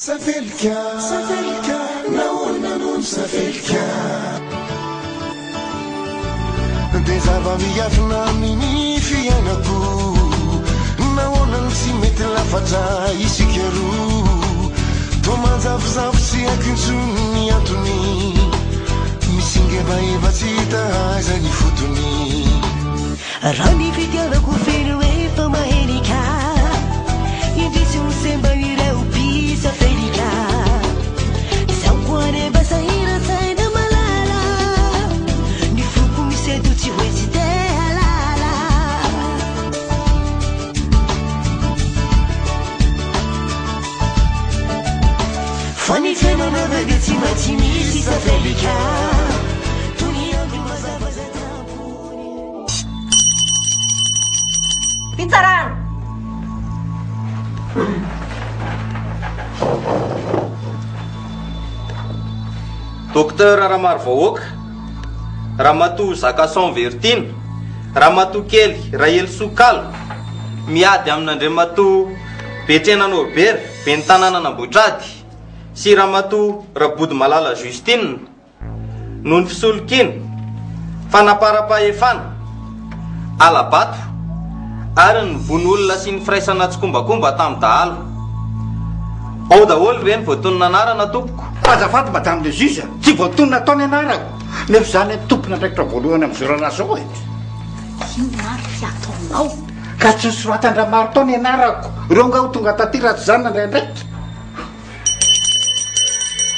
Safelika, naona non safelika. De zava-miafina amin'ny fiainako, naona tsy mety lafatra isika roa. Toa manjavozavo tsy akintsony ny antony, misingevaheva tsy hita aza ny fotony. Raha ny fitiavako feno efa mahenika, indrisy ho semba ireo pisafelika. Zaho koa rehefa sahira saina malala, ny foko miseto tsy hoe tsy te halala. Fa ny fiainana dia tsy maintsy misy safelika. Pizarano. Docteur Ramar-Vahoaka, Ramatoa Zakason Vertine, Ramatoa Kely Raely Sokalo, miady amin'Andriamatoa Betrena Norbert ben'ny tanàna Nambotrady sy Ramatoa Rabody Malala Justine noho ny fisolokiny fanaparapahefana Alabato ary ny von'olona sy ny firaisana tsokombakomba tamin'ny dahalo. Ao daholo ve ny voatonona anarana tompoko? Azafady madame le juge, tsy voatonona ataony anarako. Nefa zany tompona ndraikitra voalohany amin'ny zorana zao e. Inona ry ataonao? Ka tsy soratandraha taony anarako. Ireo nga ho tonga taty ratsy zany ndraindraiky.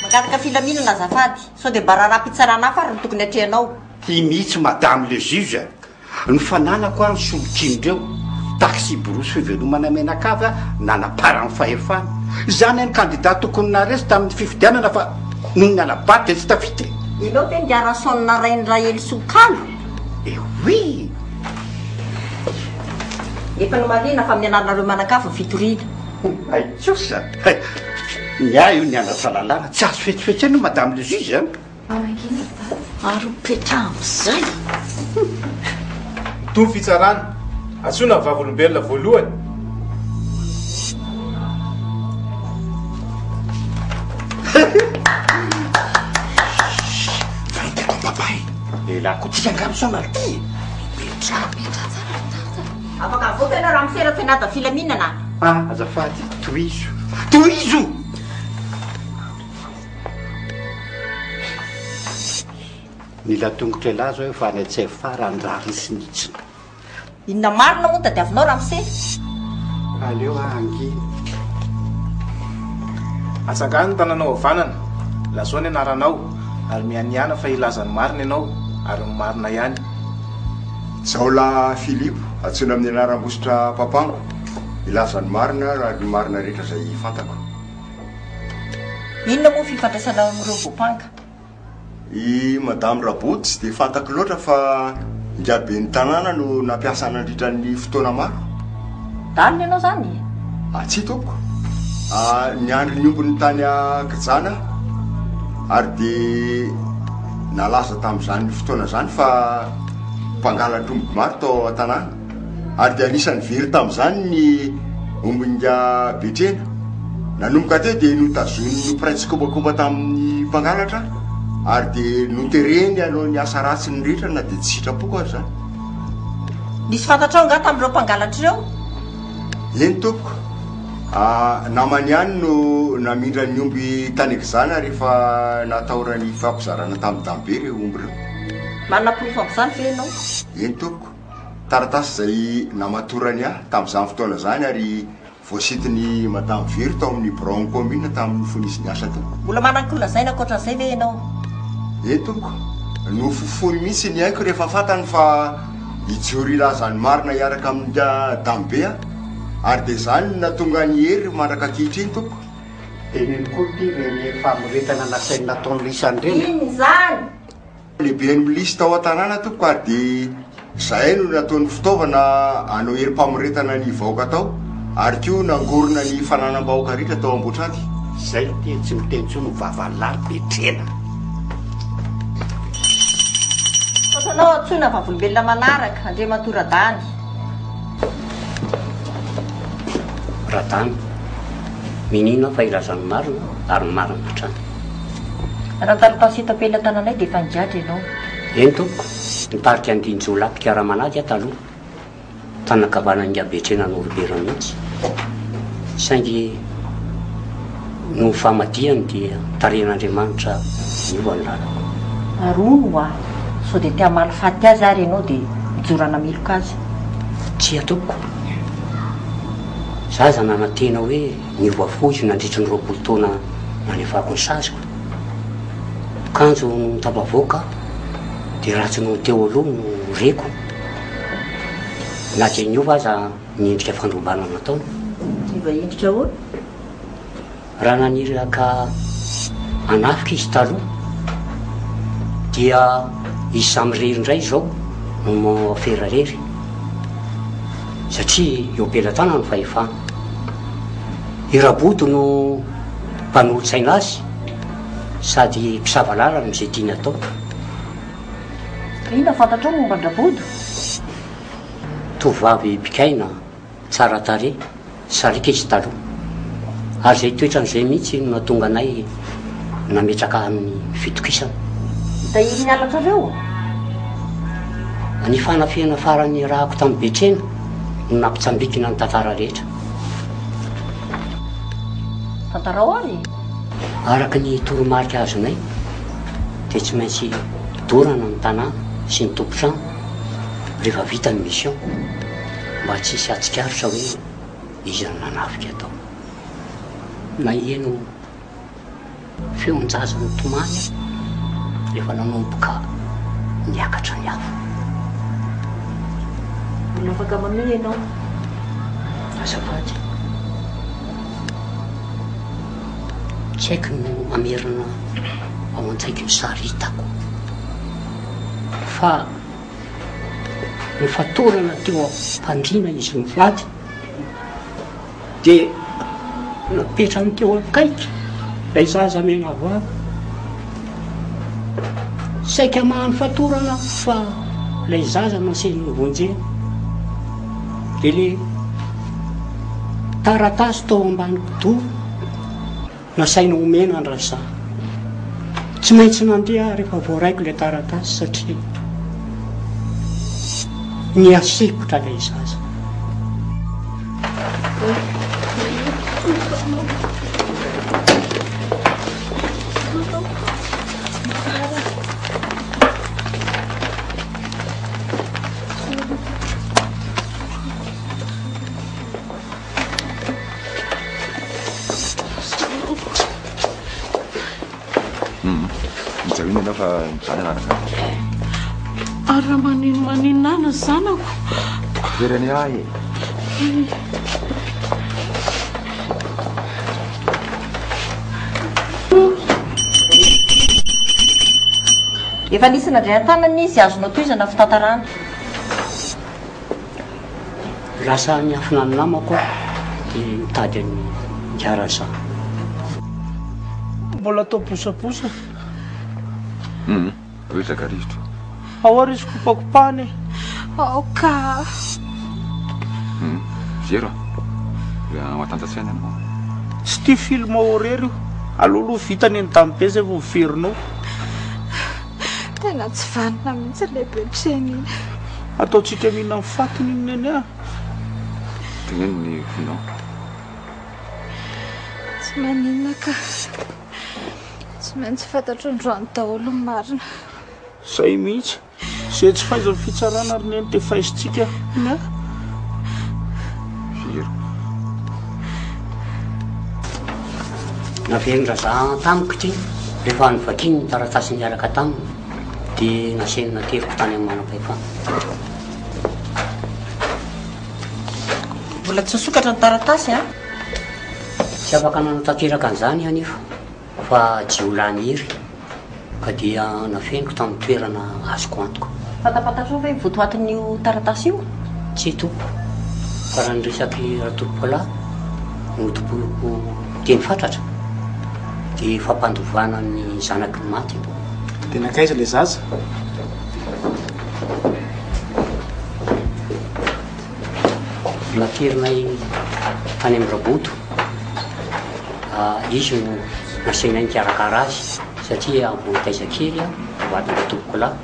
Mangataka filaminana azafady, sao dia mba raha-pitsarana hafa ary ny tokony hatrehanao. Ty mihitsy madame le juge, ny fananako any solokindreo taxi borosy fivelomana menakava nanapara ny fahefana. Zany ny candidat tokony naresy tamin'ny fifidianana fa noho ny alabato dia tsy tafity. Ilao ve ny arasonina rainy Raely Sokalo? Oui. Efa nomalina fa amin'ny anarareo manakafa fitoriana. Ay tsosa. Ny ahy io ny anasalalana tsy azo fetsifetsena madame le juge. Aro petra amin'izay. Toy fitsarana, antsoina ny vavolombelona voalohany. Fahitako papay. Lelako tia angano somary ty. Afaka avoaka ianao raha misera fianata filaminana. Azafady, tohizo. Tohizo! Mila tongotra elahy zao efa ny tsy fara andrariny sinitsina. Inona marina moa tadiavinao raha mise? Aleo anginy. Atsangany ny tananao havanana, lazoany anaranao, ary mianiana fa ilazany marina ianao, ary ny marina ihany. Zaola Filipo, antsoina amin'ny anaram-bositra papango, ilazany marina ary ny marina rehetra izay fantako. Inona moa fifandraisana amin'ireo voapanga? I madame Rabody tsy dia fantako loatra fa ngiaben'ny tanàna no nampiasa nandritra ny fotoana maro. Dalina ianao zany? Tsy toko. Ny andro ny ombon'ny tany Kajana ary dia nalaza tamin'izany fotoana zany fa mpangalan-trombo maro tao an-tanàna ary dia anisan'ny very tamin'izany ny ombon'nga Betrena. Nanomboka teo dia notazon'ny prince kombakomba tamin'ny mpangalatra ary dia notereny anao ny asa ratsy ny rehetra na dia tsy sitrapoko ary zany. Nisy fantatrao nga tamin'ireo mpangalatra ireo? Eny toko. Namany ihany no namindra ny omby tany Kajana rehefa natahorany fampizarana tamin'ny Dambe ireo omby ireo. Manana profo amin'izany ve ianao? Eny toko. Taratasy izay namatorany ahy tamin'izany fotoana zany ary voasitiny madame Very tao amin'ny Brown commune tamin'ny fonisy ny asa tao. Mbola manan-kolazaina ankoatran'izay ve ianao? Eny toko. No fofony mihitsy ny haiko rehefa fantany fa hijory ilazany marina hiaraka amin'ny Dambe ary dia zany natonga ny hery mandraka ankehitriny toko. Teneny koa ty reny famoretana nasainy nataony lisandreny. Iny zany? Lehibe ny milisy tao an-tanàna toko ary dia zay no nataony fitaovana anao herim-pamoretana ny vahoaka tao ary koa nangorona ny fananam-bahoaka rehetra tao Ambotrady. Zay ty tsy mitentsony vavalahy Betrena. Ohatranao antsoina vavolombelona manaraka Andriamatoa Radany. Radany, minina fa ilazany marina ary marina trany. Raha taratasy hita apela tananay dia efa nijatra ianao. Eny tompoko, nitarika andinjolatika ramanady aho taloha tanakavana ny abetrena n'olombera mihitsy, saingy no famadiany dia taren'Andriamanitra niovany lalako. Rono a sao dia tia malifaty azy ary ianao dia mijorana miloka azy. Tsy atoko. Zaza nanantena hoe niova fozy nandritry ny 20 taona nanefako ny saziko. Kanjo no tabavoaka dia ratsy no teo aloha no reko. Na dia niova aza niendrika fandrombana nataony. Tsy vaendrika ahoana? Raha naniraka anafika izy taloha dia izy samy rery indray izao no afera rery satria eo am-pelatana no fahefana. I Raboto no mpanolotsaina azy sady mpisava lalana amin'izay tiany atao. Inona fantatrao momba ny Raboto? Tovovavy bikaina, tsara tarehy, sarika izy taloha. Ary izay toetran'izay mihitsy no nahatonga anay nametraka amin'ny fitokisana. Dahiry nialatra avy eo? Ny fanafiana farany rahako tamin'ny Betrena no nampitsambikina ny tantara rehetra. Tantarao ary? Araka ny toromarika azonay dia tsy maintsy dorana ny tanàna sy ny tompotrano rehefa vita ny mission mba tsy hisy atsikaritra hoe izy no nanafika atao. Na eno feon-jaza ny tomany rehefa nanomboka niakatra ny hafa. Mbola afaka mamea ianao? Azafady. Tsy haiko no amerina ao an-tsaiky ny sary hitako fa ny fatorana teo ampandrina izy mivady dia napetrany teo akaiky lay zaza mena vava. Saika mahany fatorana fa lay zaza naseny vonjena dia le taratasy tao ambany kodoa nasaina omena andrasa. Tsy maintsy nandeha rehefa voaraiko ilay taratasy satria ny asekotra lay zaza. Mijawina ianao fa mizany anaraka. Ary raha maninona ny zanako. Verany ahy e. Efa nisy nandray an-tanany izy azonao toizana fitantarana. Lasa niafina ny namako dia mitady any ngiarasa. Mbola atao posaposa. Oetraka rivotra. Ahoana izy kopakopahany? Ka. Zero matantatsaina ianao. Tsy tia film horaire io. Alohaloha vitany ny tamin'be zay vao miverinao. Tena tsy vanina mihitsy ilay Betrena iny. Ataotsika mihina amin'ny fatony iny any ah. Teneno ny vinao. Tsy maninona ka. Tsy maintsy fantatro androany daholo ny marina. Zay mihitsy. Izay tsy faiza ny fitsarana ary neny dia faizitsika iny ah. Zero. Naverindra za tamiko ty rehefa nivakiny ny taratasy niaraka taminy dia nasena nateriko tany amin'ny manam-pahefana. Mbola tsy nisokatra ny taratasy a? Tsy afaka nanatanteraka an'izany anefa fa jiolany hery ka dia nafeniko tamin'ny toerana azoko antoko. Fantafantatrao ve votoatin'io taratasy io? Tsy tompo fa raha nyresaky ratompoalahy no tompoko teny fatratra dia fampandovana ny zanaky ny maty. Tena kaiza le zaza? Naterinay tany amin'ny Raboto izy no nasina nikarakara azy satria voataizakely vatana tompoko lahy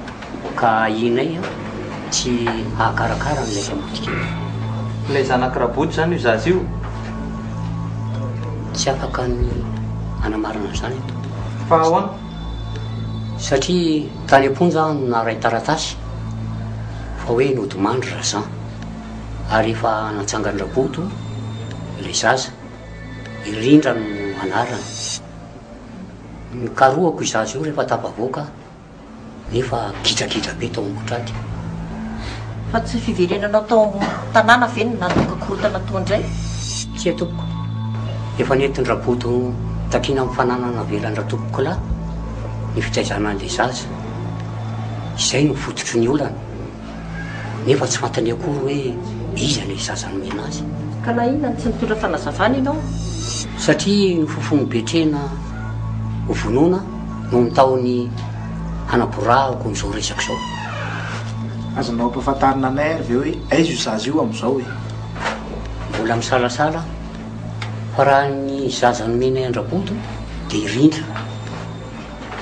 ka inay tsy ahakarakara n'ilay famotikely. Ilay zanakiraboto zany io zazy io tsy afaka ny anamarana zany eto fa ahoana satria tany am-ponja no naray taratasy fa hoe nodimandry razan ary efa natsangany-draboto ilay zaza irindra no anarana nikaroako izazy io rehefa tapavoaka nefa kitrakitra be tao ambotrady. Fa tsy fiverenanao tao tanàna ve no nandoka korotana toa indray? Tsy tompoko efa nentin-draboto takina mifananana velan-dratompoko lahy ny fitaizana an'ilay zaza izay no fototry ny olana nefa tsy fantany akory hoe iza ilay zaza nomena azy. Ka na inona tsy mitondra fanazavana ianao? Satria ny fofony betrena hovonoana no nitaony hanaborahako n'izao resaka izao. Azonao ampafantarina anay ary ve hoe aiza io zaza io amin'izao hoe? Mbola misalasala fa raha ny zaza nomenay an-draboto dia irindra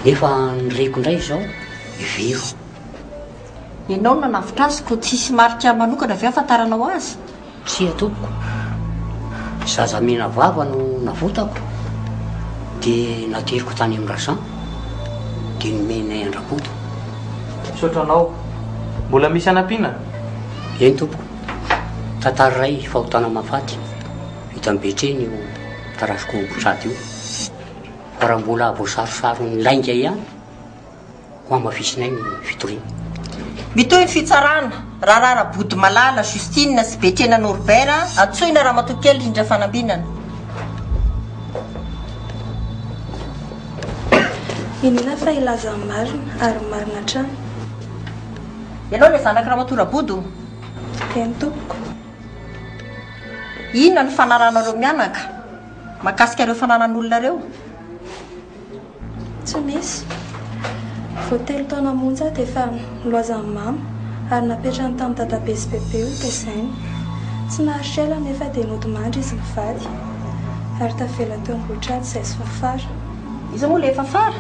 nefa nyreko indray izao ivero. Ianao no nanavitra azy ko tsisy marika manokana avy afantaranao azy? Tsy atompoko zaza mena vava no navotako dia nateriko tany amin'ny razan dia nomenay an-draboto. Misaotranao mbola misy anampiana? Eny tompoko tantara ray fahotana mahafaty vita mibetreny io tarasiko botrady io fa raha mbola voasarosaro ny lainga ihany ho amafisinay ny fitoriana. Mitohy ny fitsarana raharara body malala Justine sy Betrena Norbert atsoina raha matokely indra fanambinana. Inona fa ilaza marina ary marina trano. Ianao ilay zanaka Ramatorabodo? Eny tompoko. Inona ny fanaranareo mianaka mahakasika ireo fananan'olona ireo? Tsy misy. Vao 3 taona monja dia efa niloazan'ny mama ary napetrany tamin'ny dadabe sy bebe io tesainy. Tsy naharitra ela nefa dia nodimandry izy mivady ary tavela teo am-botrady izay sy fafara. Izy moa ilay fafara?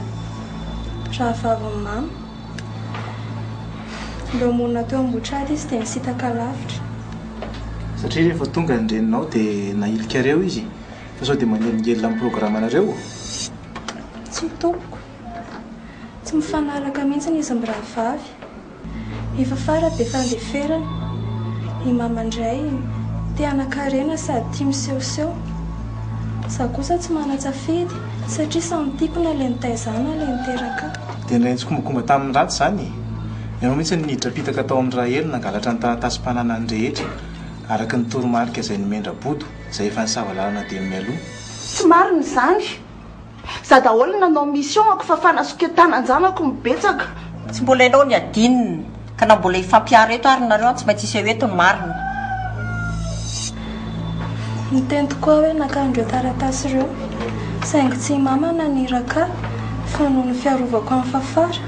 Raha vavin'ny mama. Leo monina teo am-botrady izy dia nisitaka lavitra. Satria rehefa tonga ny reninao dia nahilika reo izy fa sao dia manelingelina amin'ny programanareo. Tsy tompoko. Tsy mifanaraka mihitsy izy mirahavavy. Efa fara dia efa andeferana. Ny mama indray tia hanan-karena sady tia misehoseho. Zaho kosa tsy manan-tsafidy satria samy tiako na ilay nitaizana ilay niteraka. Dia nirainy tsikomakomba tamin'ny ratsy izany. Ianao mihitsy nidrapitaka tao amin'ny Rahelo nangalatra ny taratasy-pananany rehetra araka ny toromarika izay nomendra-bodo izay efa nisavalana dia mialoha. Tsy marina izany. Za daholo nanao mission ako fa fanasokeo tanan-janako mibetsaka. Tsy mbola ianao ny adinina ka na mbola ifampiara eto ary nareo tsy maintsy iseho eto ny marina. Niteny tokoa hoe nakandreo taratasy ireo saingy tsy mama naniraka fa noho ny fiarovako amin'ny fafara.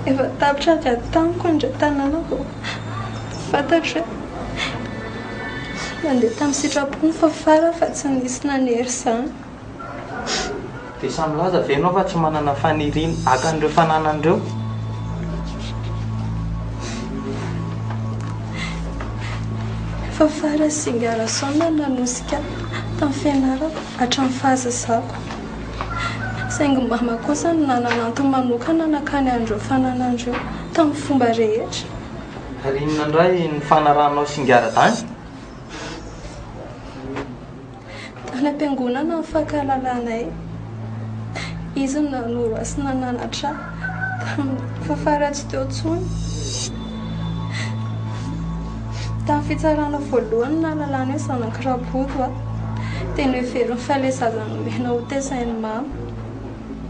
Efa tapitra ny ady tamiko indray tanànako fantatro mandeha tamin'ny sitrapo ny fafara fa tsy nisy nanery izany. Dia samy laza ve ianao fa tsy manana faniriana hakan'ireo fananan'ireo? Fafara Singarasona nanosika tamin'ny fianarako hatramin'ny fahazazako. Saingy mama kosa no nananantony manokana nakany andreo fananandreo tamin'ny fomba rehetra. Ary inona indray ny fanaranao Singara-tany? Tany am-piangonana ny fankahalalànay. Izy no nanoro azy nananatra tamin'ny fafara tsy teo intsony. Tamin'ny fitsarana voalohany nahalalàna hoe zanak'Rabodo aho. Teny hoe very ny fahalehizaza nomena ho tesainy mama.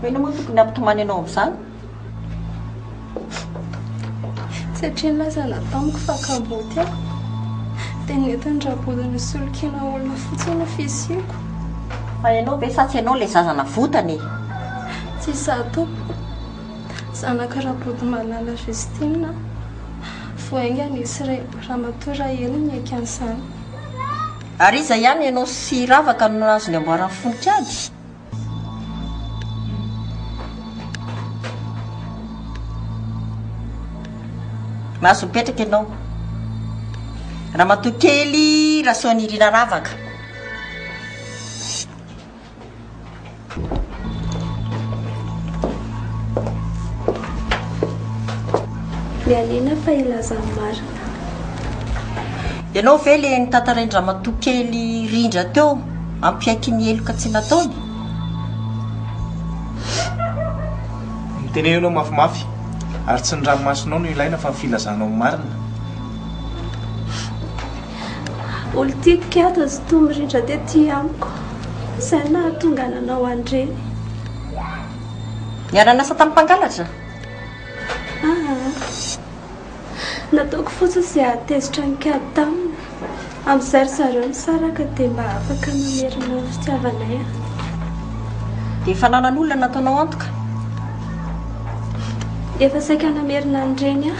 Hoena moa tokony ampitomany ianao amin'izany? Satria nilazana tamiko fa kaboty aho. Dia nentin'ny Rabodo nisolokiana olona fotsiny ny fisiko. Fa ianao ve sa tsy ianao ilay zaza navotany? Tsy izaho tompoko. Zanaka Rabodo malala Justine. foainga nisy ray raha matoa eliny akansany ary iza ihany ianao sy ravaka no azony amboarany fonikady mahazo mipetraka ianao raha matoa kely raha soanirina ravaka mianina fa ilazany marina ianao ve le nitantaraindra matoa kely rindra teo ampiaiky ny eloka tsy nataony mitenenao mafimafy ary tsy ny ranomasonao no ilaina fa filazanao marina olo tiako kiato azy toa mirindra dia ty amiko izay nahatonga ananao andreny niara-nasa tamin'ny mpangalatra nataoko fotsiny izay atezitra nikady taminy amin'izay ry zareo nisaraka dia mba afaka mamerina fitiavanay dia efa nanan'olona nataonao antoka efa saika namerina andreny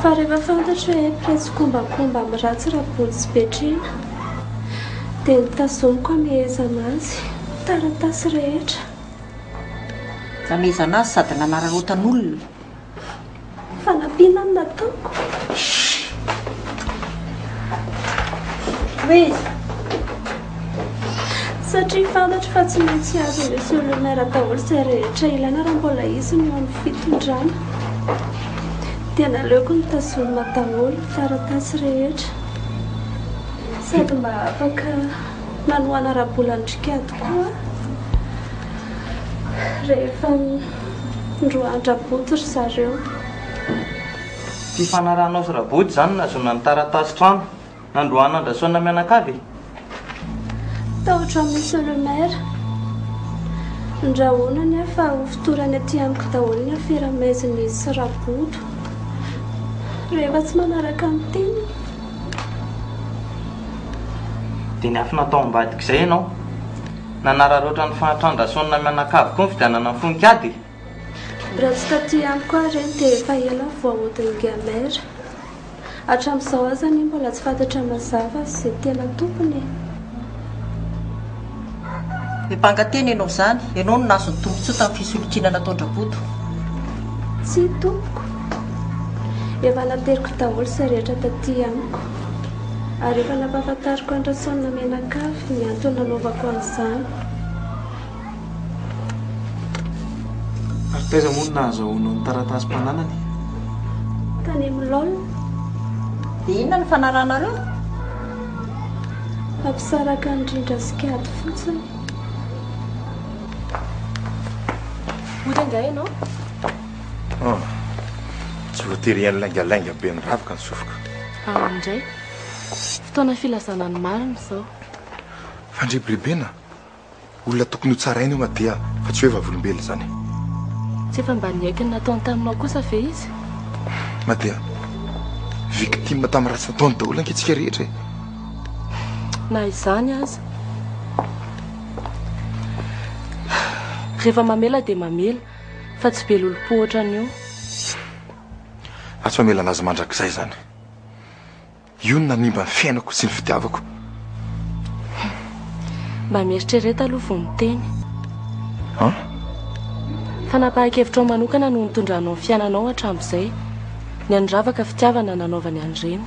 fa rehefa fantatra hoe presy kombakomba amin'ny ratsy rabony sy betrina dia nitazomiko amehezana azy taratasy rehetra namehezana azy sady nanararotan'olona fanampiana ny nataoko hoe satria fantatra fa tsy maintsy azo le solomera daholo izay rehetra ilaina raha mbola izy no amin'ny fitondrana dia naleoko nitazoma daholo taratasy rehetra sady mba afaka nanoana rabolandrikady koa rehefa ndroandra-boto ry zareo fifanarahanao sy raboty zany nazona ny taratasy trano nandroana andrasoana mianakavy tahotra amin'ny solomera ndrahonany fa ho fotorany aty amiko daholo ny afirameziny izy sy raboto rehefa tsy manaraka ny teny dia ny afy natao ambadika izay ianao nanararoatra ny fahatrandrasona mianakavy koa ny fidanana ny fonikady raha tsy taty amiko aho ireny dia efa ela voahodiny gamera hatramin'izao azany mbola tsy fantatra mazava izay tena tompony mipangateny ianao izany ianao no nazo ny tombontsoa tamin'ny fisolokiana nataon-draboto tsy tompoko efa nateriko daholo izay rehetra taty amiko ary efa nampahafantariko andrasona mianakavy ny antony nanaovako an'izany ary taiza moa no nahazahoanao ny taratasy mpananany tany milolona dia inona ny fanaranareo mampisaraka indrindra sikady fotsiny Udanga ianao? Tsy voatery laingalainga be ny ravaka ny sofiko. Indray fotoana filazana ny marina izao. Fandriblibena olona tokony ho tsaraina io Madia fa tsy hoe vavolombelona izany. Tsy efa mba niaiky ny nataony taminao kosa ve izy? Madia victime tamin'ny ratsy nataony daholo anketsika rehetra. Na izany aza. Rehefa mamela dia mamela fa tsy be lolo-pohatra an'io. Atsy mamela anazy mandrakizay zany. Io no nanimba ny fiainako sy ny fitiavako. Mba mieritrereta aloha vao miteny. Fanapahan-kevitra manokana no nitondranao ny fiainanao hatramin'izay. Ny andravaka fitiavana nanaovany andreny.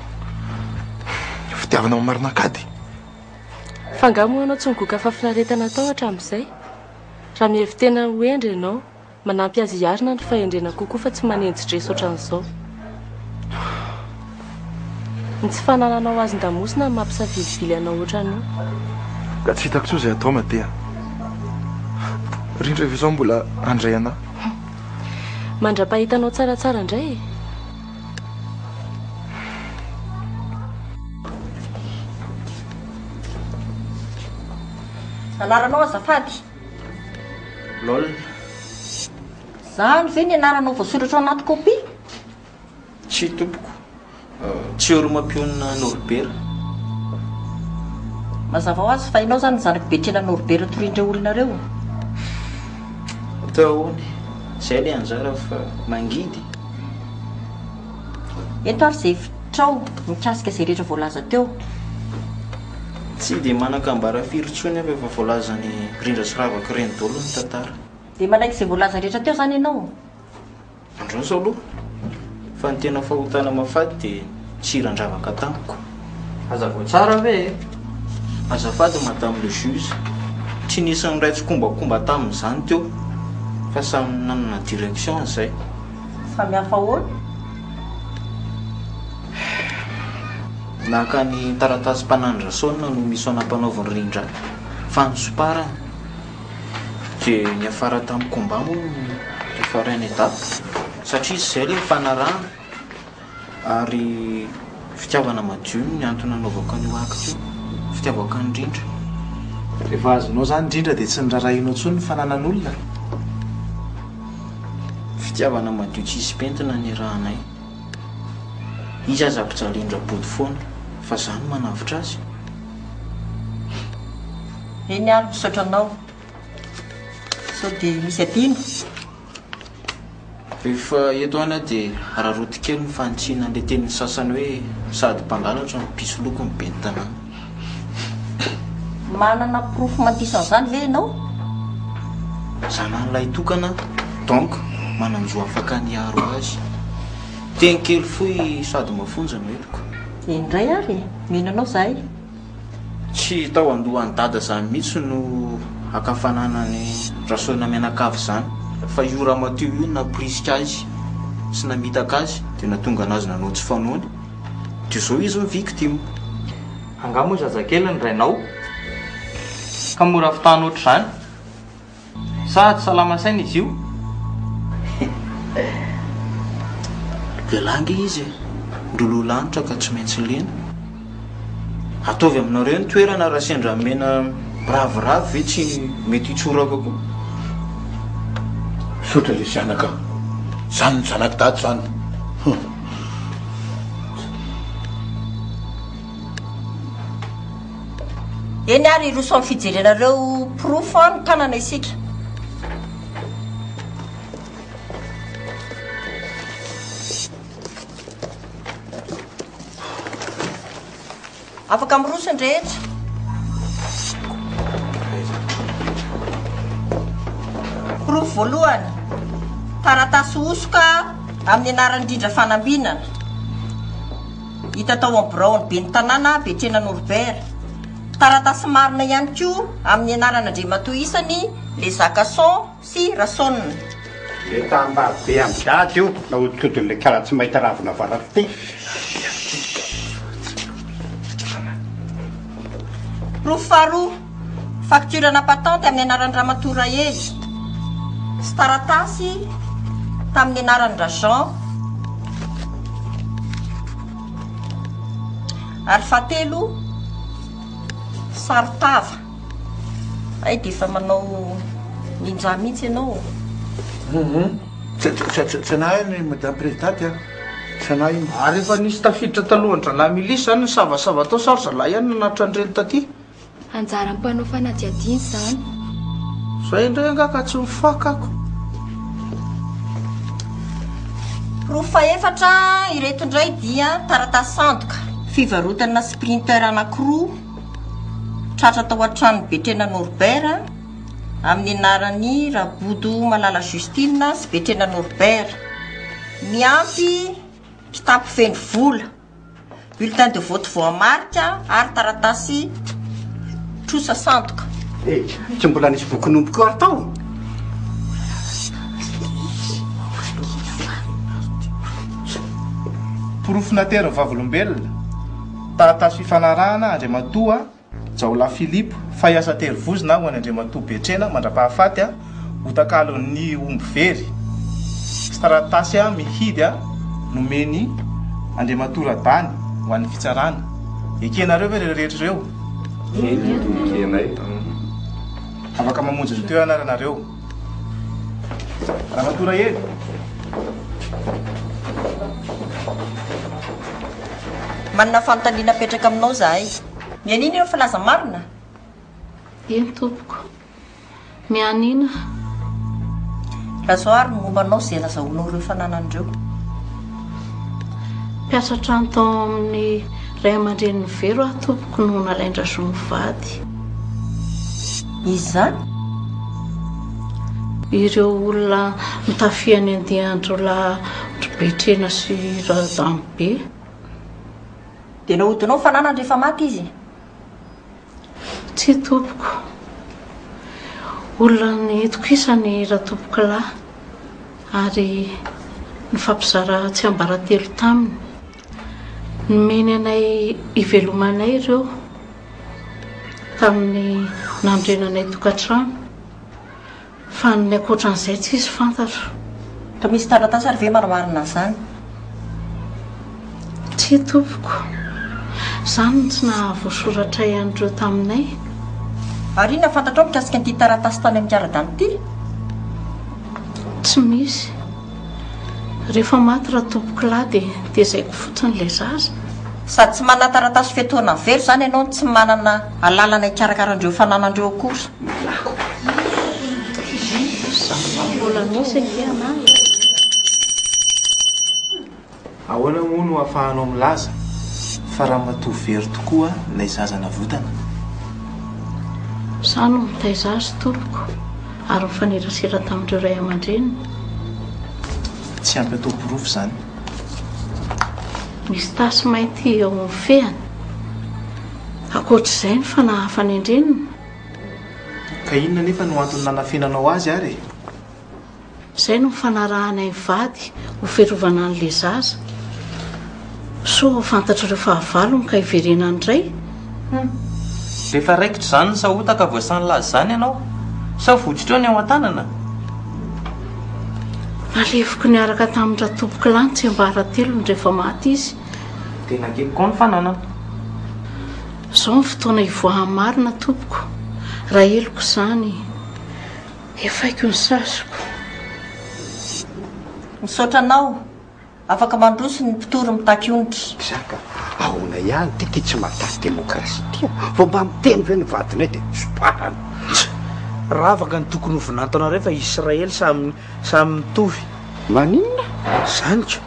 Fitiavana amin'ny marinakady. Fangamo ianao tsy nigoka fa finaretana tao hatramin'izay. Raha mihevy tena hoendry ianao, manampy azy hiarina ny fahendrena kokoa fa tsy manenjidresy ohatran'izao. Ny tsy fanananao azy ndamosina ny mampisavilivily anao ohatran'io. Ka tsy hitako tsoa izay atao Madia. Rindra efa izao mbola andray anahy. Mandra-pahitanao tsaratsara indray e. Anaranao azafady. Lol. Zany ve ny anaranao voasoratra ao anaty kopy? Tsy tompoko. Tsy oro-mampionina Norbert. Mazava ho azy fa ianao zany zanaky betrena Norbert torindra olonareo. Ataony. Izay le anjara fa mangidy. eto ary izay vitrao mikasika izay rehetra voalaza teo. Tsy dia manakambara firy-tsony aho efa voalaza ny rindra sy ravaka reny dolo ny tantara. Dia manaiky izay voalaza rehetra teo zany ianao? Androso aloha fa ny tena fahotana mafady dia tsiran-dravaka tamiko. Azavao tsara ve? Azafady madame le juge, tsy nisy nyray tsokombakomba tamin'izany teo fa samy nanana direction izay. Samy hafa ahoana? Naka ny taratasy mpanandrasona no misy anam-panaovany rindra fanosoparana dia ny afara tamin'ny komba moa efa rainy etape satria izay ilay fanarahana ary fitiavana madio ny antony anaovako an'io akitra io, fitiavako ny rindra. Rehefa azonao zany rindra dia tsy nirarahinao intsony ny fananan'olona. Fitiavana madio tsisy pentina ny rahanay. Izy aza ampijalindra body foana fa zany manavitra azy. Eny ary misaotranao sao dia misy adino. Rehefa eto any dia raroty kely ny fantsiana an'ilay tenin'ny sasany hoe sady mpangalatra ny piso loko ny ben'ny tanàna. Manana profo mandisan'izany ve ianao? Zanan'ilay tokana donc mananjo afaka niaro azy. Teny kely foy sady mafonja no etiko. Indray ary mino anao zahay. Tsy tao andohan'ny dada zany mihitsy no akafanana ny rasoina mianakavy zany fa io raha matio io naprisika azy sy namitaka azy dia natonga anazy nanao tsy fanoany dia zao izy ny victime. Angamo zazakely ny rainao ka mora fitana oatra zany sa tsy salama saina izy io? Velanga izy ndrolo lanitra ka tsy maintsy lena. Ataovy aminareo ny toerana raha sendra mena ravoravo ve tsy mety hitsoraka koa. Sotra le zanaka zany ny zanak dady zany. Eny ary roso amin'ny fijerenareo profo no tanana isika. Afaka miroso ny rehetra. Profo voalohany, taratasy osoka amin'ny anaran'ny rindra fanambinana. Hita tao amin'ny braony be ny tanàna Betrena Norbert. Taratasy marina ihany koa amin'ny anaran'Andriamatoa isany le Zakason sy Rasona. Le tambary be amin'ny gady io na hoditodin'le karaha tsy mahita ravina varafity. Profo faharoa, fakturana patente amin'ny anaran'ny Ramatoa Raely. Sy taratasy tamin'ny anaran'ny Rajean. Ary fahatelo, saritava. Ay dia efa manao ninja mihitsy ianao. Tsy nahy ny madame présidente a. Tsy nahy. Ary efa nisy tafiditra talohan-dralahy milisy zany ny savasava tao sary zalahy ihany nanatitra an'ireny taty. Anjara mpanao fanadihadiny zany. Zay indray anga ka tsy mifakako. Profo faefatra ireto indray dia taratasy sandoka fivarotana sprinter anankiroa tratra tao an-trano Betrena Norbert amin'ny anaran'ny Rabodo Malala Justine sy Betrena Norbert. Miampy kitapo feno vola, bulletin de vote voamarika ary taratasy trosa sandoka. Tsy mbola nisy bokonomboka ary tao. Porofinatery vavolombelona, taratasy fifanarahana Andriamatoa Jaola Filipo, faiasa terivozina ho an'ny Andriamatoa Betrena mandra-pahafaty hotakalon'ny omby very. Sy taratasy mihidy nomeny Andriamatoa Radany ho an'ny fitsarana. Ekenareo ve rehetra ireo? Ekenay. Afaka mamonjy ny teo anaranareo. Ramatoa Raely. Manana fanontaniana apetraka aminao zahay. Mianina ireo filaza marina? Eny tompoko. Mianina. Raha zao ary momba anao izay lazaonao ireo fananan'ireo. Mpiasa trano tao amin'ny ray aman-dreniny Vero aho tompoko no nalaindra zo mivady. Izy zany? Ireo olona mitafiany andehandro Betrena sy Radamo be. Dia nahodinao fananany rehefa maty izy? Tsy tompoko. Olona netiko isany raha tompoko lahy ary ny fampizara tsy ambaratelo taminy. Nomeny anay ivelomanay ireo tamin'ny nandrenanay tokantrano fa ny ankoatran'izay tsy izy fantatro. Ka misy taratasy ary ve maramarina zany? Tsy tompoko. Zany tsy nahavoasoratra ihany taminay. Ary ina fantatrao mikasika an'ity taratasy tany amin'ny karadany ity? Tsy misy. Rehefa maty raha tompoko lahy dia zaiko fotsiny ilay zaza. Sady tsy manana taratasy fetoana very zany ianao tsy manana alalana ikarakaran-dreo fananandreo akory. Mbola misy ankiana. Ahoana moa no ahafahanao milaza fa raha matoa very tokoa ilay zaza navotana? Zaho no mitaiza azy tompoko ary mifanerasera tamin'ireo ray aman-dreniny. Tsy ampy atao porofo zany. Misy tasy mainty eo amin'ny fehany. Ankoatr'izay ny fanahafany andreniny. Ka inona nefa no antony nanafenanao azy ary? Izay no mifanarahanay mivady ho fiarovana an'ilay zaza. So fantatra ireo fahavalony ka hiverenany iray. Rehefa raikitra zany ny sahotaka voasany lazy zany ianao, sa votsitra eo ny ao an-tanana? Alefiko niaraka tamin'ny raha tompoko lahy tsy ambaratelony rehefa maty izy. Tena kely koa ny fananana. Izao ny fotoana hivoahan'ny marina tompoko. Raha eloko izany efaiko ny sasiko. Misaotra anao, afaka mandroso ny mpitory mitaky onitra. Zaka, ahoana ihany ty tsy mahataty demokrasia ty. Vao mba miteny ve ny vadinay dia soparana. Raha afaka ny tokony ho vinantana rehefa Israely samy mitovy. Maninona? Zany ko.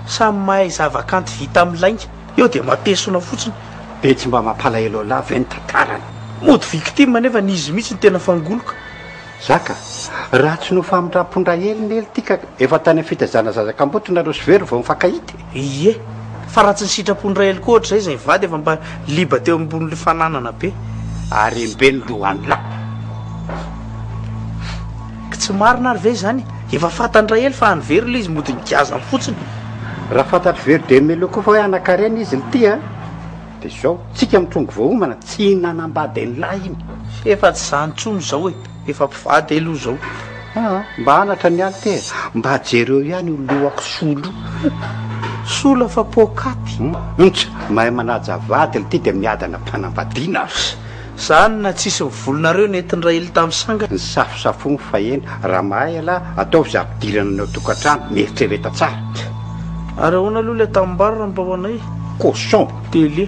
Samy mahay zavakanto vita amin'ny lainga. Eo dia mampesona fotsiny. Be tsy mba mampalahelo lahy ve ny tantarany. Mody victime nefa nizy mihitsy ny tena fangoloka. Zaka, raha tsy no famindra-pondra eliny ty ka efa tany fitazana zazakambotry nareo sy very vao mifankahity. Ie, fa raha tsy ny sitrapondra ely koa ohatr'izay izay vady efa mba liba teo ambon'le fananana be. Ary mbe ny lohany lahy. Ka tsy marina ary ve zany? Efa fantandra ely fa any very ilay izy mody nikazany fotsiny. Raha fantatry very dia melo koa fa hoe anakarena izy ny ty a. Dia izao, tsika mitrongo voahomana tsy nanambady ny lahy iny. Efa tsy zany tsony zao hoe, efa mpivady aloha zao. Mba anatra ny any te, mba jereo ihany lohako solo. Sola fa pokaty. Mahay manaja vady ty dia miadana mpanambadiana. Zany na tsisy mivolonareo nentin-dray ely tamin'ny sanga. Ny safosafony fa eny, raha mahay ala ataovy zapidirana anao tokantrano, mieritrereta tsara. Ary ahoana aloha ilay tambarana mba ho anay? Cochon. Tele.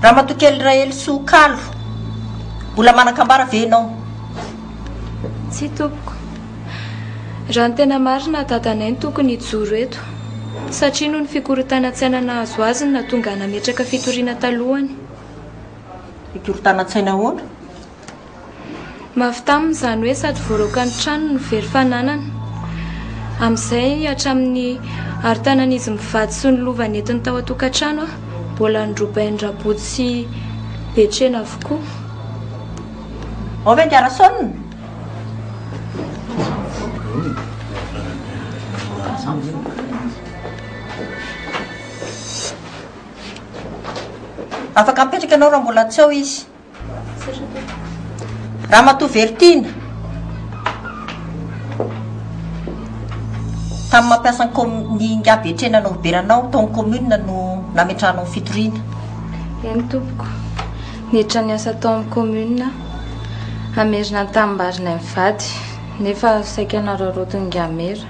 Raha matokely iray ely sokalo, mbola manan-kambara ve ianao? Tsy tompoko. Raha ny tena marina dadanay ny tokony hijoro eto. Satria noho ny fikorontanan-tsaina nahazo azy no nahatonga nametraka fitoriana talohany. Fikorontanan-tsaina ahoana? Mafy taminy izany hoe sady voaroaka ny trano no very fananana. Amin'izay hatramin'ny arotanan'izy mivady sy ny lova nentiny tao an-tokantrano mbola nydrobainy Rabody sy Betrena avokoa. Ao ve ndiara sonina? Afaka mipetraka ianao raha mbola tsy ao izy. Raha matoa veritiana. Tamin'ny mampiasa ny nga Betrena no beranao taon'ny commune no nametranao ny fitoriana. Eny tompoko. Niditra ny asa tao amin'ny commune hamerina ny tamimbarina mivady nefa saika nararotiny ngamera.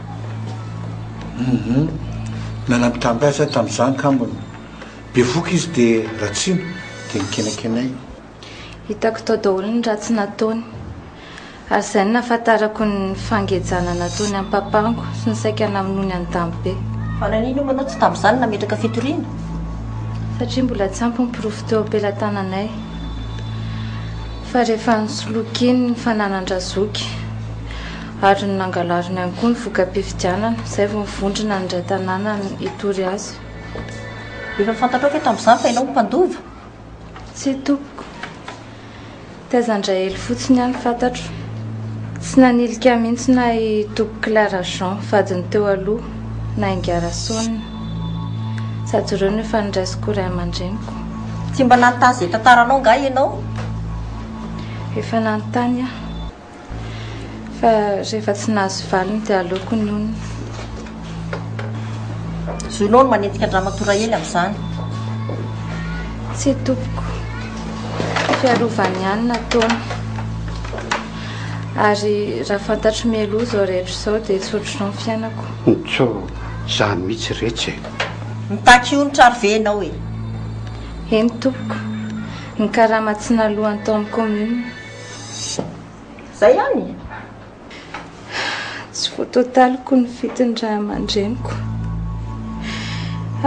Nanampitambiasa tamin'izany kambony. Be voky izy dia ratsino dia nikenakenay. Hitako tao daholo ny ratsy nataony. Ary izay nahafantarako ny fangejana nataony amin'ny papango sy ny saika naminony any tambe. fa nanino manao tsy tamin'izany nametraka fitoriana satria mbola tsy ampy nypirofo teo ampelantananay fa rehefa nisoloky iny ny fananan-drazoky ary ny nangalariny ihany koa ny voka-pifidianana izay vao mivondrona ny ray tanàna ny hitory azy efa fantatrao ke tamin'izany fa ianao mmpandova tsy tompoko tezandray hely fotsiny ihany fantatro tsy nanilika mihitsy na hitoko Clara Jean vadiny teo aloha na ingarasaonina sady ireo no efa niraisiko ray aman-dreniko tsy mba nanontany izay tantaranao nga ianao efa nanontany aho fa rehefa tsy nahazo valiny dia aleoko ny onona zoinao no manentika andramatora hely amin'izany tsy tompoko fiarovany ihany nataony ary raha fantatro mialoha izao rehetra izao dia tsy ohatr'izao ny fiainako tso zany mihitsy rehetra mitaky io ny trary ve ianao e eny tompoko ny karama tsy nalohany tao amin'ny commune izay ihany tsy voatotaliko ny fitiny ray aman-dreniko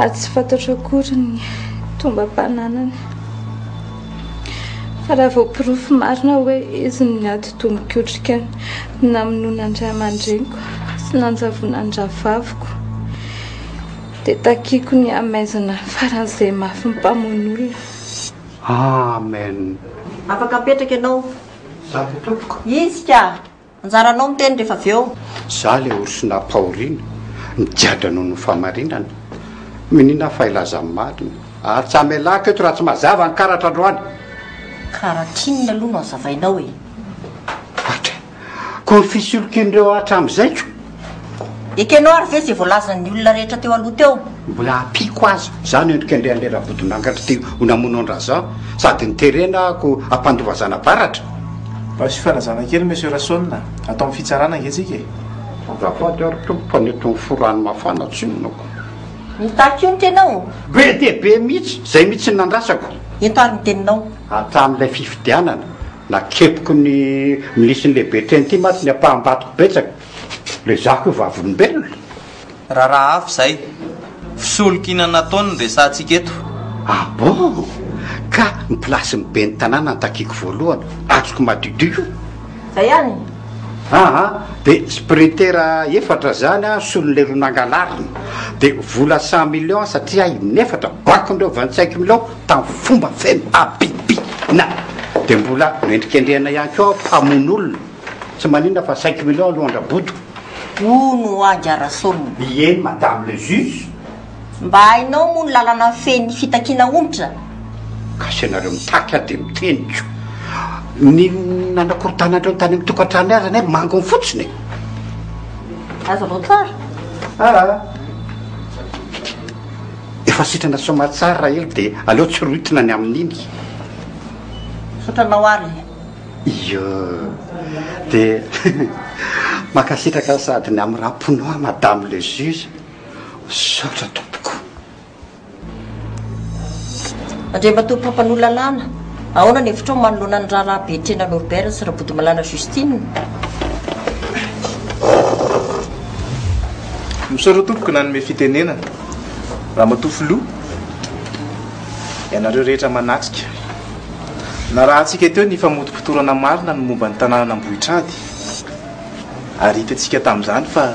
ary tsy fantatro akory ny tombam-pananany fa raha vao pirofo marina hoe izy ny ady tombokotrika namonoana ny ray aman-dreniko sy nanjavona ny ravaviko dia takiako ny amaizina faran'izay mafy ny mpamon'olona amen afaka apetraka ianao zany tompoko izy ka anjaranao miteny rehefa avy eo za le orsina paorina nidiadranao ny famarinana minina fahailazan'ny marina ary tsy amelaka eto raha tsy mazava ny karatra androany karatrinina aloha no azavainao e atra ko ny fisolokin'ireo hatramin'izayko ekenao ary ve izay voalazan'ny olona rehetra teo aloha teo mbola ampiko azy zany endrika andehan'le rahabodinangatra ty honamono andraza sady niterenako ampandovazana baratra mba sy fanazana kely monsieur Rassona atao amin'ny fitsarana angetsika zafady ary tompompaneto ny forany mafana tsinonako nitaky io ny tenao be dia be mihitsy zay mihitsy ny nandrasako entary ny teninao hatramin'ilay fifidianana nakepoko ny milisiny lehibe treny ty maty ny ampahambatoko betsaka le zako io vavolombelona raha hafa izay fisolokina nataony resantsika eto bon ka ny plasy ny be ny tanàna ntakiako voalohany atsoko madidio io zay ihany dia sprintera efatra zany a solon'le ro nangalariny dia vola 100 millions satria inefatra bakondreo 25 millions tamin'ny fomba feno abibina dia mbola noendrikendrehana ihany keo mpamon'olona tsy maninona fa 5 millions aloha andrabodiko ono angarasona eny madame le juge mba hainao moa ny lalana feny fitakiana onitra ka sianareo mitaky a dia miteniko ny nanakorontanandreo tany amin'ny tokantrano azy anay mango ny fotsiny azonao tsara efa sitrana soma tsara ely dia aleo tsy roitina ny amin'iny sotranao ary iyo dia makasitraka sady ny amin'ny ramponoa madame le juge saotra tompoko andre matory mpampan'olona lana ahoana ny evitrao manoloana ny raharaha betrena Norbert sy rabody malana Justine misaoro tompoko nanome fitenenana raha matofy loha ianareo rehetra manatrika na raha antsika teo ny famotom-pitorana marina no momba ny tanàna Ambohitrady ary hitatsika tamin'izany fa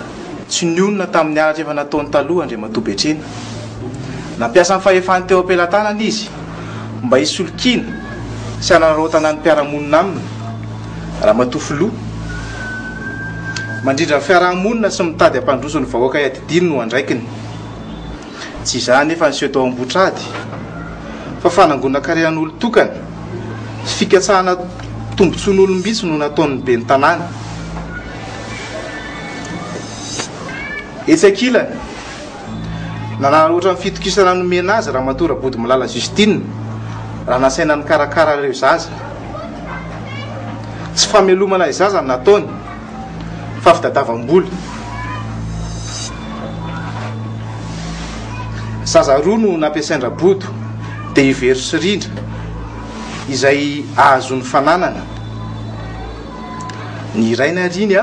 tsy nionona tamin'ny aratra efa nataony taloha andre matobetrena nampiasa ny fahefany teo ampelantanana izy mba hisolokina sy anarotana ny mpiaramonina aminy raha matofy loha mandrindra ny fiarahamonina sy mitady ampandroso ny vahoaka iadidiny no andraikiny tsy izany efa niseho tao Ambohitrady fa fanangona karehan'olo tokana sy fikatsahana tombotson'olombitsy no nataon'ny be ny tanàna etsakilany nanana ohatra ny fitokisana nomena azy raha matora body milala Justine raha nasaina ny karakara ireo zaza tsy famelomana izaza ny nataony fa fitadavam-bola zaza roa no nampiasain-drabodo dia ivery sy rindra izay ahazony fananana ny iray ny ariny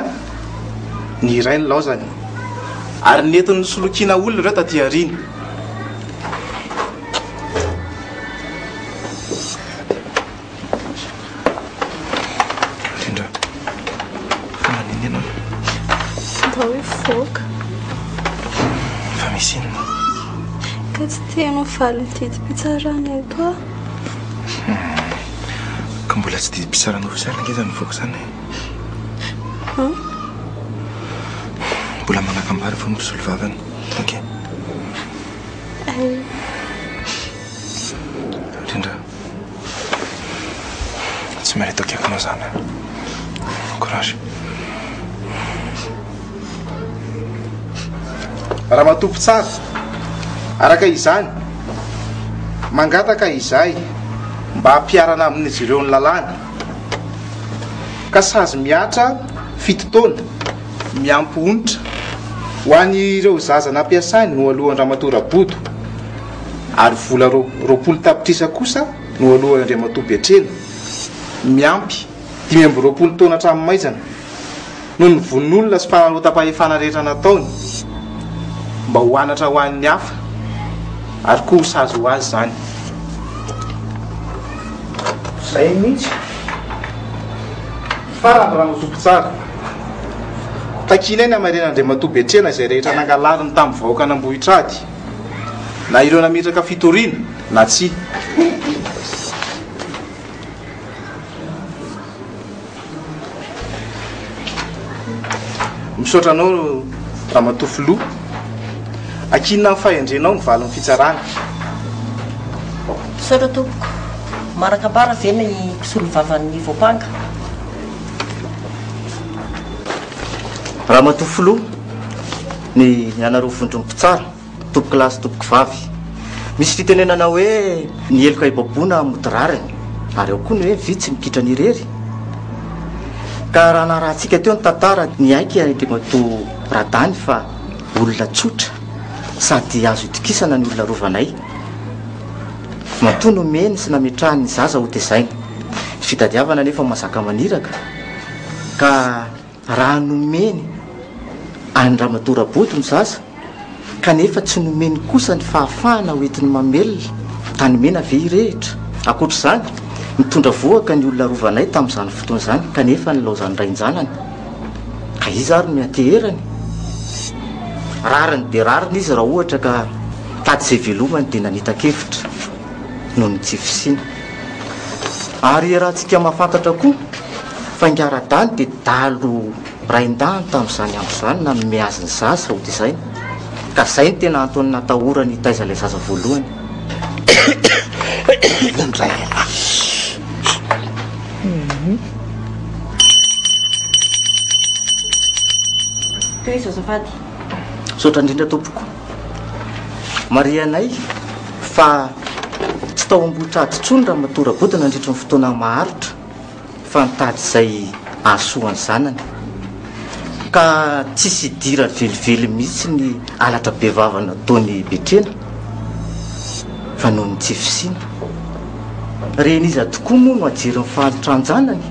ny iray ny laozany ary nentin'ny solokiana olona ireo taty arina. Indra fa maniny ianao mba hoe voaka fa misy inona ka tsy tianao valiny didim-pitsarana eto a ka mbola tsy didim-pitsarana ofisialy nge zany voaka zany mbola manakambary fa mosolo vavany oke Indra tsy marito akaikinao zany courage. Raha matompo tsara araka izany mangataka izay mba hampiarana amin'izy ireo ny lalàna ka sazy miatra fitotoana miampy onitra ho an'ireo zaza nampiasainy no alohan'Andriamatoa Rabodo ary vola 20 tapitrisa kosa no alohan'Andriamatoa Betrena miampy 20 taona hatramin'maizana no ny vonin'olona sy faharotam-pahefana rehetra nataony mba ho anatra ho an'ny hafa ary koa ho sazy ho azy zany. Zay mihitsy farany raha mazopo tsara takinay ny amaren'Andriamatoa Betrena izay rehetra nangalariny tamin'ny vahoaka an'Ambohitrady na ireo nametraka fitoriana na tsy. Misaotra anao Ramatoa Filoha akinona ny fahendrenao ny valiny fitsarana. Misaotra tompoko marakambara ve ny kisolo vavan'ny voapanga. Ramatoa Filoha ny anareo vondrom-pitsara tompoko lahy sy tompoko vavy misy fitenenana hoe ny eloka ibaboana modirariny ary ao koa ny hoe vitsy mikitra ny irery ka raha narahantsika teo ny tantara ny aiky Andriamatoa Radany fa olona tsotra sady azo itokisana ny olona rovanay matoa no meny sy nametrahany ny zaza ho tezainy fitadiavana nefa mazaka maniraka ka raha nomeny Andriamatoa Rabodo ny zaza kanefa tsy nomeny kosa ny fahafahana hoentiny mamelona tany mena ve irehitra akoatra izany mitondra voaka ny olona rovanay tamin'izany fotoana izany kanefa nilaozany rain-janany ka izy ary mianteherany rariny dia rariny izy raha ohatra ka tady izay velomany dia nanita-kevitra noho ny tsy fisiana ary rahantsika mahafantatra koa fa Ngaradany dia dalo rain-dany tamin'izany andro izany na miazy ny zaza ho tezainy ka izay ny tena antony natahorany taiza ilay zaza voalohany. Toy izy azafady. Saotra indrindra tompoko marianay fa tsy tao ambohitrady tsony Ramatoa Rabodo nandritra ny fotoana maharitra fa nitady izay ahasoany zanany ka tsisy dira velively mihitsy ny alatra be vavana taony Betrena fa noho ny tsy fisiana reny izy tokoa moa no ajery ny fahanitranjanany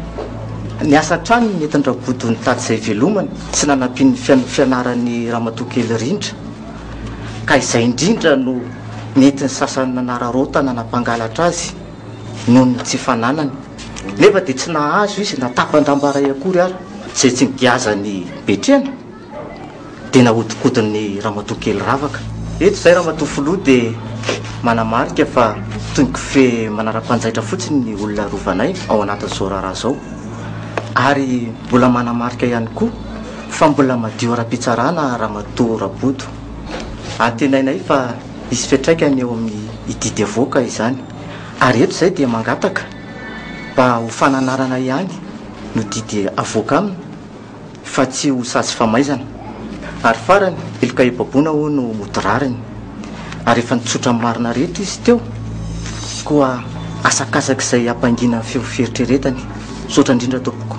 ny asa trany ny entiny Rabodo nitady izay velomany sy nanampiany fianaran'ny ramatoa kely rindra ka izay indrindra no nentiny sasany nanararota nanampangalatra azy noho ny tsy fananany nefa dia tsy nahazo izy natapandrambaray akory ary izay tsy nigiazany Betrena dia nahodikodin'ny ramatoa kely ravaka. Eto izay Ramatoa Filoha dia manamarika fa tongoko fe manara-panjaitra fotsiny ny olona rovanay ao anatin'izao raharaha zao ary mbola manamarika ihany koa fa mbola madio ara-pitsarana Ramatoa Rabodo antenainay fa isy fiatraikany eo amin'ny ididy avoaka izany ary eto izay dia mangataka mba ho fananarana ihany no didy avoaka aminy fa tsy ho sasy famaizana ary farany eloka ibaboana ho no modirariny ary efa nitsotra marina rehetra izy teo koa asakasaka izay hampangina ny feo fieritreretany. Saotra indrindra tompoko.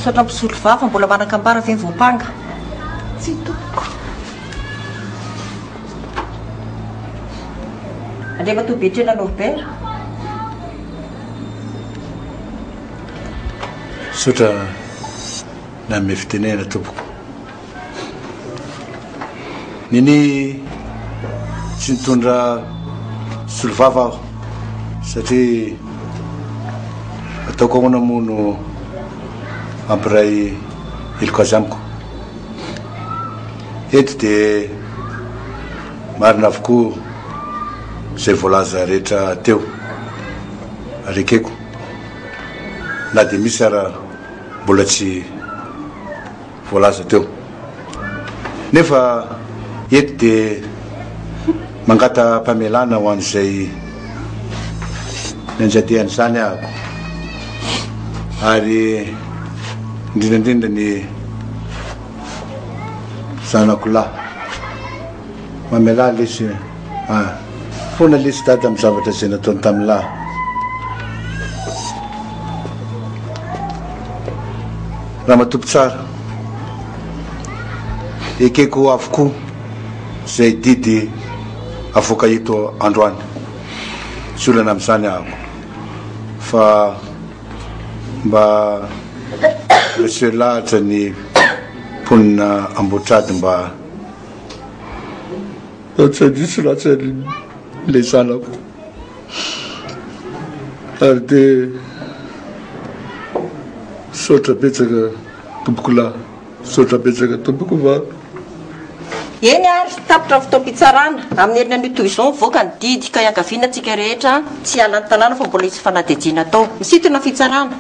Saotra mpisolo vava mbola manakambara ve ny voapanga. Tsy tompoko. Andriamatoa Betrena Norbert. Saotra nanome fitenena tompoko niny tsy nitondra solovava aho satria ataoko ahoana mono ampiray iloko azy amiko eto dia marina avokoa zay voalaza rehetra teo arekeko na dia misy ara mbola tsy voalaza teo nefa eto dia mangata mpamelana ho an'izay nanjadehany zany ahako ary indrindrandrindra ny zanako lahy mamela lesy foana lesy dady amin'ny zavatra zay nataony tamin'ny lahy raha matompo tsara ekeko avokoa zay didy avoaka eto androany tsy olana amin'izany ahako fa mba lase lahatra ny mponina amboatrady mba atsadisy ratsy le zanako ary dia sotra betsaka tompoko lahy sotra betsaka tompoko va eny ary tapitra fotoam-pitsarana amin'ny herina an'io izao mivoaka ny didy ka iankaviana antsika rehetra tsy halan'ny tanàna fa mbola isy fanadihadiana tao misintona fitsarana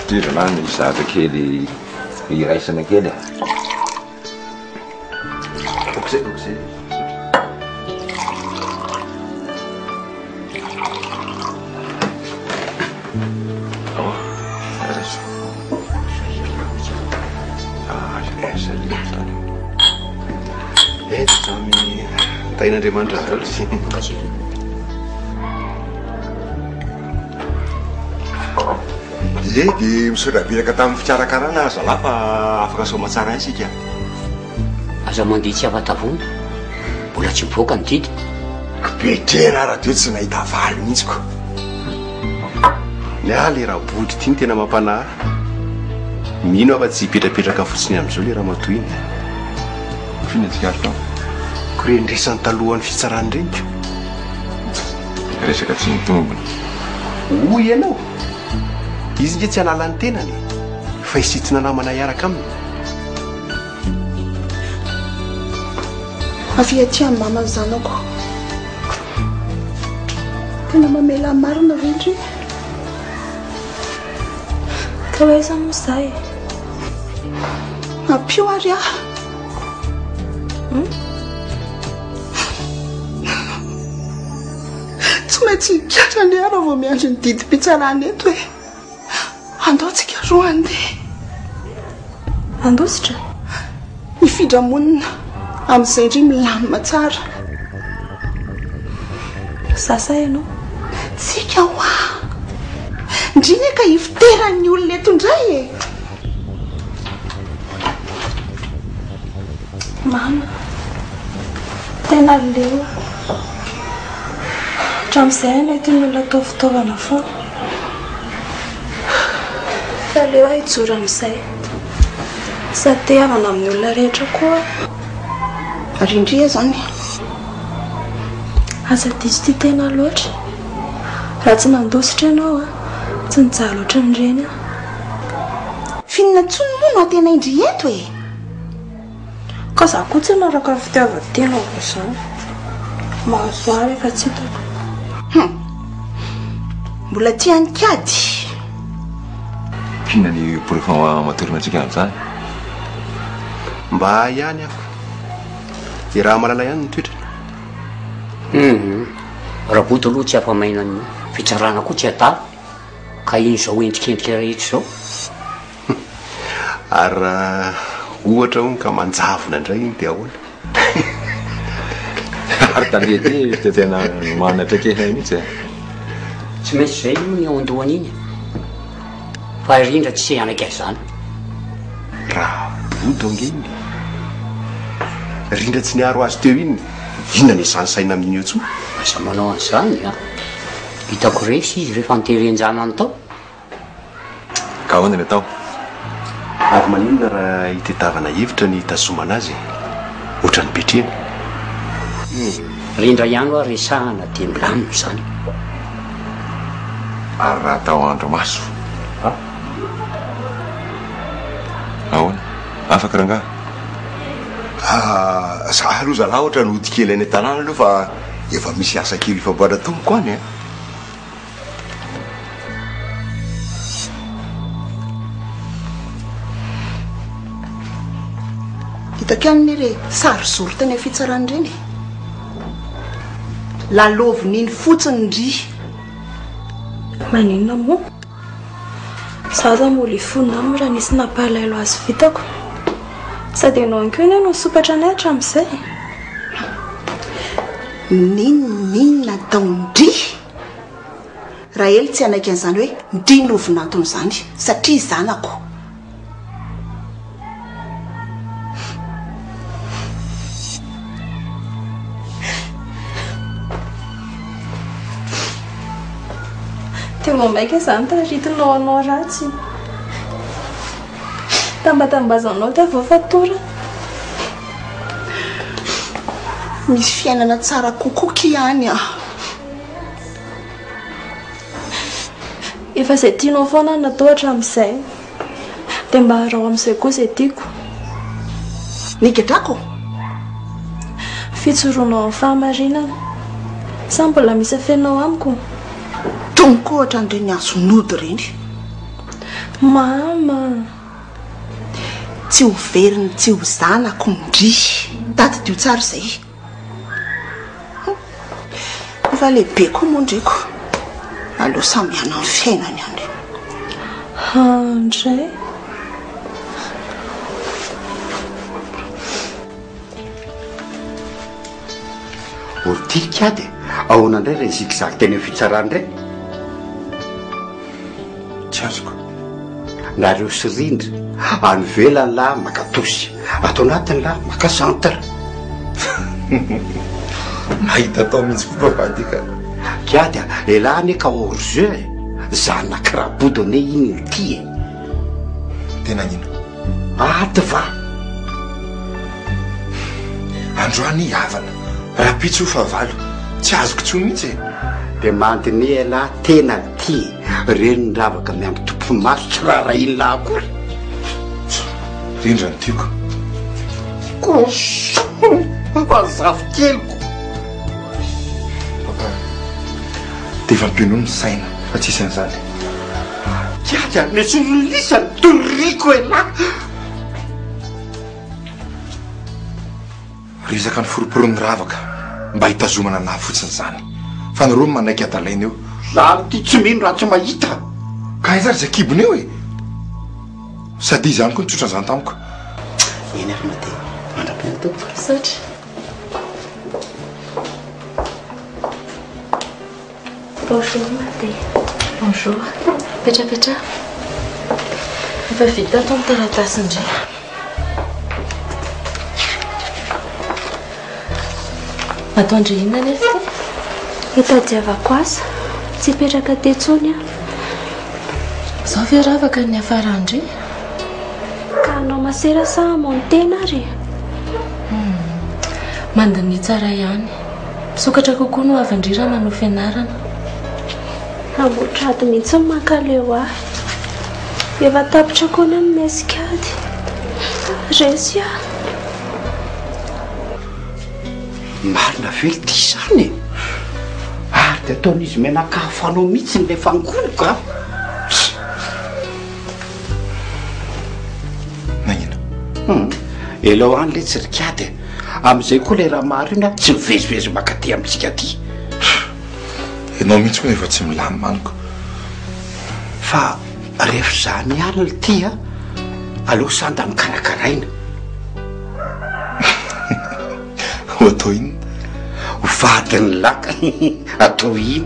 Tirana ny zavatra kely iraisana kely okse tain'Andriamanitra ye dia misodabiraka tamin'ny fikarakarana aza lahy fa afaka soma tsara isika aza mandeha tsy afatavona mbola tsy mivoaka ny didy betrena raha toeto tsy nahita valy mihitsiko ny ah le raha botry ity ny tena mampanahy mino afa tsy hipetrapetraka fotsiny amin'izao le raha matoy iny fina tsikaro korendresan'ny talohan'ny fitsarany renika resaka tsy mitombony oy ianao izy nge tsy halala ny tenany fa isitona namana hiaraka aminy avia ty amin'ny mama ny zanako tena mamela marina vendry ka hoe zany moa zay ampio ary ah tsy maintsy ikatra ny ara vao miandro ny didy mpitsarany eto hoe andaotsika roa andeha andositra nifidramonina amin'izay ndry milamina tsara zasa ianao tsika hoa ndriny ka hiviteran'ny olona eto indray e mama tena leo hatramin'izay any ety ny olona atao fitaovana foana fa leo aho hijoro amin'izay sady te havana amin'ny olona rehetra koa ary indria zany aza diso ty tena loatra raha tsy nandositra ianao a tsy nijaha loatra nireny a finina tsony moa no atena indry eto e ka za koa tsy maraka ny fitiavan-tena ko izany mahazo ary efa tsy hitako mbola tiany kady fina ny porefa matorina antsika amin'izany mba ihany ako de raha malala ihany ny toetrany raha boto aloha tsy afamaina ny fitsarana koa tsy atalo ka iny zao endrikendrika rehetra zao ary raha ohatra ho ka manjavona indray iny dia ahoana ary talety dia tena manatra keha mihitsy tsy maintsy zay io ny ao andohany iny fa rindra tsy anaky azy zany raha bodo ange iny rindra tsy niaro azy teo iny inona izany saina amin'io tso asa manao an'izany a hitako resy izy rehefa niterenjana any tao ka ahoana ny atao ary maninona raha hitetavana hevitra ny tasomana azy ohatra ny betrena rindra ihany hoa resahana dia milamino zany ary raha atao andro maso ahoana afaka rangaha za aloha zalahy ohatra ny ody kely any an-tanàna aloha fa efa misy asa kely ifamboatra tomboko any a hitako any re sarozoro teny fitsarany reny lalovon'iny fotsiny ry maninona moa za za moa le fonamo raha nisy nampahalailo azy vitako sady anao anko iny no sopatra anay hatramin'izay ninona taondry raha ely tsy anaiky an'izany hoe ndriny ovinantony izany satria zanako teo maika izany taritinao anao ratsy tambatambazanao ty avao fatora misy fiainana tsara kokoky ihany a efa izay tianao foana natao hatramin'izay dia mba harao amin'izay koa izay tiako niketrako fitsoronao amin'ny fahamarinana sa mbola misy afenao amiko tongo ohatra n'ireny azonody ireny mama tsy ho veriny tsy ho zanako ndry tady dio tsara izay efa lehibe koa mondreko aloha samy ana ny fiainany any handray ortika ady ahoana indray ray zigzag teny amin'ny fitsarany ray tsy azoko nareo sy rindra anovelany lahy makatosy atao anatiny lahy maka centre mahita atao mihitsy fopavady ka kiady a elahny ka hors-jeu zany nakirabodone iny ny ty e tena ina aty va androany havana raha pitso fa valo tsy azoko tso mihitsy e dia mandiny elahy tena ty reny ny ravaka miamby tompo maso tsy raharaha iny lahy akory rindra ny tiako fazafo keliko dia efa mpienono ny saina fa tsisy an'izany kiaja nesololisa ny toriko elahy rizaka ny foroporony ravaka mba hitazomana nahy fotsiny zany fa ny rono manaiky adalaina eo zany ty tsy mino raha tsy mahita ka izary zay kibony eo e sady izany koa nitsotra zany tamiko eny ary mate mandrapina tompoko satra bonjour mate bonjour petrapetra efa vita tao mitaratasy indray atoandre inona nefa ty hitadiavako asa tsy hipetraka tetsony a zaho fiaravaka ny afara andre ka anao masera sa amony tena ary mandany tsara ihany misokatra kokoa no avandrirana no fianarana ambotrady mihitsy ny mankaleo ahy efa tapitra koany amin'ny mesikady resy a marina vely ty izany e ary dia ataon'izy menakafanao mihitsy n'lay fangoloka nagnina elao any le tsirikady amin'izay koa lay raha maro iny a tsy mivezivezy makaty amintsika ty ianao mihitsy koa efa tsy milamy maniko fa rehefa zany ihany l ty a aloha sanda mikarakaraina ho atao iny vadiny laka atao iny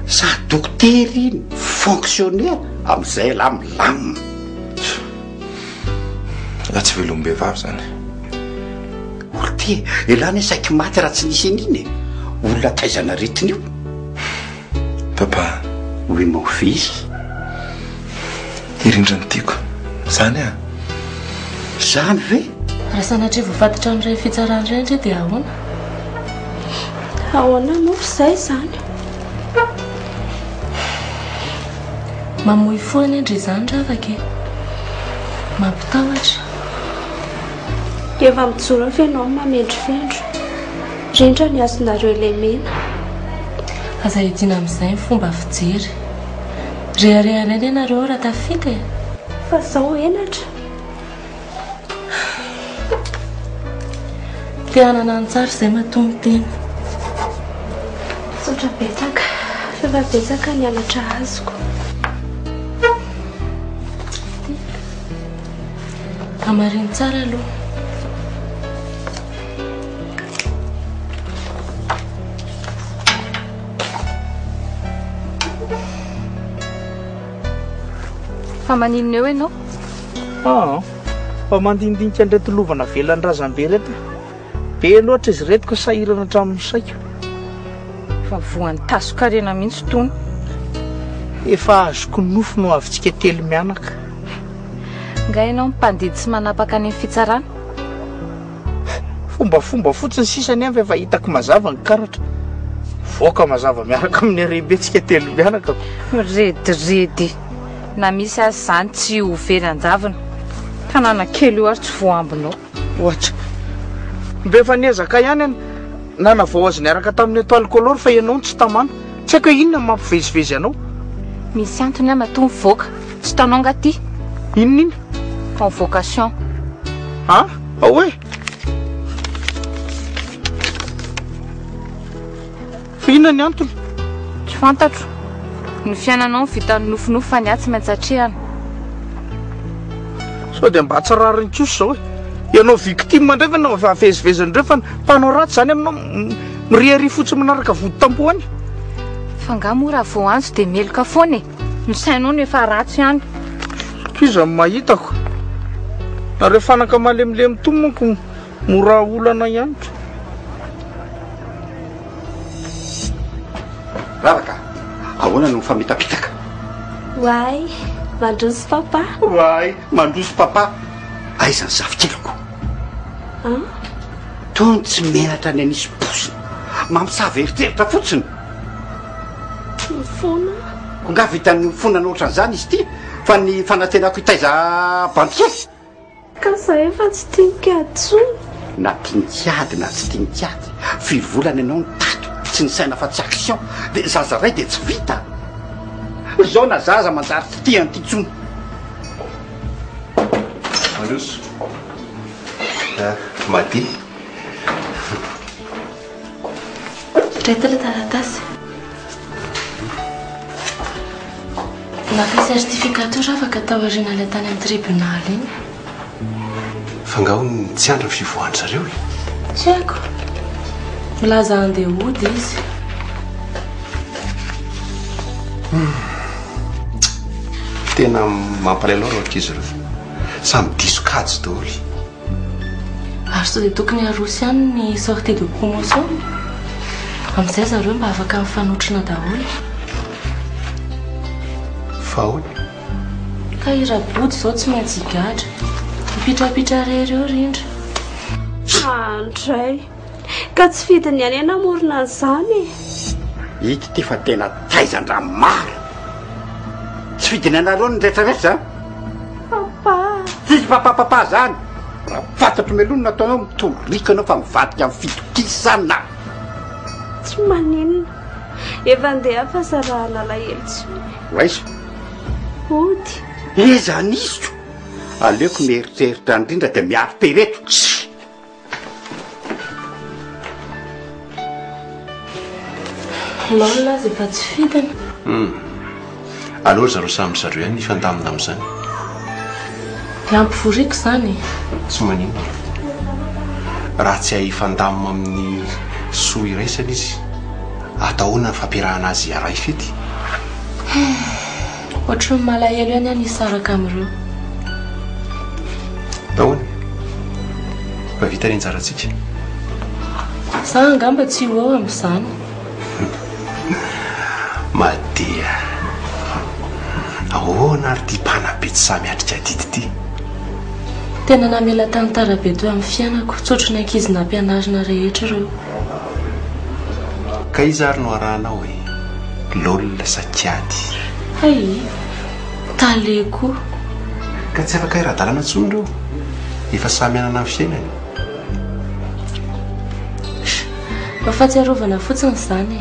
sa doktery iny fonctionnaire amin'izay lahy milamina la tsy velombehivavy zany olo ty ty elany saiky maty raha tsy nisy an'iny e olona taizana retiny io papa oe maofisy irindra ny tiako zany a zany ve raha sanatria voafatitra n'ray fitsarany ray ndray dia ahoana moa zay zany mamoy foana endry izany ravaka e mampitahotra efa mijoro fa ianao mamendrivendro rindra ny azonareo ilay mena aza hidiana amin'izay ny fomba fijery reharehanany ianareo raha tafita e fa zao enatra te hanana ny tsara izay matomiteny sotra betsaka fefa betsaka ny anatra azoko amariny tsara aloha fa maninona eo ianao fa mandinidinika an'ireto lovana velany razambe reto be loatra izy reto ka sahirana hatramin'ny saiko fa voan'ny tasokarena mihitsy tony efa azoko nofo no avintsika telo mianaka nga ianao mimpandidy sy manapaka any amin'ny fitsarana fombafomba fotsiny sisany avy efa hitako mazava ny karatra voaka mazava miaraka amin'ny arehibetsika telo mianaka rediredy na misy azy zany tsy ho very anjavana ka nanakely io ary tsy voambinao ohatra mbe efa niezaka ihany nanavao azy niaraka tamin'ny ato alkolora fa ianao ny tsy tamana tsy haiko hoe inona mampivezivezy anao misy antony a mato mivoaka tsy tanao ngaty inona iny convocation ahoe fa inona ny antony tsy fantatro ny fiainanao vitany nofonofo fa ny atsy maintsy-atrehana sao dia mba tsarariny koso zao hoe ianao victime ndray fa nao vezivezan'ireo fa mpanao ratsy zany aminao mirihary fotsy manaraka vody-tampoany fa nga moa raha voanjo dia meloka foana e ny sainao no efa ratsy ihany kiza mahitako nareo fanaka malemilemy to manko mora olana ihanytra ravaka ahoana no mifamitapitaka way mandroso papa way mandroso papa aizany zafikilako tony tsy menatra ny anisy posina mampisava eritreritra fotsiny mifona ko nga vitany mifonana ohatran'izany izy ty fa ny fanatenako hitaiza bantikety ka za efa tsy tinikadysony na tinikiady na tsy tinikiady firy volana ianao ny tato tsy ny saina fa tsy action dia zaza ray dia tsy vita zao na zaza manjary tsy tiany ty tsony Mandroso mady reto le taratasy naka certificat io afaka atao ariana ilay tany amin'ny tribunaly iny fa ngaho tsy andro fivoahany zareo e tsy haiko milaza andeha ody izy tena mampalailao reo ankizy reo samy disokajy daholy ary so dia tokony arosy ihany ny sortie de promotion amin'izay zareo mba afaka mifanotrina daholo faholy ka irabody zao tsy maintsy higadra mipitrapitra rereo rindra andray ka tsy fidiny any namorona an'izany hity ty fa tena taizan-dra maro tsy fidiny anareo ny rehetrarehetra zany papa tisy papapapa zany raha fantatro melonina ataonao mitorika anao fa mivadika amin'ny fitokisana tsy maninona efa andeha afasarahana lahelitsy oaiza ody ezanisiko aleoko mieritreritra indrindra dia miaro tereto laolona azy efa tsy fidiny aloha zareo samy zareo ihany nifandamina amin'izany dia ampivoriako izany tsy manino raha tsy hahifandamina amin'ny soa iraisana izy atahoana ny fampiarahana azy aray fety ohatry ny malahelo ihany any hisaraka amin'ireo tahoany fa vita reny jarantsika Za angamba tsy ho ao amin'izany. Madia ahoana ary ty mpanabe tsy samy atrika dity ty. Tena namela tantara be teo amin'ny fiainako, tsotro ny ankizy nampianarina rehetra ireo. Ka izy ary no arahanao hoe lolona sakiady. Hay, taleko. Ka tsy afaka iradalana intsony ireo, efa samy anana amin'ny fiainany. Mafatsiarovana fotsiny izany,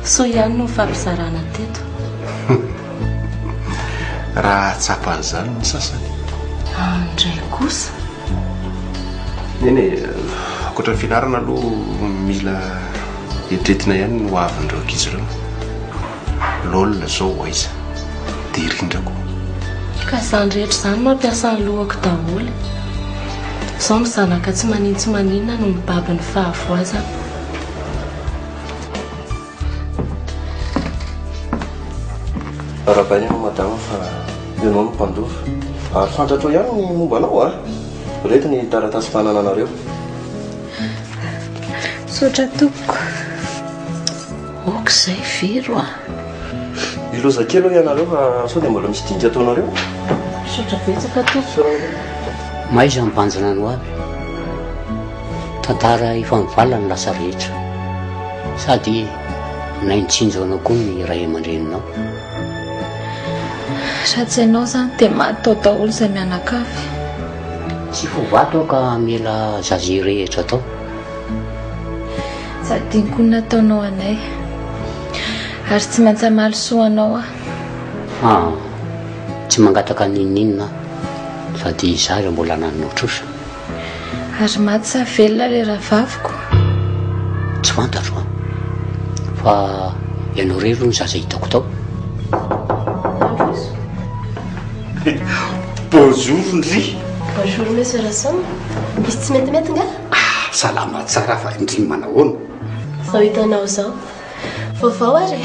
so ihany no mifampizarana teto. Raha tsapan'izany ny sasany. Andray kosa. Nene, ankoatra ny fianarana aloha mila eritreretina ihany no avin'ireo ankizy ireo. Lolona zao aiza, dia rindrako. Ka izany rehetra izany mampiasa ny lohako daholo. Izao ny zanaka tsy maninona no mibaby ny fahavoazana. Arabaina madama fa ianao no mpandova ary fantatro ihany ny momba anao a rety ny taratasy fanananareo. Sotra toko ok izay vero a iloza kely ho ianareo fa sao dia mbola misy tingy ataonareo. Sotra betsaka toko. Maiza mibanjana no avy tantara efa mivalana lasa rehetra sady naintsinjo anao koa ny ray aman-dreninao. Ratsy ianao izany dia matao daholo izay mianakavy. Tsy fovato ka mila zazy rehetra tao. Zadiny koa nataonao anay ary tsy maintsy amalosoa anao ah. Tsy mangataka ninina sady zary mbola nanao trosa. Ary maty sa velona le rahavaviko. Tsy fantatro fa ianao rero ny zaza hitako tao. Bonjour Ndry. Bonjour monsieur Rasson. Izy tsy metimety nga? Salama tsara fa Ndry manahoana? Zao hitanao zao. Vaovao ary.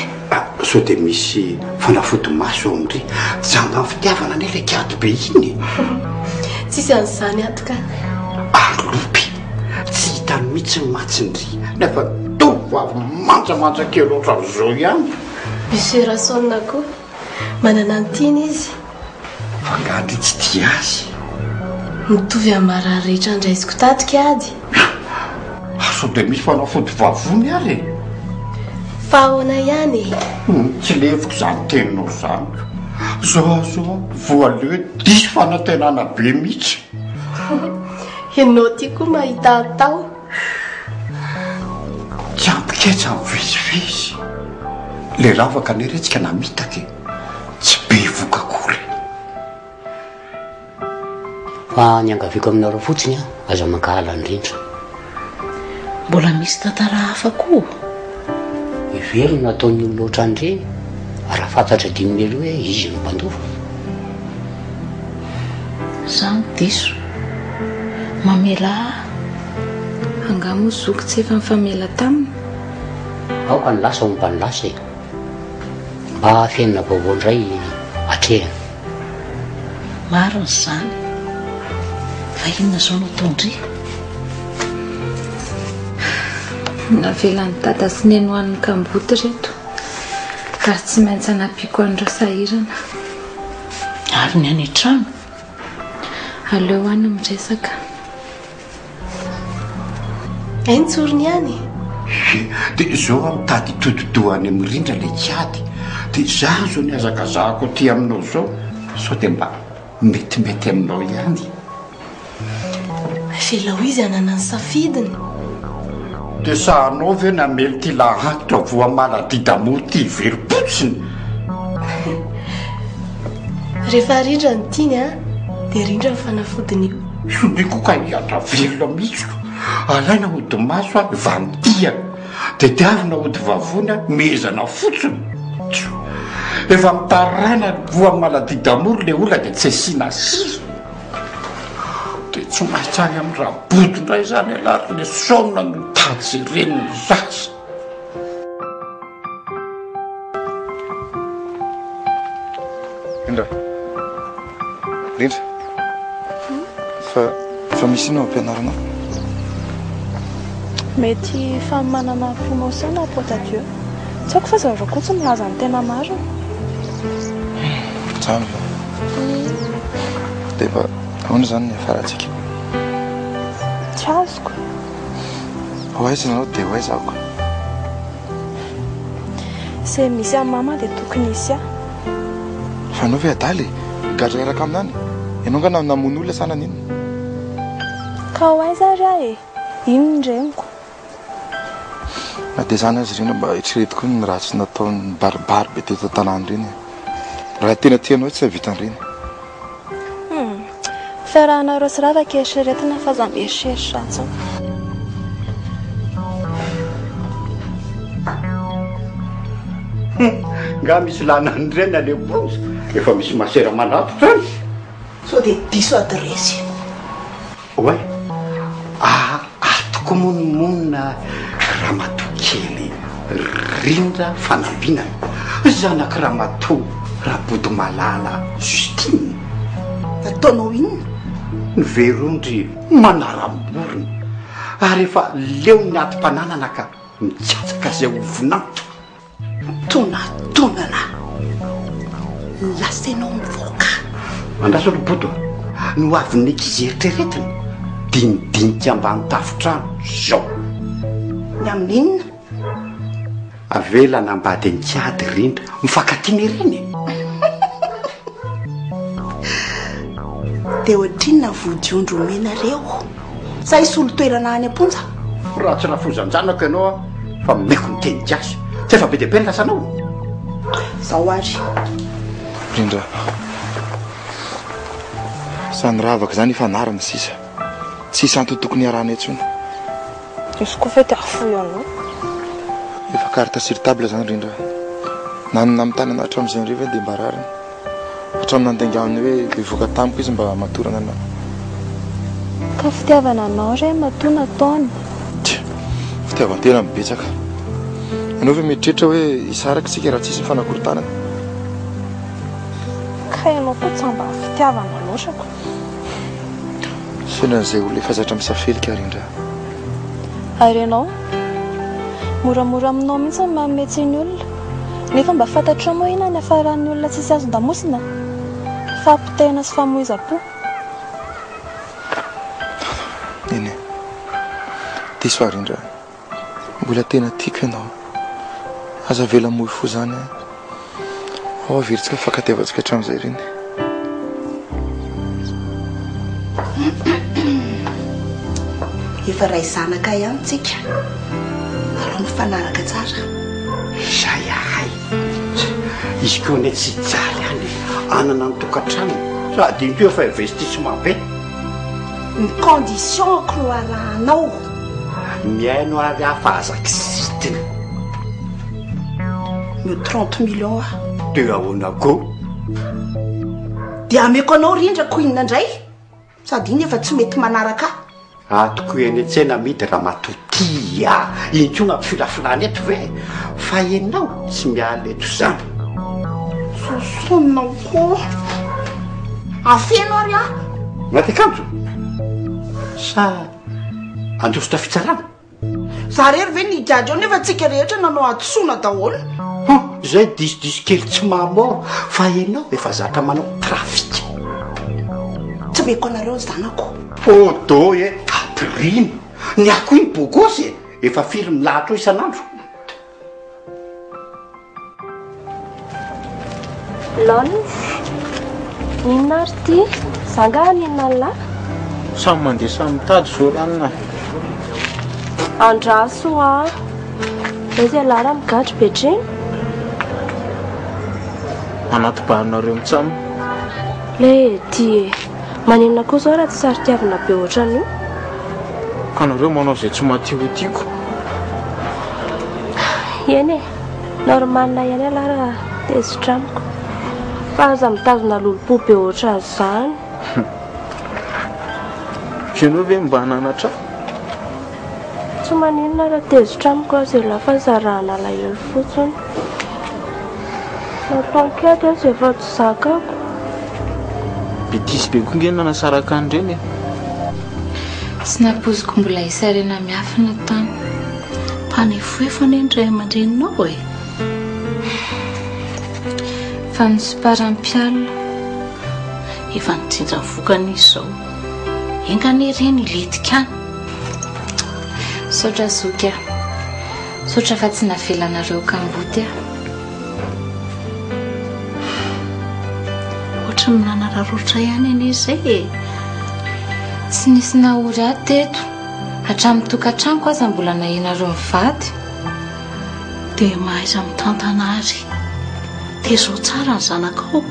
Sao dia misy fanafody maso ao Ndry. Jamba ny fitiavana nefa kiady be iny. Tsisy an'izany ato ka. Alopy. Tsy hitany mihitsy ny matsy Ndry. Nefa tovavy manjamanja kely oatra zao ihany. Monsieur Rasson koa manana ny tiany izy. Fangady tsy tia azy. Mitovy amin'ny raha rehetra andraisiko tato kiady. Sao dia misy fanafody vavony ary. Fa ahoana ihany. Tsy lefiko izany teninao izany. Zao voaleo diso fanantenana be mihitsy. Ianao ty koa mahita atao. Tsy ampiketsa mivezivezy. Le ravaka neretsika namitaka tsy be vokakory. Fa niangaviko aminareo fotsiny aza mankahala indrindra. Mbola misy tantara hafa koa. Ivelo nataony olona ohatran'ireny raha fantatra dimimely hoe izy no mpandova. Zany diso mamela angamo zoky tsy efa mifamela taminy. Aoka ny lasa momba ny lasa mba fiainana vaovao indray atrehana. Mariny izany fa inona zao no atao Ndry? Navelan'ny tata sy nenohan'ny kamboty reto ary tsy maintsy anampiko andro sahirana. Ary ny any an-trano aleo any miresaka. Aintsoriny ihany. Dia zao aho mitady tododohany amin'ny rindra le kiady. Dia zah zao ny azakazahako ty aminao zao. Sao dia mba metimety aminao ihany. Velao izy anana ny safidiny. Dia sahanao ve namely ty lahantitra voa maladie d'amour ty verom-potsiny. Rehefa rindra ny tiany dia rindra ny fanafodiny io. Sodiko ka hiatra velona mihitsy. Alaina ody maso vantia. Dia diavina ody vavony mezana fotsiny. Efa mitaraina voa maladie d'amour le olona dia tsy asiana sira. Dia tsy mahatsany amin'ny raha bodindray zany alary le saona no tady sy reniny zaza. Rindra fa misy inao ampianarana. mety fa manana promotion na porte à Dieu tsy haiko fa zareo koa tsy milaza ny tena marina Zany dia fa ahoana zany ny afaratsika tsy azoko ho aiza ianao dia ho aiza ako se misy amin'ny mama dia tokony isy aho fa anao ve adaly gadra iaraka aminany ianao nga namono olona sanana iny ka ho aiza ry aho e ino ndreniko na dia zany azy ireny mba hitreretiko ny raha tsy nataony baribary be teto tanàny ireny raha tena tianao tsy vitany ireny fiarahanareo sy ravaka eritreretina fa za mieritreritra ratsiny nga misy lanany ireny ale bonza efa misy masera manatotra any sao dia diso adresy oe atoko monomonina ramatoa kely rindra fanambinana zanak' ramatoa rabody malala Justine ataonao inona ny verondry manaramborona ary efa leo ny atom-pananana ka mitsatsaka zay ovinato tonatonana lasenao mivoaka andraso robodo no avin'ny ekizy eritreretina dinidinika ambany tafotrano zao ny amin'inona avela nambady nikiady rindra mifakatiny ireny dia ohatrinona vodiondro omenareo sa isy olo toerana any amponja raha tsy rafozanjanako ianao fa meko miteny kiasy tsy efa be dia be ny lasanao zao ary rindra sany ravaka zany ifanarana sisa tsisy anto tokony iarana etsony izy koa fety afo ianao efa carte sur table zany rindra nanona amin'ny tany anatra amin'izay riva dia mba rariny hatramin'ny andaingaminy hoe bevoaka tamiko izy mba matorana anao ka fitiavana anao ray matona ataony fitiavantena mibetsaka ianao ve mieritreritra hoe hisaraka isika raha tsisy mifanakorontanana ka ianao koa tsy mba fitiavana loatrako senan'izay olo efa zatra misafelika rindra ary ianao moramora aminao mihitsy ny mametsy ny olona nefa mba fantatro moa ina ny afaran'ny olona tsisy azon-damosina fampitena sy famoiza-po eny diso fa rindra mbola tena tiako ianao aza vela moy fo zany ao averitsika fakatiavantsika hatramin'izay reny efa ray zanaka ihany tsika alao mifanaraka tsara zay ahay izy koa ne tsy jaly any anana ny tokantrano sady iny ko efa investissement be ny condition ko arahanao miaino ary afahazaky sitina mio 30 millions a de ahoanako dia ameko anao rindra ko inona indray sady iny efa tsy mety manaraka atoko eny an-tsena midy raha matotia iny ko nampifilafilany eto ve fa enao tsy miala eto zany sosonao koa afenao ary a maty akanjo sa andrositra fitsarana za rery ve nigady eo nefa tsika rehetra nanao atosoana daholo zay disodisy kely tsy mamao fa enao efa zatra manao trafika tsy meko anareo zanako podo e tapriny ny ako iny bogosy efa firy milahatra o isan'andro lona inona ary ty zanga ninona lahy samy mandeha samy mitady zao ranona andraso a izy alara migadry betreny anaty barinareo mitsamo le ty manenina koa zao raha tsy sary tiavina be ohatran'io ka nareo manao zay tsy matio tiako eny e normalna ihany alara tezitramiko fa aza mitazona lolopo be ohatra azy zany ianao ve mba hananatra tsy maninona raha tezitramiko azy lafa zarahana lahelo fotsiny nataokety azy efa tsy zakako betisy be koa ngeny nanasaraka an'ireny sy napoziko mbola isarena miafina tany mpanefoefana indray aman-dreninao e. Fa nysoparam-pialina efa nitsinja vokana izy zao. Engany ireny letikany. Saotra zoka. Saotra fa tsy navelanareo kamboty a. Ohatra ny nanararotra ihany anie izay e. Tsy nisy nahory ahy teto. Hatramin'ny tokantranoko aza mbola nahianareo mivady. Dia mahaiza mitantanary. Dia zao tsara ny zanakao.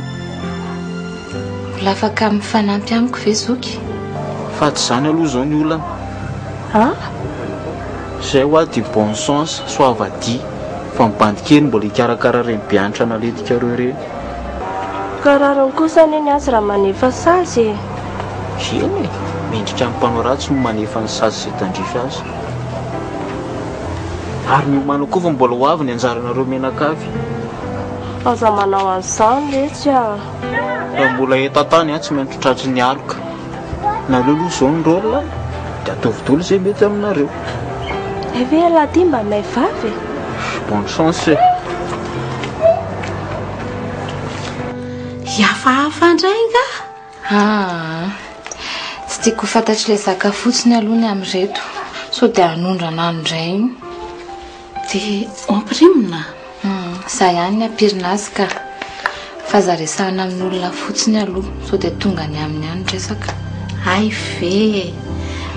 Mbola afaka mifanampy amiko ve zoky? Fa tsy zany aloha zao ny olana. Ha? Zay ho aho dia bon sens soavadi fa mibandy kely mbola hikarakara reny bianitra naletika reo ireny. Kararao kosa neny azy raha manefa sazy. Eny e, mendrika amin'ny mpanao ratsy no manefa ny sazy izay tandrify azy. Ary miomana koa fa mbola ho avy ny anjaranareo menakavy. Aza manao an'izany letsy a. Raha mbola etatany a tsy maintsy tratry ny aloka. Na loloha zao ny rôla dia ataovy izay mety aminareo. Eve alaty mba may vavy. Bonne chance. Hafahafa indray nga? Tsy tiako fantatry ilay zaka fotsiny aloha ny amin'ireto. Sao dia hanondrana indray. Dia amprimina? Za ihany ny ampirina azy ka fa zaresahana amin'olona fotsiny aloha sao dia tonga ny aminy ihany resaka. Ay ve,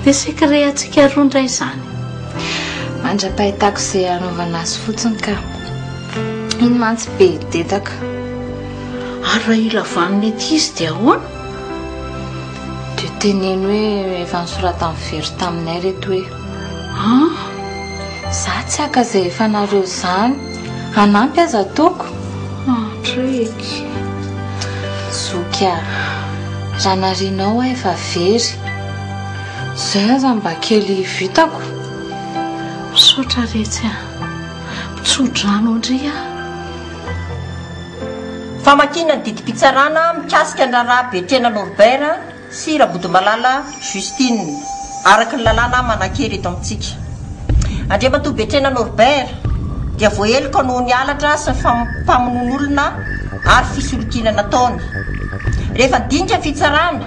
dia sekre antsika roa indray izany. Mandra-pahitako izay anaovana azy fotsiny ka iny mantsy be hitetaka. Ary raha ilavaniny ety izy dia ahoana? Dia teneny hoe efa nisorata amin'ny very taminay reto hoe za tsy haka izay efa nareo izany hanampy aza ataoko. Treky zoka raha narinao aho efa very zay aza mba kely vitako. Misaotra retsy a mitsodrano indri a. Famakina ny didi-pitsarana mikasika ny raharaha Betrena Norbert sy Rabodomalala Justine araka ny lalàna manan-kery eto amintsika. Andriamatoa Betrena Norbert dia voahelika noho ny alatra sy famonoan'olona ary fisolokiana nataony. Rehefa dinika fitsarana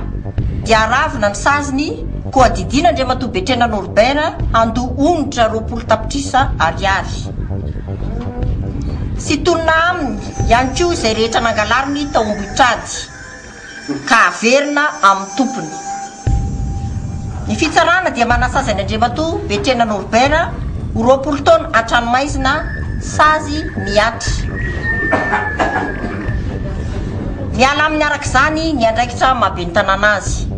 dia aravina ny saziny koa didina Andriamatoa Betrena Norbert andoha onitra 20 tapitrisa ariary. Sy tonina aminy ihany koa izay rehetra nangalariny tao Ambohitrady ka averina amin'ny tompony. Ny fitsarana dia manasazy ny Andriamatoa Betrena Norbert 20 taona hatranomaizina sazy miatry. Miala amin'ny araka izany ny andraikitra mahabe ny tanàna azy.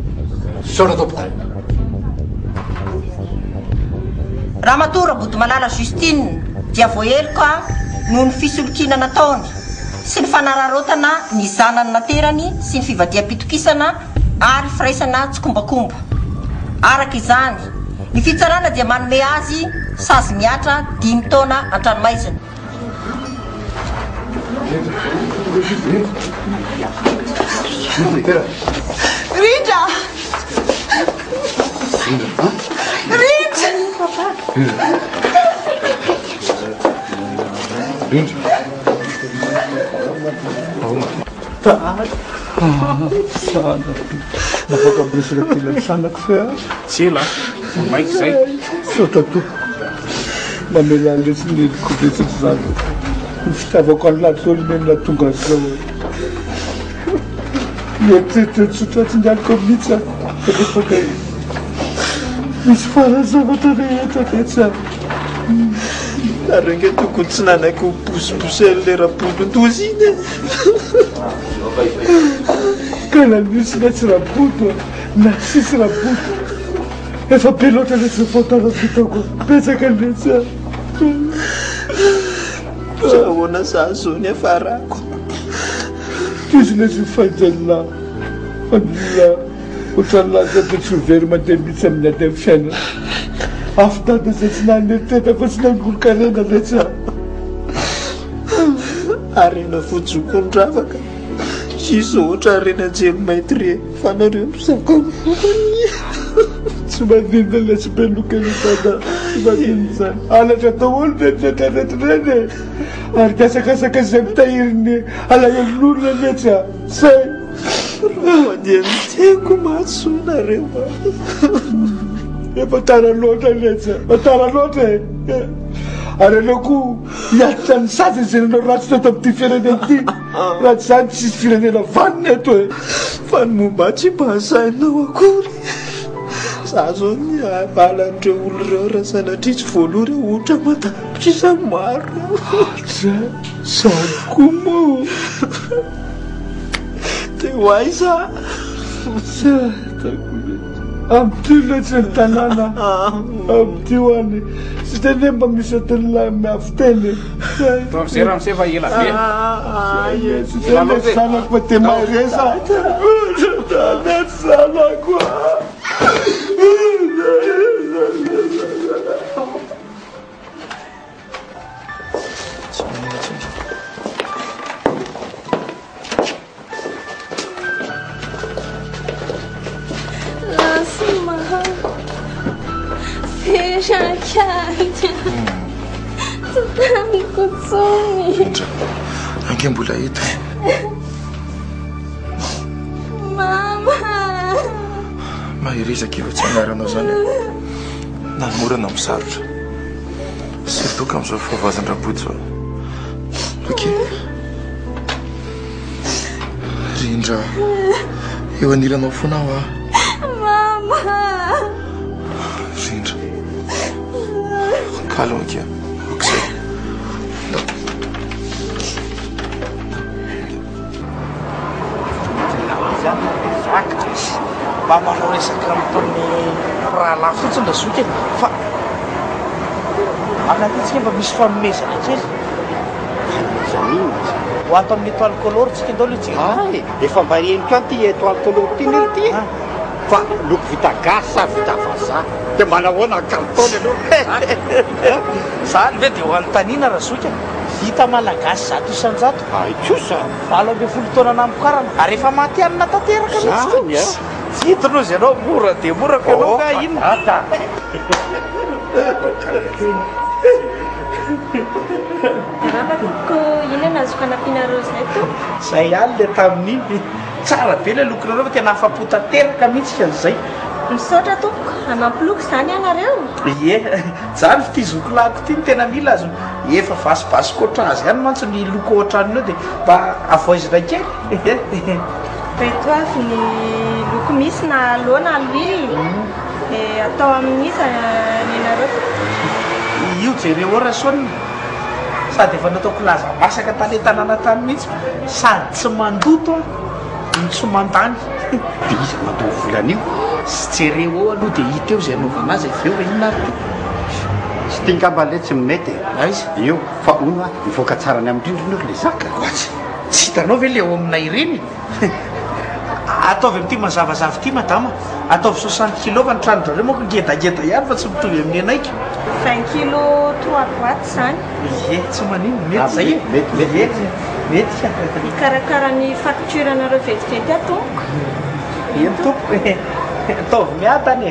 Ramatoa Rabodomalala Justine dia voahelika noho ny fisolokiana nataony sy ny fanararotana ny zanany naterany sy ny fivadia-pitokisana ary firaisana tsikombakomba. Araka izany, ny fitsarana dia manome azy sazy miatra 5 taona an-tranomaizina. Rindra! Nafaka bresaka tila sanako fa Sila, maika zay. Saotra to. Mamela lesy neliko betsaka zany. Ny fitiavako an'latolo menina tonga zao. Mieritreritra tsotra tsy nialiko mihitsy rehefa kay misy farany zavatra rehetra rehetra. Ary nge tokony tsy nanaiko posiposely le rapodondozy iny. Kala misy na tsy raboto na sisy raboto. Efa be loatra lesy fotara vitako betsaka lesy. Ahoana za zao ny afarako. Izy lesy fajanona fanila ohatran'laza de tsy very mandeha mihitsy amin'ny ady amin'ny fiainana. Afitady zay tsy naneriteta fa tsy nangolo-karena lesy. Arena fotsokon-dravaka sisy ohatra arena jelo maitry fanareo misakafo. Tsy mandinona lesy be loka elisada. Zany alatra daholo rehetrarehetrarehetrareny ary kasakasaka zay mitahiriny alahelo-n'olona rehetra zay dia miteko mahatsonareo efa tara loatra letra tara loatra e ary anao koa hiatitra ny sady zay nanao ratsy tao tamin'ity firenena ity raha tsy zany tsisy firenena vaniny eto e fa ny momba tsy mbahasainao akory za zao ny avalan'ireo olo reo raha sanatria tsy voaloha reo ohatra matapitra isa maro zany koa moa dia ho aiza amty loatra ny tanàna amty hoany sy tene mba misy atonylahy miafiteny zay raha misefa ela be sy tene zanako fa te maireza net zanako ange mbola eto mahirezaka efa tsy anaranao zany nanomorana misarotra surtout am'izao fahavazan-drabody zao ok rindra eo anilanao fonao rindra calme kia okzay mba manao resaka mitony rahalahy fotsiny da zoky fa anatitsika mba misy fanomezana kely ho ato amin'ny étoile color tsika ndao le efa mba reniko any ty étoile color ty nely ty fa loko vita gasy sa vita vazaha dia manahoana carton aloha zany ve dia ho an'ny tanina raha zoka vita malagasy zato isanjato tsosa valo ambe folo taona namokarana ary efa maty anina tanteraka mihitsy fitonao zay anao mora dia mora ko anao ka inona ko ina nazoka nampianareo zay to zay any le tamin'iny tsara be le lokonareo fa tena afa-po tanteraka mihitsy ka an'izay misaotra tompoko anampiloko zany anareo ie zany fity zokolako ty ny tena mila azo efa vasibasiko oatra azy ihany mantsy ny loko ohatraniny eo dia mba avoizina kely reto avy ny loko misy na aloha na aloily atao amin'isa ny anareo io jereo ao rahasoanina sady efa nataoko laza masaka tany tanàna tany mihitsy sady tsy mandoto ny tsy mandany dia izy mandoa volan'io sy jereo ao aloha dia hita eo zay anaovana azy avy eo e inona ary sy tingamba le tsy mimety aiza io fa ono a mivoaka tsara ny amindrindriny io le zaka tsy hitanao ve le eo aminay ireny ataovy amin'ity mazavazavy ity madama ataovy 60 kilo fa ny tranondrareo moako ngedangeda ihany fa tsy mitovy amin'ny anaiky 20 kilo 3 boîte zany ie tsy manino mety zay e mety ikarakara ny facture anareo vetivety atompoko eny tompoko ataovy miatany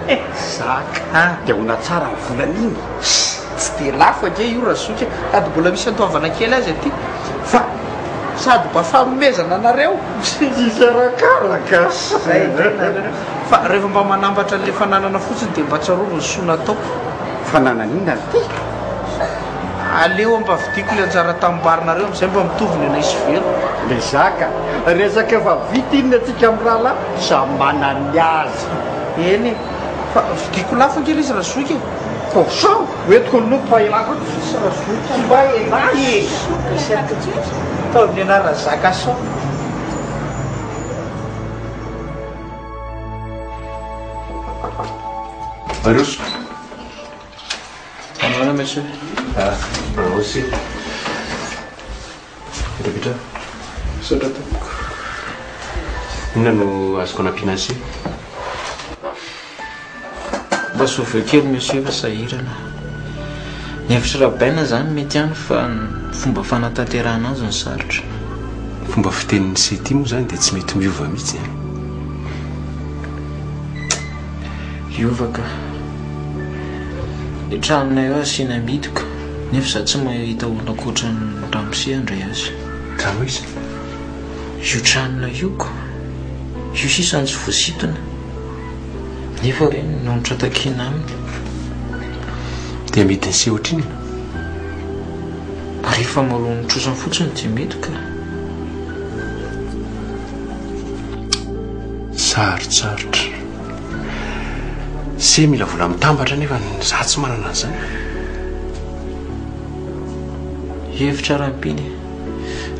e zaka dia hona tsara ny volan'iny tsy dia lafo ake io raha soka sady mbola misy antoavana kely azy aty fa sady mba fanomezana anareo isarakaraka fa rehefa mba manambatra n'le fananana fotsiny dia mba tsarovo ny soana ataoko fananan'inona ty aleo mba vidiko le anjara tamimbarinareo am'izay mba mitoviny ana isy velo le zaka resaka efa vita inona atsika amin'ny rahalahy sa manany azy eny fa vidiko lafo ankely izy raha soka e kosa oetiko no mba elako mba elahy tao amin'ny anarana zaka so Varoso. Manana monsieur. Aussi. Vita. Sodra tompoko. Inona no azoko nampiana azy? Mba sovy kely monsieur fa sahirana. Ny hevitra rahabaina zany mety ihany fa ny fomba fanatanterahana azy ny sarotra. Fomba fitenin'ny sety moa zany dia tsy mety miova mihitsy. Iovaka. ny tranonay eo asiana midika nefa za tsy mahita olona koatra ny ramose andray azy. Trano izy? Io tranona ioko io sisany tsy voasitona nefa hoe nonotra takiana aminy. Dia midiny se ohatry iny? Rehefa malohany trosany fotsiny dia mety ka sarotsarotra se mila vola mitambatra nefa za tsy manana an'izany. hevitra rampiny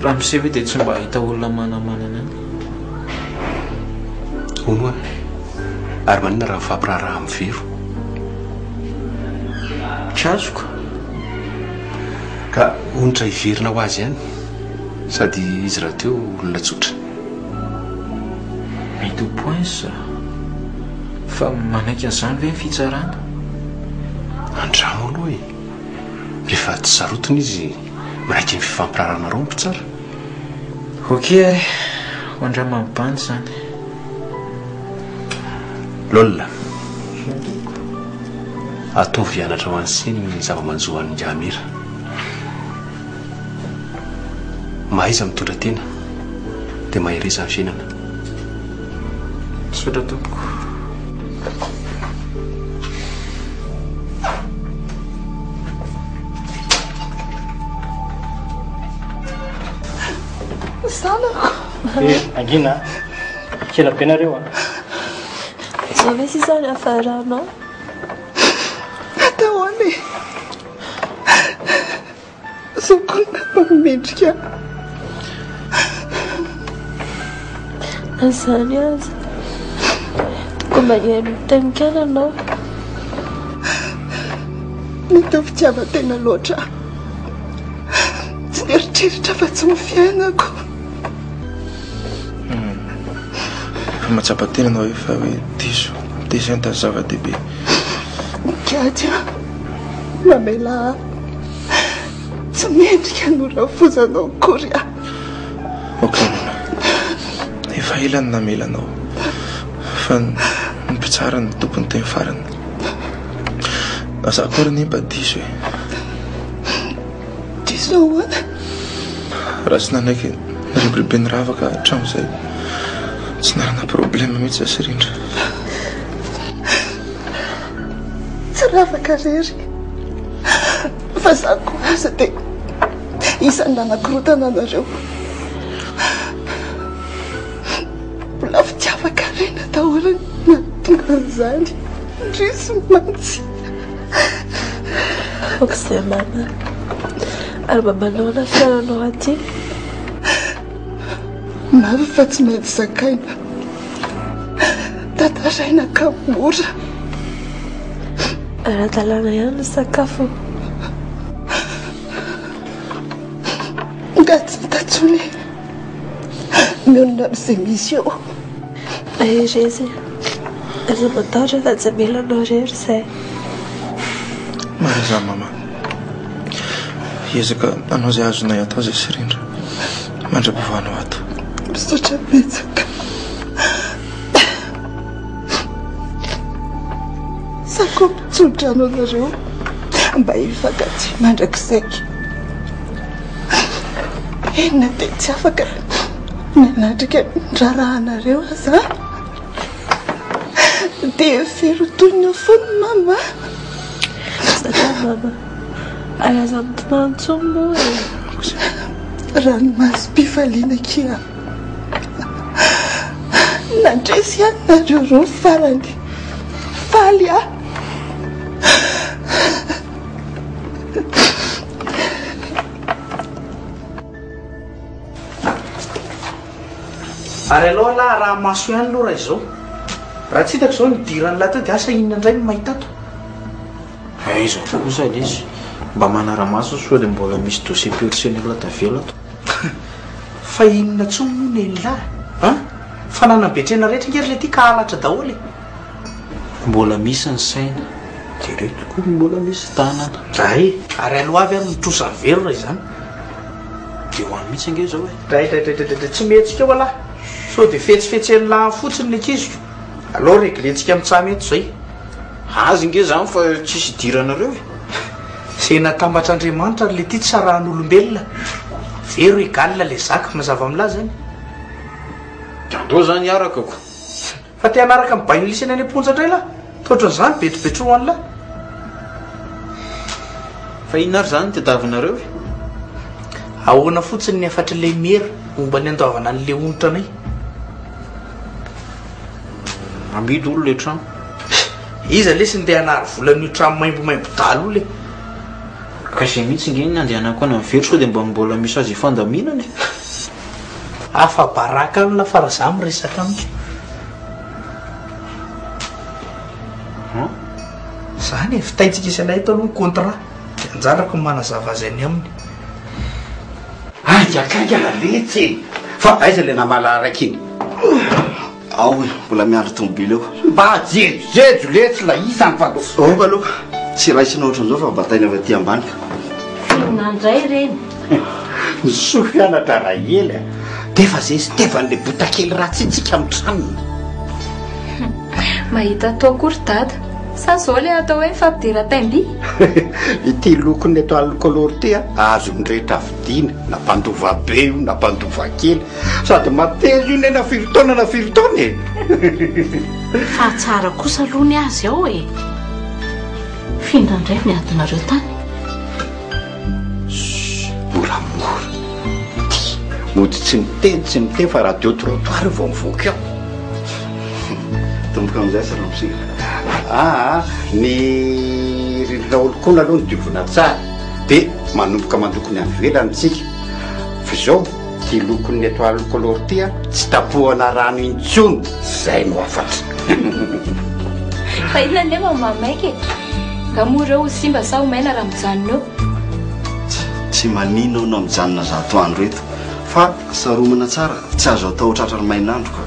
raha mise hoe dia tsy mba hahita olona manamanana any ono a ary manina raha mifampiraharaha amin'ny vero trasoko ka onitra hiverina ho azy ihany sady izy raha teo olona tsotra. mety ho point za fa manaiky an'izany ve ny fitsarana andramo aloha e rehefa tsy sarotiny izy miraiky ny fifampirarana rompo tsara. ok ary ho andramamibany zany lolona ataovy ianatra ho an'sy ny zava-manjohan'ny Jamira mahaiza mitondra tena dia mahireza ny fiainana. sotra tompoko. Zanako. Angina, kela be nareo a. Za ve sisa ny afaranao? Atao any sokona mpamendrika azany aza toko magnano mitanikana anao nitao fitiavan-tena loatra tsy eritreritra fa tsy mifiainako. Fa matsapa-tena anao efa hoe diso desenta zava-dehibe mikady mamela tsy mendrika norafozanao kory a. ok mama efa ela ny namelanao fa ny mpitsara ny tompony teny farany aza kory ny mba diso e diso ahoana raha sy nanaiky niribiribe ny ravaka hatram'izay tsy narana problema mihitsy zasy rindra tsy ravaka rery fa za kosa dia isan'ny nanakorotana anareo mbola fitiavaka rena daholo natonga an'izany ndrisy mantsy okizay mama ary mamanao na fiaranao aty mavy fa tsy maintsy zakaina tataraina kabora ara-dalàna ihany ny sakafo nga tsy ntatsony mionona amin'izay misy eo aherezy aza matahotra fa tsy amelanao rery izay mariza mama ezaka anao izay azonay atao zay sy rindra mandra-pivanao ato misaotra betsaka sako mpitsotra anao nareo mba hifankaty mandrakizaiky enina dia tsy afaka nanatrika ndrarahanareo aza dia ferotonina foana mama satria mama alaza mitinantsomo ranomasom-pifaliana kia nandresy ihany nareo ro farany faly a ary aloha laha raha maso ihany aloha raha izao raha tsy hitako izao nidiran'la tao dia asa inona indray no mahita ato iza kosa izy mba manara-maso soa dia mbola misy dossier personnel tavela ato fa inona tsony moa ny lahy a fa nanambetrena rehetra ngery le ty ka halatra daholo e mbola misy ny saina dia reto koa mbola misy tanana ay ary aloha avy ary mitrosa vero raha izany dia ho any mihitsy ange zao hoe draidraidraidraidra tsy metsika eo alahy so dia fetsifetsen'la fotsiny le kiziko aloha reglentsika amin'ny tsamy eto izay azy nge zany fa tsisy idiranareo se natabatr'andriamanitra le ty tsarahan'olombelona vero egalina le zaka mazava amila zany andro zany arakako fa te anaraka mibainilisana any amponjandray la toatran'izany betrobetroho any la fa inary zany tadavinareo ahoana fotsiny ny afatra le mera momba ny andoavana an'le onitra anay amidy olo le trano iza lesy ndeha anary volan'io trano maimbomaimbo dalo le ka zay mihitsy nge ny andehanako any amin'ny vetro dia mbola misy azy ifandaminany afa baraka amina faraza miresaka aminy zany e fitaitsika isanay eto aloha ny contrat dia anjarako manazava azy any aminy aiakaiala letsy fa aiza le namala raiky iny ao e mbola miandro tomobily eo mba jejojejo letsy la isany fa omba aloha tsy raisina ohatran'izao fa batainy avy aty ambanika nandray reny misofianatra raha ely defa zay sy tevan'le botakely ratsitsika amin'ny tranony mahita atao akory dada sa zao le atao hoe mifampidira taimby ity lokony etoaly koloro ty azo nyrehetra vidina na mpandova be io na mpandova kely sady matezy io ne na firytaona na firytaona e fa tsara kosa alohany azy ao e findrandray miadinareo tany moramora ty mody tsy miteny tsy miteny fa raha deo trottoir vao mivoaka ao tomboka amizay saramsika ny rindrina olokona aloha ny diovina tsara dia manomboka mandokony any velanytsika fa zao ty lokon'ny étoile color ty tsy tapohana rano intsony zay no afatra fa inona ne mamamaiky nga moreo simba sa omaina raha mijanona eo tsy manino no mijanona zato andro eto fa saromana tsara tsy azo atao tratra ny mainandro ka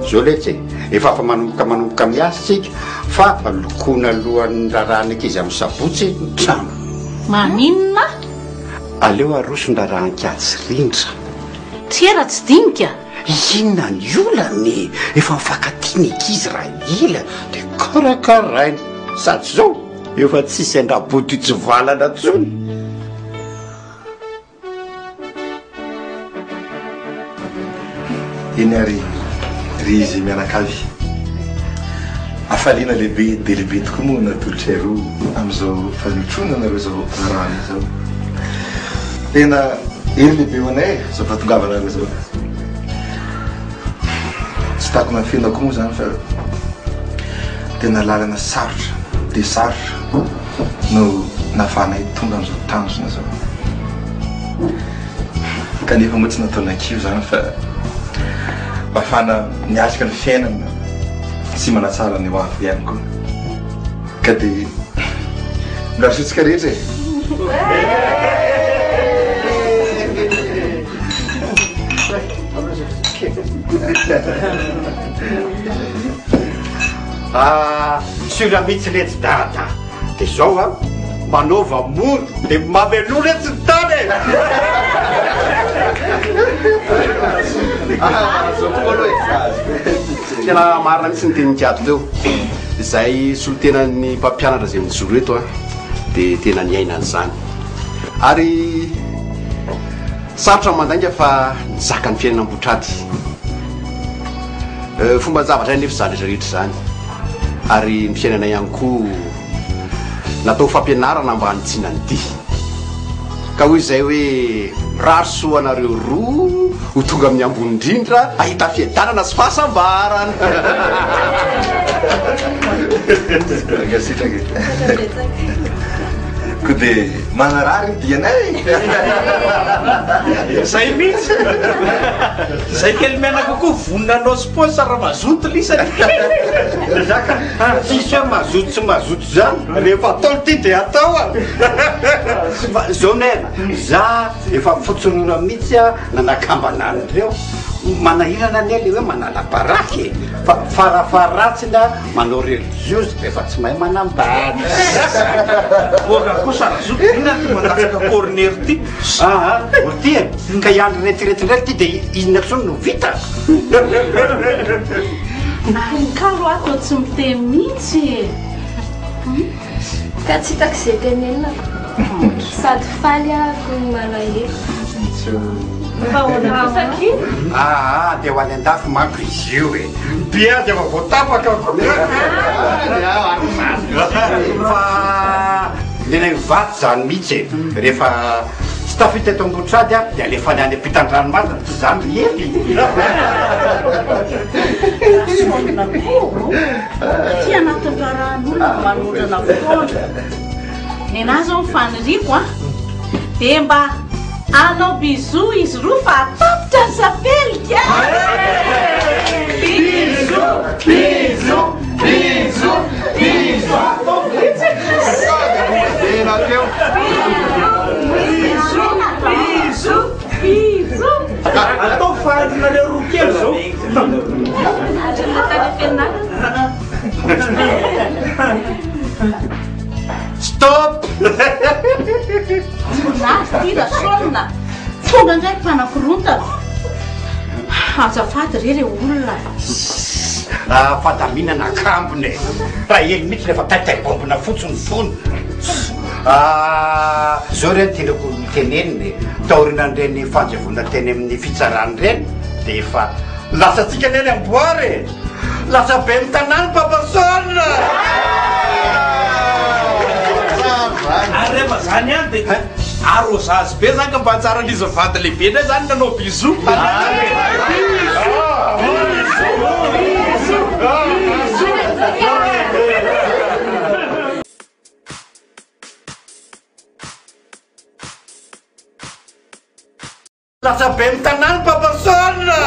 zao letsy efa afa manomboka miasy tsika fa lokona alohan'ny rarahana akizy amin'ny sabotsy ny trano maninona aleo arosondrarahankajy rindra tsy era tsy dinika inona ny olany efa mifakatiany akizy raha ila dia karakaraina sady zao efa tsisy andraboty tsy valana tsony eny ary ry izy mianakavy afaliana lehibe dia lehibe tokoa moa natolotray roa amin'izao fanotrona nareo zao arany zao tena ery lehibe ho anay zao fahatongavanareo zao tsy tako nafena koa moa zany fa tena lalana sarotra dia sarotra no nahafahanay tonga amin'izao tanjona zao kanefa moa tsy nataonakio zany fa mafana miatrika ny fiainana sy manatsara ny hoavy ihany koa ka dia milasotsika rehetra sura mihitsy letsy dada dia zao a manova mono dia mamelolo letsy ny tany tena marina mihitsy ny teninkiato teo izay solotenany mpampianatra zay mijoro eto a dia tena niainany zany ary sarotra mandainga fa nizaka ny fiainana ambotrady fomba zavatra nefa zany rehetrarehetra zany ary ny fiainana ihany koa natao fampianarana mba hanitsinany dy ka hoy izay hoe raso anareo roa ho tonga amin'ny ambony indrindra ahita fiadanana sy fahasambarana gasitraka ko dia manarary ny dianay zay mihitsy zay kely mianako koa voninanao sponsor mazoto lisany zaka tsisy hoe mazoto tsy mazoto zany rehefa ataolo ty dia atao a zao nena za efa fotsonona mihitsy a nanakambananyreo manahirana ny le hoe manala baraky fa farafaratsina manao religieuse efa tsy mahay manambady oka kosa razoto inany mandatsaka corner ty ty ka iandro retiretindraiky ty dia inona kosony no vita nahinkaro ato tsy miteny mihitsy ka tsy hitako izay tenenina sady faly ako ny malahelo dia ho any an-dafy manko izy io e bia dia efa voatapaka fa nenay vaty zany mihitsy e rehefa tsy tafita eto ambony-trady a dia alefa ny any ampitan-dranomasina tsy zany riety ty anatin'ny rahan'olona manondrana foana ny anazy ao mifaniriko a dia mba anao bisou izy roa fa atapitra ny sapelika bisou bisou bisou bisou atao fahalinale roa kely zao stop nazy tira solona tonga ndraiky mpanakorontana azafady rery olona fa da mihinana akambony raha ely mihitsy rehefa taitabombona fotsiny fony zao reny tenako miteneniny taorinan'ireny fanjavona teny amin'ny fitsarany reny dia efa lasatsika neny amboary lasa be mitanany papasona ary rehefa zany any dia arôzazy be zany ka mba tsara an'izy vady lehibe ndray zany nanao bisou lasa be mitanany papasona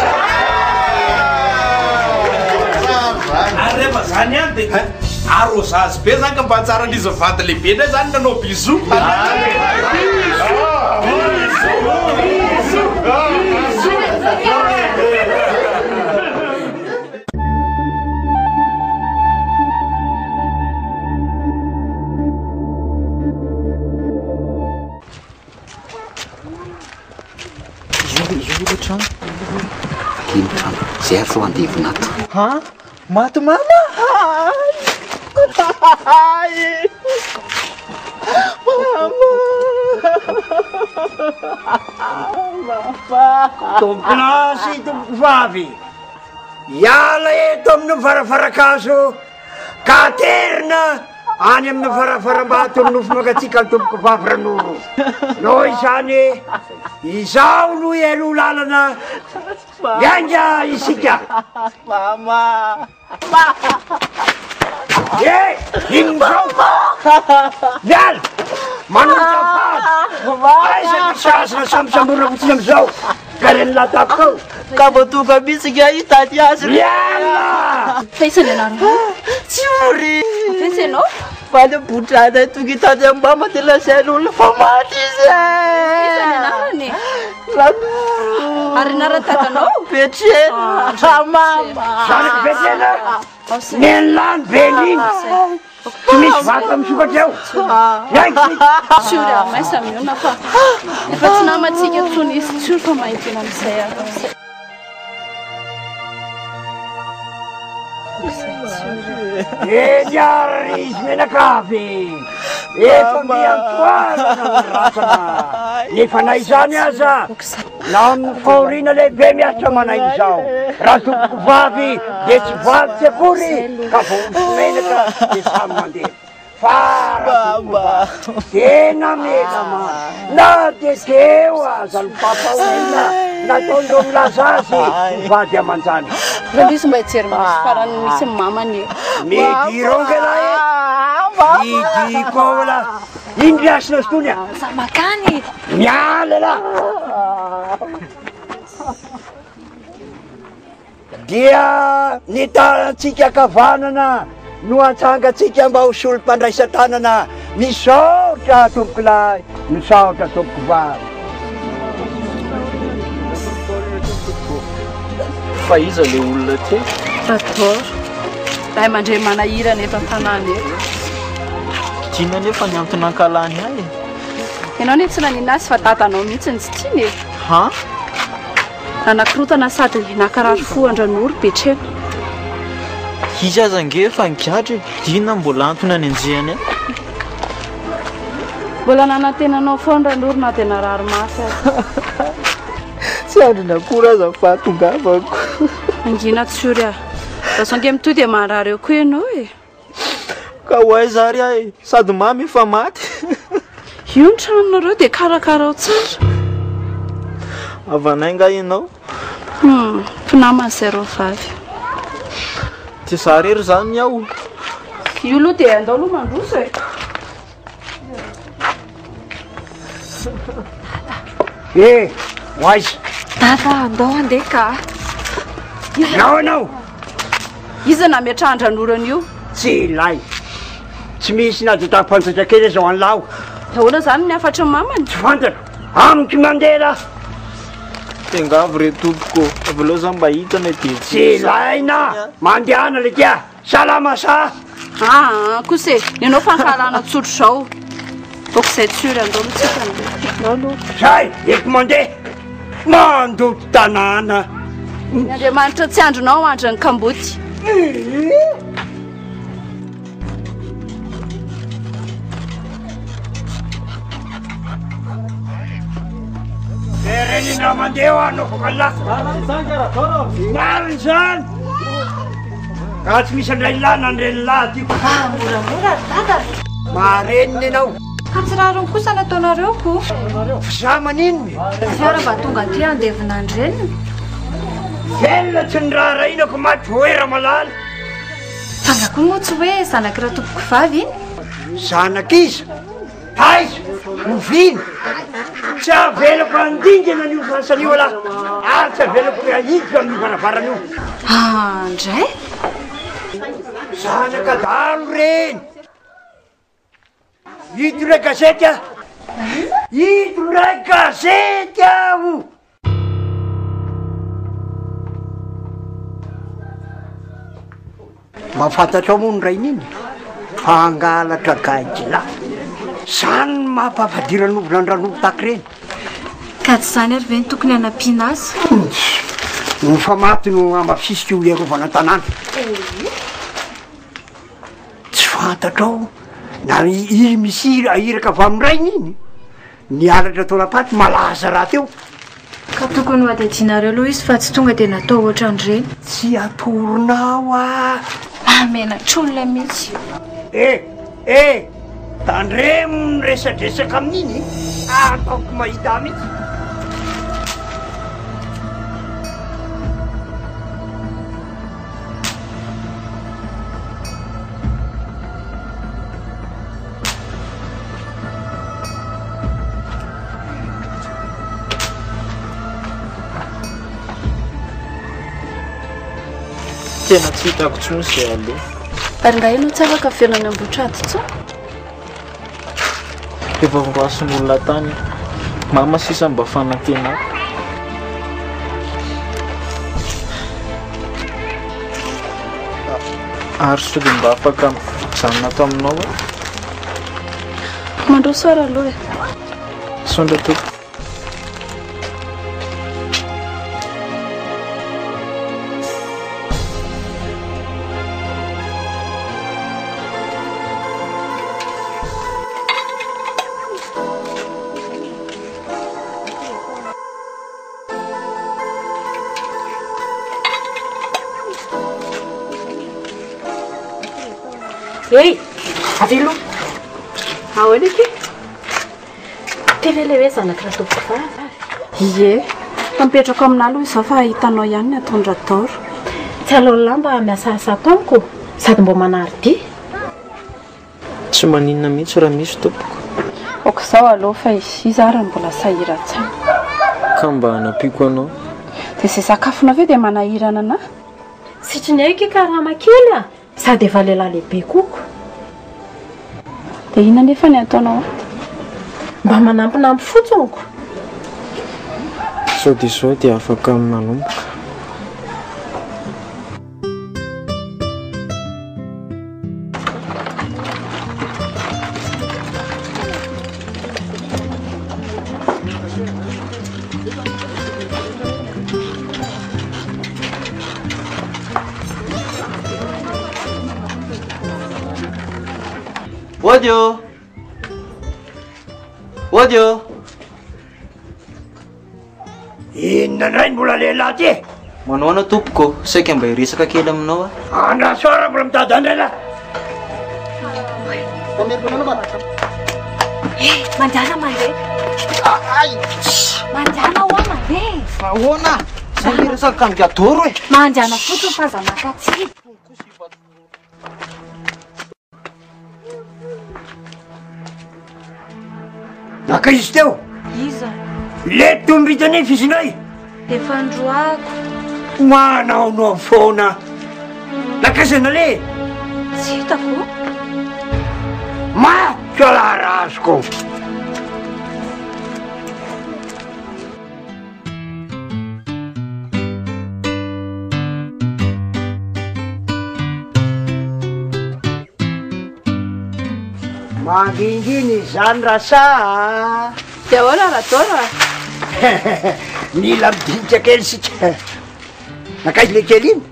ary rehefa zany any dia arôzazy be zany ka mba tsara an'izy vady lehibe ndray zany nanao bisou zay ary fo andevinato ha maty mama tomponasy tompoko vavy iala eto amin'ny varavarakazo ka aterina any amin'ny varavaram-bato ny nofo makatsika ny tompoko vavy ranoro noho izany izao no elo lalana ianga isika mama e inozao miala manolotafady aiza misazana sambisamborona fotsiny amizao ka reny latapokao ka voatoka mihitsy nga hitady azy miala faisany anaro tsy ory faisy anao valy bodrana tonga hitady amin'ny mama dia lazain'olona fa maty izy faisany anarany ary naratantanao betrena mama zanako betrena nenlany beniny tsy misy vata misokatra eo siory amaisa miona fa efa tsy namatsika tsony izy tsory fa mahitena amizay azy eny ary izy menakavy efa miantoarana rasana nefa na izany aza na amin'ny fahoriana lehibe miatra manay izao raha tompoko vavy dia tsy valy tsy akory ka vo misomenaka dia samy mandeha farababa tena melama na dia teo aza ny papahoina nataondreo milaza azy mivady aman-jany randrisy mba hijery misy farany misy mamany midirongela e idiko ao la indry asina sotonya zamakany miala la dia nitarantsika kavanana no antsangatsika mba ho solom-pandraisan-tanana misaotra tompoko lahy misaotra tompoko vavy fa iza le olona ty fatoro rahay mandray manahirana eto an-tanàna eto tiana nefa ny antonankalany ay ianao nefa tsy nanina azy fa datanao mihitsy ny tsy tiany e ha anankirotana sady nakarary fo andranoro betrena izy aza nge fa nigadry dina mbola antony any anjehany mbola nanatenanao foana randorona tena raromafy tsy andrina akory aza fa tongavako angina tsory a dasange mitoy dia mandrary eo koa ianao e ka ho aizary ahy sady mamy efa maty io ny tranonareo dia karakarao tsara avanainga ianao mpinamany zay vavy tsy za rery zany aho io aloha dia andao aloha mandroso e hoaiza tata andao andeha ka nao anao iza nametrahandran'orana io tsy lay tsy misy nadotapantsatra kely zao an'lao ahoana zany ny afatry ny mamany tsy fantako amiko mandeha raha tengavo re tompoko avy loha zany mba hitana dia tsy laina mandehana le tia salama sa kosa e ianao fankalana tsotro zao boko izay tsory andao lotsika zay eko mandeha mandoto tanàna ny andriamanitra tsy andronao andra ny kamboty renina mandeha ho anao fokala mariny zany ka tsy misy andray lana andreny lahy tiako mareniny ianao ka tsy raha rony kosa nataonareo ko za maninony fiara mba tonga ty andevina andreniny velona tsy ny raha rainako maty voera malala fangako moa tsy hoe zanaky raha tompoko vavy iny zanak'iza taiza ovina tsy avelako andingana an'io fasan'io ala ary tsy avelako hoe ahidiko amin'ny varavarana io ndray zanaka dalo reny hito ray gazety a hito ray gazety aho mahafantatra ao moa ny rain'iny fangalatra gaila zany mampampadiran'ovona andranovo taky reny ka tsy zany ary ve ny tokony hanampiana azy no fa maty no amafisika io iarovana tanàna tsy fantatrao na i misy ahiraka avy amin'ny rainy iny nialatra taonapaty malaza raha teo ka tokony ho adidinareo aloha izy fa tsy tonga dia natao ohatran'ireny tsy atoronao a mamenatr'olona mihitsy tandremo ny resadresaka amin'iny ataoko mahita mihitsy tena tsy hitako tsony zay aloha ary nga inao tsy afaka fianany ambotraty tso efa voasin'olona tany mama sisa mba fanantenako ary so dia mba afaka mijanona ato aminao mandro soara aloha sondra toko Ei, avelo. Ahoana ke? Tena ilay hoe zanaka raha tompoko vavy. Ie, mipetraka amina aloha izaho fa hitanao ihany ny atondra toro. Tsy aleo lamba miasasa tamiko sady mba manaridi. tsy maninona mihitsy raha misy tompoko Okizao aloha fa izy ary mbola sahiratsana. ka mba hanapiko anao Dia izay sakafonao ve dia manahirana anahy? Sitry ny aiko karama kely a sady efa lehilahy lehibe koko. Dia inona nefa ny ataonao? Mba manampinampy fotsoniko. sao dia sao dia afaka manomboka Odio! Odio. Inona ndray mbola lehilahy ty? Manao ana tompoko, saika mba hiresaka kely aminao a. Andrasoara mbola mitady andray lahy. Manjana mandeha. Manjana hoa mandeha. Ahoana? Zay miresaka kandidatoro e. Manjana fotsiny fa za makatsy. Naka izy teo? Iza? Le tombitany fisinay? Efa androako. Manaonao foana. Nakasana le? Tsy hita vo. Matso larazoko. Manginginy zany rasa. Dia ahoana Radoro? Mila midinika kely sika. Nakaizy le kely iny?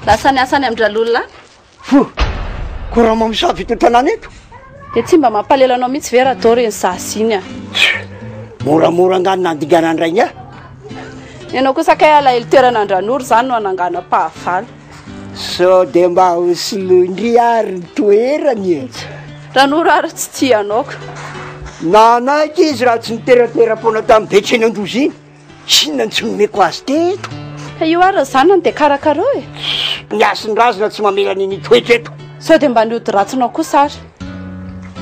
Lasa niasany amin-dralolona. Ko raha mamisavy fitotranany eto? Dia tsy mba mampalelanao mihitsy ve Radoro iny sasy iny a? Moramora angano nandigana andray nya. Ianao kosa kay alahelo toerana Andranoro zany no anangana pahavalo. So dia mba hosoloindry ary toerany e. Ranoro ary tsy tianao ka. Nanaiky izy raha tsy niteraterapona tamin'ny Betseny Androzy iny. Sinona tsy nomeko azy teto. Io ary zanany dia karakara e. Niasiny razana tsy mamelany ny toetra eto. Sao dia mba niody ratsinao kosa ary.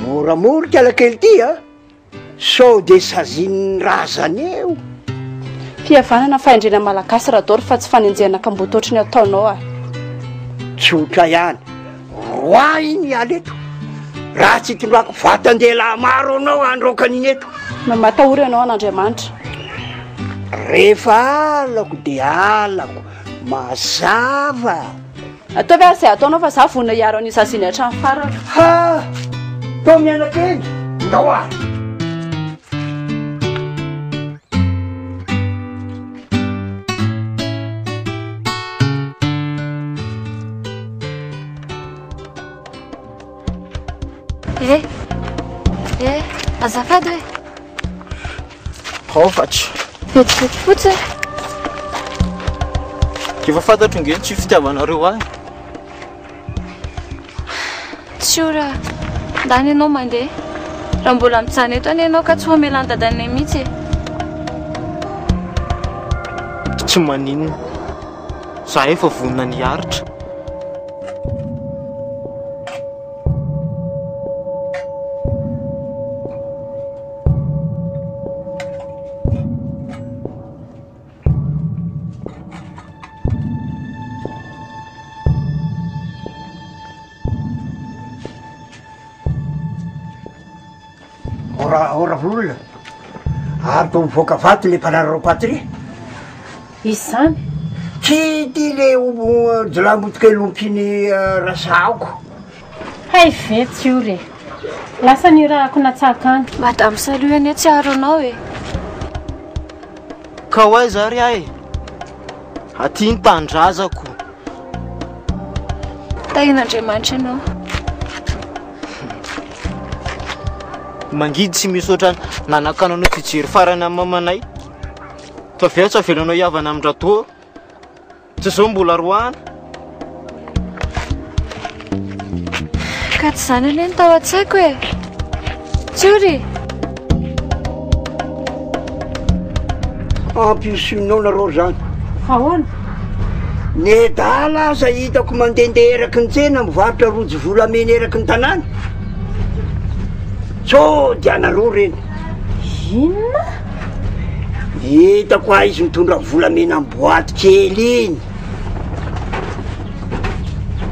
Moramora kialakely ty a. Sao dia sazin'ny razany eo. Fihavanana fahendrena malagasy Radoro fa tsy fanenjehana kambototra ny ataonao a. Tsotra ihany. Roa iny ala eto. Raha tsy tondrako vatandela maro anao androkan'iny eto. Matahory ianao an'Andriamanitra. Rehefa alako dia alako. Mazava. Ataovy ary izay ataonao fa za vonona hiaro an'isa ziny hatrany farany. Ha! Tao mianakely. Ndao a. Azafady hoe. Haofatry. Vetivety fotsy. Efa fantatro nge tsy fitiavanareo ahy. Tsy ora. Ndany ianao mandeha. Raha mbola mijano eto any ianao ka tsy homelan'ny dadanay mihitsy e. Tsy maninona. Za efa vonona niaritra. Ora volona. Ary to mivoaka vaty le mpanararao patria. Izy zany? Tsy ty le jilambotika lompiny rasaoko. Hay vetsy io re. Lasa nirahako natsaka any. Madame Saluany tsy aro anao e. Ka hoay zary ahy. Aty ny tandrazako. Tahin'Andriamanitra ianao. Mangidy tsy misy ohatrany nanakananao fijery farany amin'ny mamanay. Fa veo tsy avelanao hiavana amin'ny Radoro. Tsy zao mbola roana. Ka tsy zany anie ny tao an-tsaiko e. Tsory. Ampisinao nareo zany. Ahoana? Ne dala aza hitako mandendeha eraky ny tsena mivarotra rojo volamena eraky ny tanàna. So dia nareo reny. Inona? Hitako izy mitondra volamena amin'ny boaty kely iny.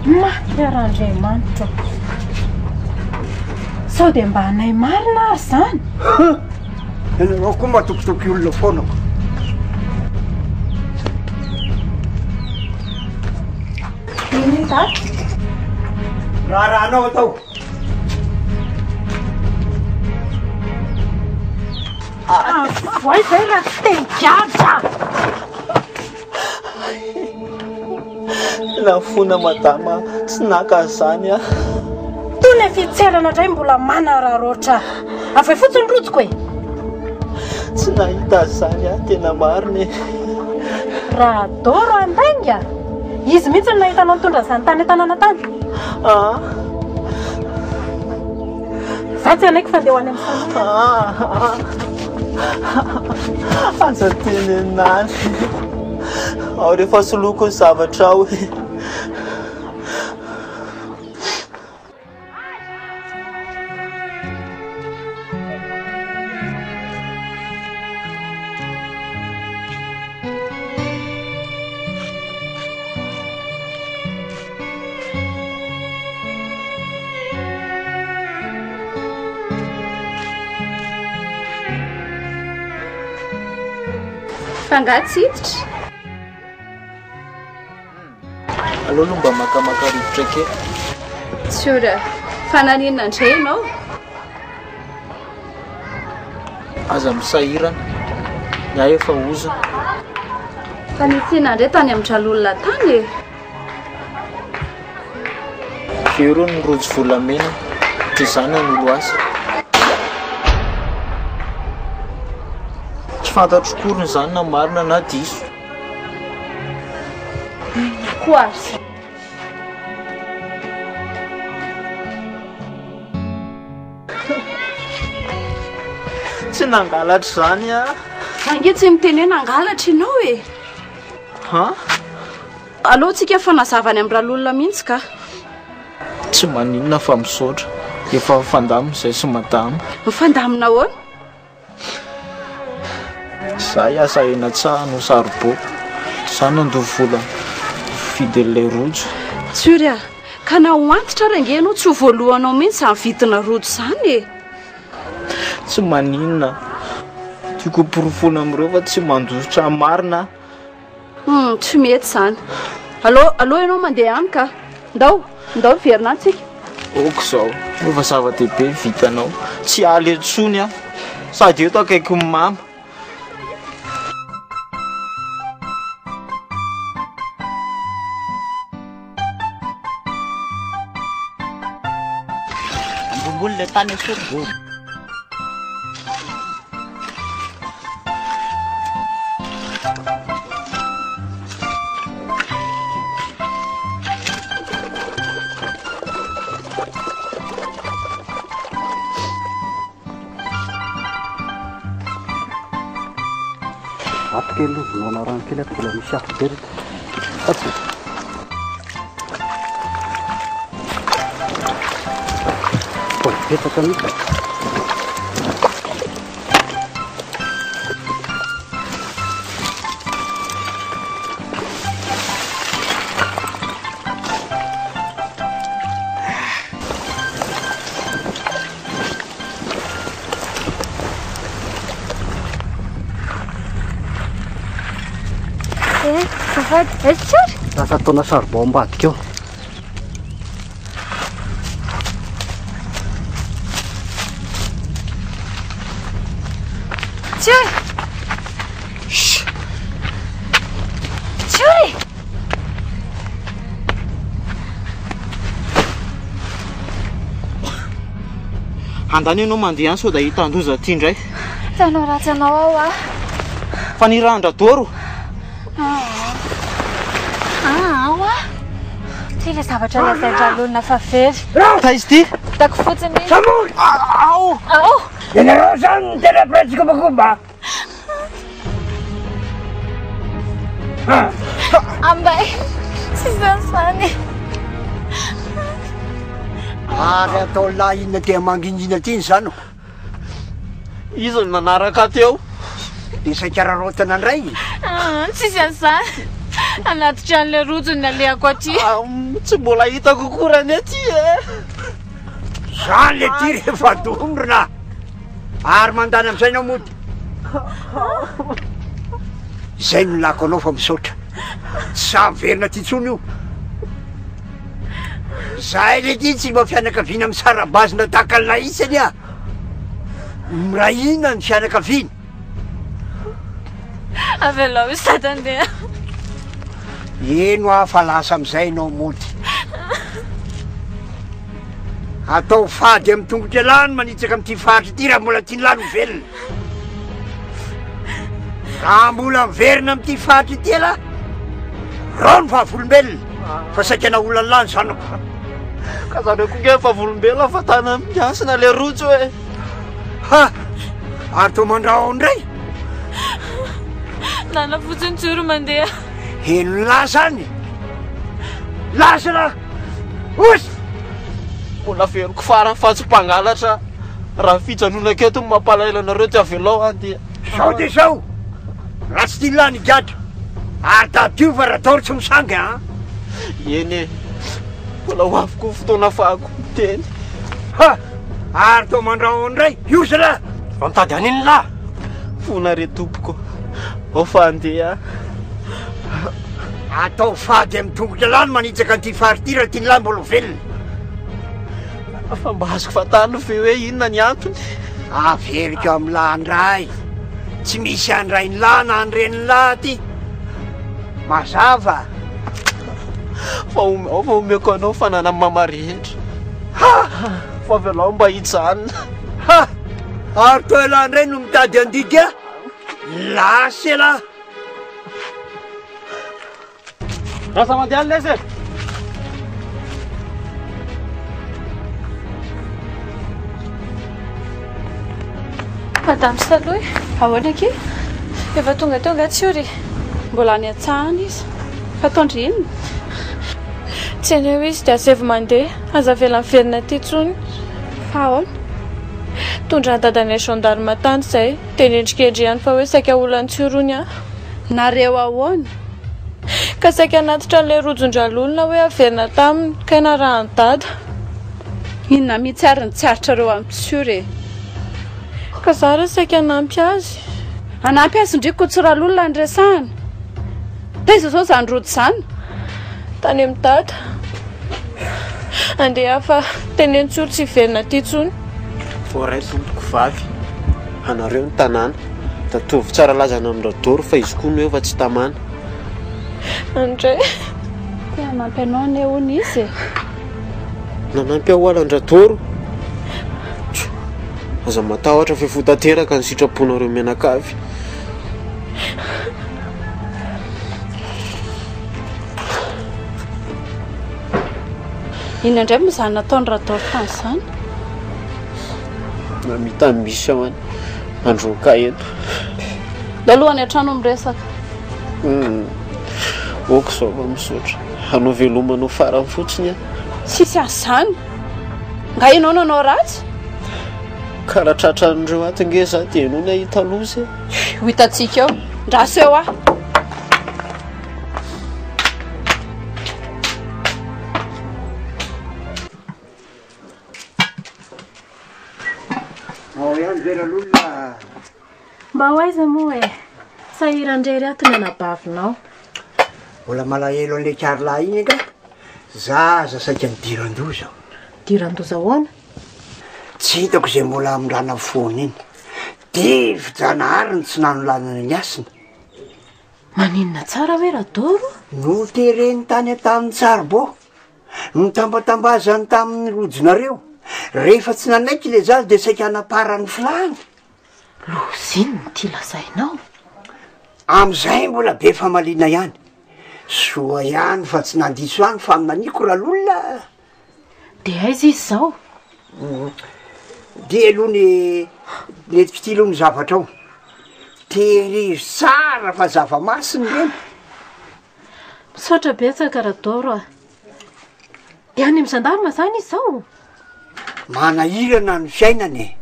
Mahtiarandriamanitra. Sao dia mba anay marina ary zany? Ianareo koa matokitoky olona foanako. Iny tato? Rahanao atao. Voay zay raha tsy te-higadra. Lafona madama tsy naka zany Tony fitserana indray mbola mana raha roatra. Avy fotsiny rotsoko e. tsy nahita azy zany a tena mariny raha doro andainga izy mihitsy no nahitanao mitondra zany tany an-tanàna tany za tsy anaiko fa ndeha ho any amin'ny aza teny enany ao rehefa soloko ny zavatra ao fangatsy hiditra aloha no mba makamaka rivotra kely tsy ora fananinana indray ianao aza misahirana ny ahy efa ozona fa nitsena indray tany amin-dralolona tany e vero ny rojo volamena dia zany an'olo asa tsy fantatro korony zany na marina na diso koazy tsy nangalatra zany a ange tsy miteny hoe nangalatra ianao e aloha tsika fanazavany amin'ny ralolona mihitsy ka tsy maninona fa misaotra efa fandamina izay sy madama mifandamina ahoana za asa ena tsaha no sarobô zany andovo vola fidy an'ilay rojo tsy ory a ka na ho antitra ra ange anao tsy ho voalohanao mihitsy zany vidina rojo zany e tsy maninona tiako porofona amin'ireo fa tsy mandosotra marina tsy mety zany aloha ianao mandeha any ka ndao miverina antsika oko zao efa zava-dehibe vitanao tsy aly antsony a sady eto akaiky ny mama ambomboly le tany sorobolo ato kely aloha vonaona rano kely ato vola misy afo be rety atsy petaka mihitsy lasa taona saribao ambadika eo andany ianao mandeha any sao da hitandoza ty indray tanao ratsy anao ao a fa nirandra doro ao a ty le zavatra lazaindralolona fa very taizy ty tako fotsiny ao ianareo zany ny tena pretsy kobakoba ambay tsy zasany ary atao lahy inona tia manginjina ty ny zany izy ny manaraka teo de sakararotana ndray tsisy an'izany anatitra an'le rojony alehako aty tsy mbola hitako korany aty e zany le ty rehefa domrona ary mandany am'izay nao mody zay nolako anao fa misaotra tsy samyverina ty tsony io zahay le ty tsy mba fianakaviana amy sarabazina tahaka ny laisany a mirahina ny fianakaviana avelao isatandeha eno afa lasa am'izay nao mody atao fady amy tongotra lany manitsaka am'ty fahatry ty raha mbola tia ny lano velona ka mbola miverina amin'ity fahatra ity ala rao ny fahavolombelona fa saikana olona lany zanako ka zany koa nge fahavolombelona fa tana miasina le rojo hoe ha ary to mandrao indray nana fotsiny tsoro mandeha eno lasany lasana osy mbola veriko farany fa tsy mpangalatra raha fijanona keto ny mampalaelanareo ty avelao andia sao de sao raha tsy tia lany gadra ary tadiova raha taory tsy misangy a eny mbola ho avoko fotoana fahako miteny ha ary to mandrao indray iosa la fa mitady aniny la fona re tompoko ao fa andeha atao fady amin'ny tongotra lany manitsaka an'ity farity raha tiany lany mbola velona fa mba azoko fatano ve hoe inona ny antony averiko amin'ny lahandray tsy misy andray ny lahy na andreny lahy ty mazava fa omeko anao fanana amin'ny mama rehetra fa velao mba hijanona ha ary to lahandray no mitady andidy a lasy ala rasa mandeha lese madame Saloy ahoana aky efa tonga tsy ory mbola any atsahana izy fatondry inona tsy eny eo izy dia asevy mandeha aza vela miverina ty tsony fa ahoana tondra dadanay gendarme tany izay dia nendrikendriany fa hoe saika olany tsorony a nareo ahoana ka saika anatitra n'ilay rojon-dralolona hoe averina taminy ka inarahany dada inona mihitsy ary ny tsiaritrareo amin'ny tsory ka zara saika anampy azy anampy azy ndriko ko tsoralolona nyresahana taiza zao zany rojo zany tany amin'ny dada andeha fa teneny tsoro tsy hiverina ty tsony voray tompoko vavy anareo ny tanàna tatovy tsara lazana amin'radoro fa izy koa no efa tsy tamana andray te anampy anao ny ony izy nanampy ao alan-dradoro aza matahotra fe fotateraka ny sitraponareo menakavy ina indray mizany nataony radoro tany zany namita misy ao any androka eto lalohany an-trano miresaka oko zao fa misotra anao velomanao farany fotsiny a sisy azy zany nga inao nanao ratsy karaha tratran'ireo atinge za dia no nahita lozy ho hitatsika eo ndraso eo ah ao ihany veralolona mba ho aiza moa e sahirandrery ato ny anabavinao mbola malahelo an'le karolahy iny eka zaza saika nidiran-doza diran-doza hoana tsy hitako izay mbola amindrana foana iny dia fijanahary ny tsy nanolànana ny asina maninona tsara hoe radoro no tereny tany tamin'ny tsarbo no tambatambazany tamin'ny rojonareo rehefa tsy nanaiky le zazy dia saika hanaparany filany loziny ny ty lazainao am'izay mbola be famaliana ihany soa ihany fa tsy nandiso ihany fa aminaniko raha lolona dia aiza izy zao dia aloha ny netiko ty aloha ny zavatra ao terizy tsara fa zava-masiny reny misaotra betsaka radoro a dia any am'zandarima zany izy zao manahirana ny fiainany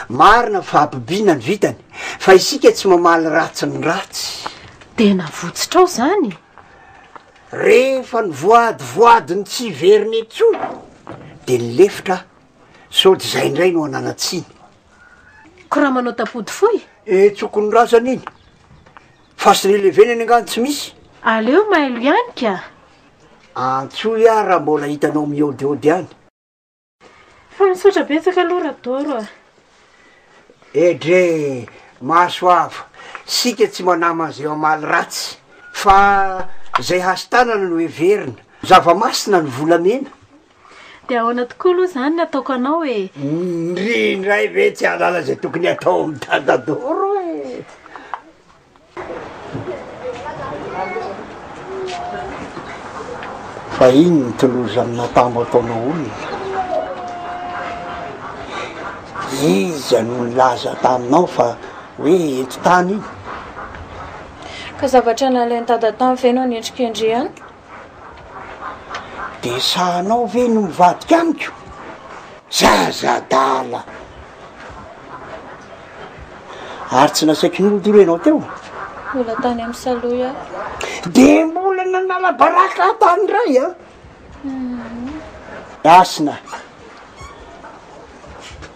marina fa abibiana ny vitany fa isika tsy mamaly ratsy ny ratsy dia navotsitra ao zany rehefa ny voadivoadiny tsy veriny etsony dia nylefitra sao dy zay indray no ananatsiny ko raha manao tapody foy tsokony razana iny fa sy nyleveny any angano tsy misy aleo mailo ihany ka antso ia raha mbola hitanao miodiody any fa misaotra betsaka aloha radoro a edre mahasoava sika tsy manama zay amaly ratsy fa zay hasotanana no heverina zava-masina ny volamena dia ahoana tokoa aloha zany ny ataoko anao e ndrindray ve tsy ahalala zay tokony atao amin'ny dadadoro e fa iny nytoloza aminao tambo ataonao olona iza no nilaza taminao fa hoe eto tany iny ka zavatra nalainy tadatany venao niendrikendry ihany de sahanao ve no mivadika amiko zazadala ary tsy nasaiky nolodolo enao teo mbola tany amin'ny saloha aho de mbola nanalabaraka tany ray a asina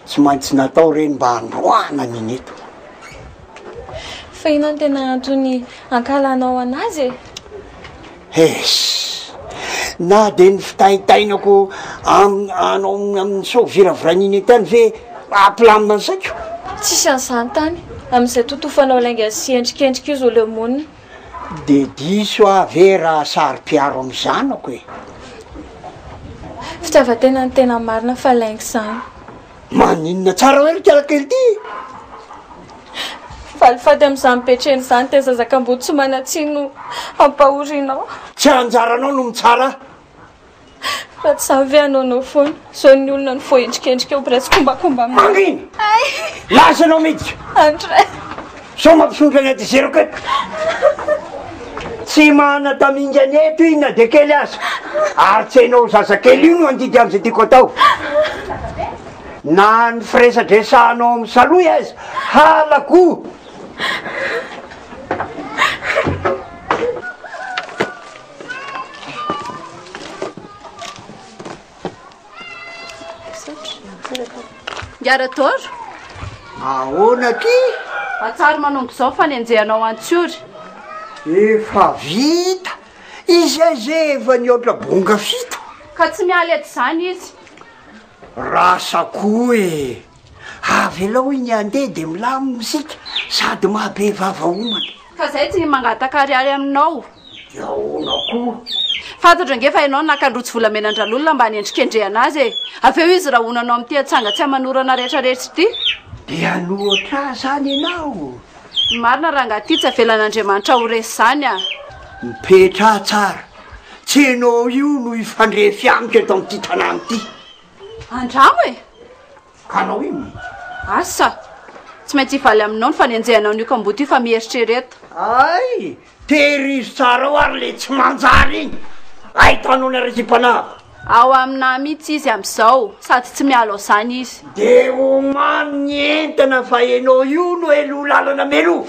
tsy maintsy natao reny mba androana niny eto fa ina ny tena antony ankalanao anazy es na de ny fitaitainako anao amin'ny soviraviraniny etany ve ampilamina ny saiko tsisy an'izany tany amin'izay totofanao lainga sy endrikendrika izy ole monina de diso ave raha sary-piaro amin'ny zanako e fitiavatena ny tena marina fa laingy izany maninona tsara hoe rikalakely ty falifady amin'izany mipetreny izany te zazakambody tsy manatsino ampahorinao tsy anjaranao no mitsara fa tsy zavy anaonao foana zao ny olona ny foendrikendrika eo presy kombakomba mangina lasanao midika andray so mampisondra ny adizeroko eto tsy mana tamingany eto iny na de kely aza ary tsy hainao zazakely io no andidy am'izay tiako atao na ny firesadresanao amin'ny saloy azy halako Ngaratoro ahoana ty atsary manombo zao fa nenjehanao antsory efa vita izay zay efa nioatra bonga fito ka tsy mialy ety zany izy rasako e avy aloha iny andeha de milamosika sady mahabe vavaomana ka zay tsy mangatakariary aminao iaonako fantatra nge fa ianao nakandrotsy volamenandralolona mba nendrikendrehana azy e aveo izy raha onanao amin'ty atsanga tsy amanorana rehetrarehetra ty de anoatra zany ianao marina raha ngaty tsy avelan'andriamanitra ho resy zany a mipetra tsara tsy enao io no ifandrefy amiko eto amin'ty tanàny ty andramo e kanao ino asa tsy maintsy hivaly aminao ny fanenjehanao nio kamboty io fa mieritrereta ay tehirizo tsara ho ary le tsy manjary iny aitanao na resy-panava ao amina mihitsy izy am'izao sady tsy mialo zany izy de omano ny entana fa enao io no elo lalana melo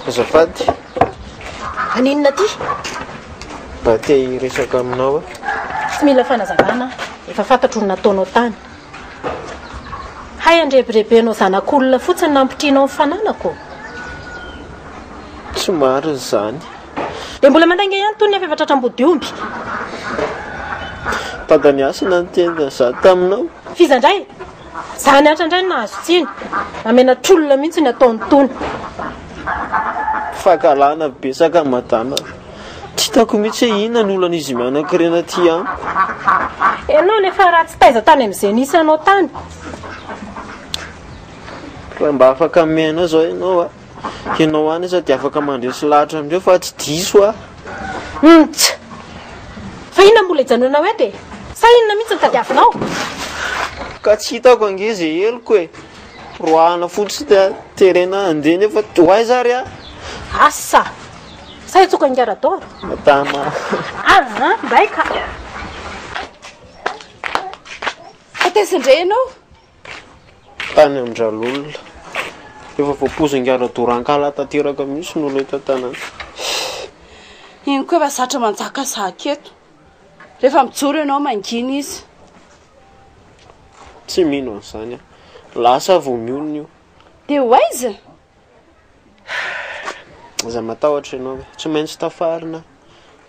azafady aninona ty mba te hiresaka aminao a tsy mila fanazavana efa fantatro ny nataonao tany hay andrebirebenao zanak'olona fotsiny nampitrianao ny fananako tsy mariny zany de mbola mandainga ihany toy ny avy evatratram-body omby mpandany asina ny tenda za taminao fizandray zany atra indray nahazo tsiny namenatr'olona mihitsy ny ataony tony fakalana besaka madama tsy hitako mihitsy hoe inona ny olana izy mianakirena ty any ianao nefa raha tsy taiza tany amin'izay nisy anao tany raha mba afaka miainao zao ianao a ianao any iza de afaka mandresy lahatra amindreo fa tsy diso a ts fa inona mbola hijanona edy sa inona mihitsy nytadiavinao ka tsy hitako angezy eloko e roahana fotsy de terena andeha nefa hoaiza ry a asa sa itsoka ngaradora madama baika fatezindre ianao tany amin-dralolona efa voapozyngaradora ankala tanteraka misy nolo eto tanana iny koa efa zatra manjaka zaketo rehefa mijoro ianao mangina izy tsy mino an'izany a lasa vo mionona io de hoaiza aza matahotra ianao e tsy maintsy tafarina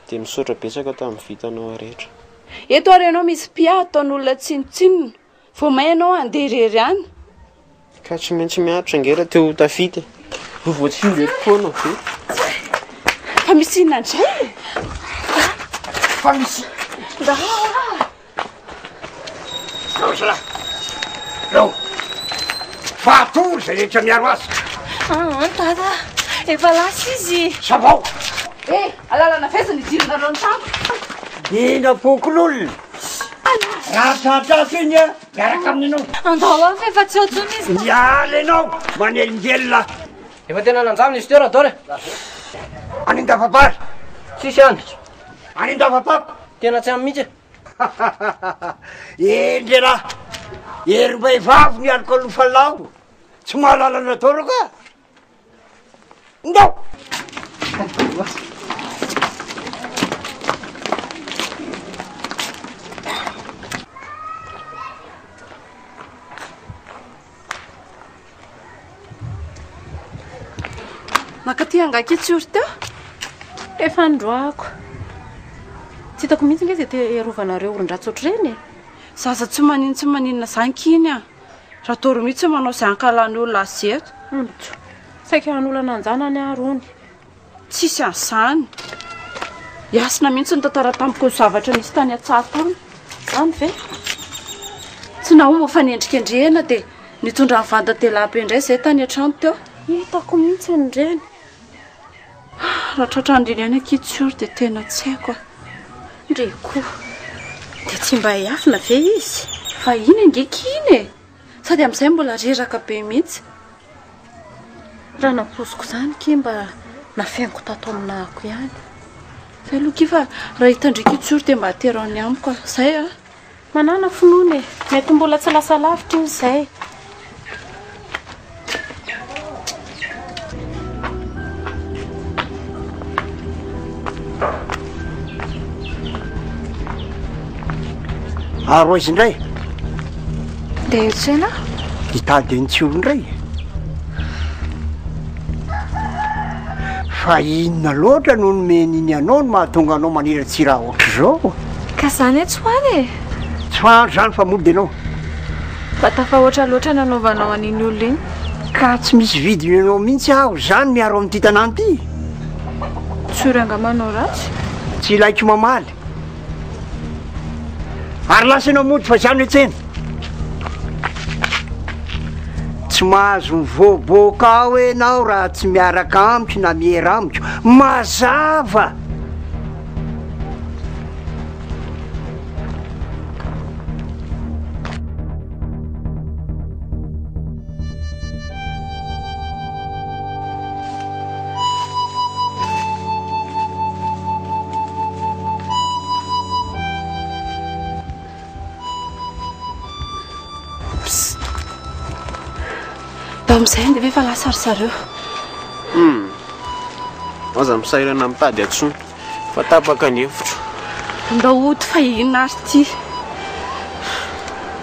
de misaotra betsaka tamin'ny vitanao rehetra eto ary ianao misy pia ataon'olona tsinotsinona vo may ianao anderery any ka tsy maintsy miaritra ngera teo tafity vovoatsindeto foana ve fa misy inona ndray fa misy Fatory zay rehetra miaro azy. Tata, efa lasa izy. Savao. Alalana feza ny dirina ny tampo. Dina fokon'olona. Raha tratrato iny a, miaraka amininao. Andao afa efa tsy otsony izy. Miala ianao, manelingelina. Efa tena nanjaminy izy teo raha dore. Anindafapary. Sisy andro. Anindafapako. Tena tsy amin'ny mihitsy. Endry raha. Herim-behivavy ny alcool falao. Tsy mahalalana toro ka. Ndao. Makaty angakitsory teo? Efa androako. Tsy hitako mihitsy nge zay te erovanareo olon-dratsotra reny. Zaza tsy maninona zankiny a. Raha toro mihitsy manao izay ankalany olona azy eto. Saika an'olana anjanany arony. Tsisy an'izany. Iasina mihitsy ny tantara tamiko ny zavatra nisy tany an-tsatony. Zany ve? Tsy nahoa fanendrikendrehana dia nitondra ny vanta-dehilahy indray izay tany an-trano teo. Hitako mihitsy ny reny. Raha tratrandriny any akitsory dia tena tsy haiko. Ndreko. Dia tsy mba hiafina ve izy? Fa iny angekiny e. Sady amin'izay mbola reraka be mihitsy. Raha naposiko izany ke mba nafiaingo tato aminahako ihany. Fa aloha fa raha hitandry kitsory dia mba aterany amiko. Zay a. Manana finoana e. Mety mbola tsy lasa lavitra iny izay. Aro izy indray. Dia tsena? Hitady ny tsy olondray. Fa inona loatra no nomen'iny anao no mahatonga anao maniratsy raha ohatr'izao. Ka zany e tsy hoany e. Tsy hoandro zany fa mody ianao. Mba tafahoatra loatra nanaovanao an'iny olona iny. Ka tsy misy vidiny anao mihitsy aho zany miaro amin'ity tanàna ity. Tsory angamanao ratsy. Tsy ilaiko mamaly. Ary lasa ianao mody fa zany etsena. Tsy mahazo mivoaboaka ao ianao raha tsy miaraka amiko na miera amiko. Mazava. Amin'izay dia efa lasa ry zareo. Aza misairana mitady atsony fa tapaka ny hevitro. Ndao ody fa inona ary ty.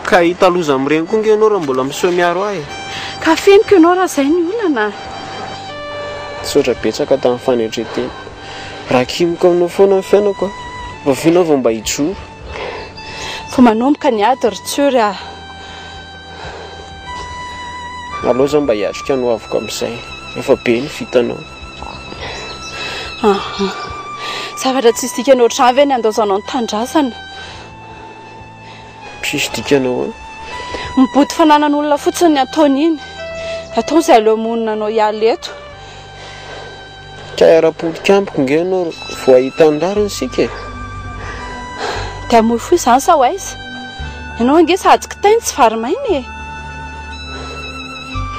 Ka hita loza amin'ireny koa nge ianao raha mbola miseho miaro ahy. Ka feniko ianao raha izay ny olana. Tsotra betsaka tamin'ny fanetretena. Raha kimiko aminao foana ny fiainako fa finaova mba hijoro. Fa manomboka ny ady ry tsory a. Alao zao mba hiatrika no avoko amin'izay. Efa be ny vitanao. Zavatra tsisy dikanao ohatrany ve ny andaozanao ny tandrasana. Tsisy dikanao a? Mibody fananan'olona fotsiny ny ataony iny. Atao izay aloha monina anao hiala eto. Ka ara-polika ampiko nge ianao vao ahita ny rariny sika e. Dia amoy foy izany sa ho aiza. Ianao ange sahajika tainy tsy varimainy e.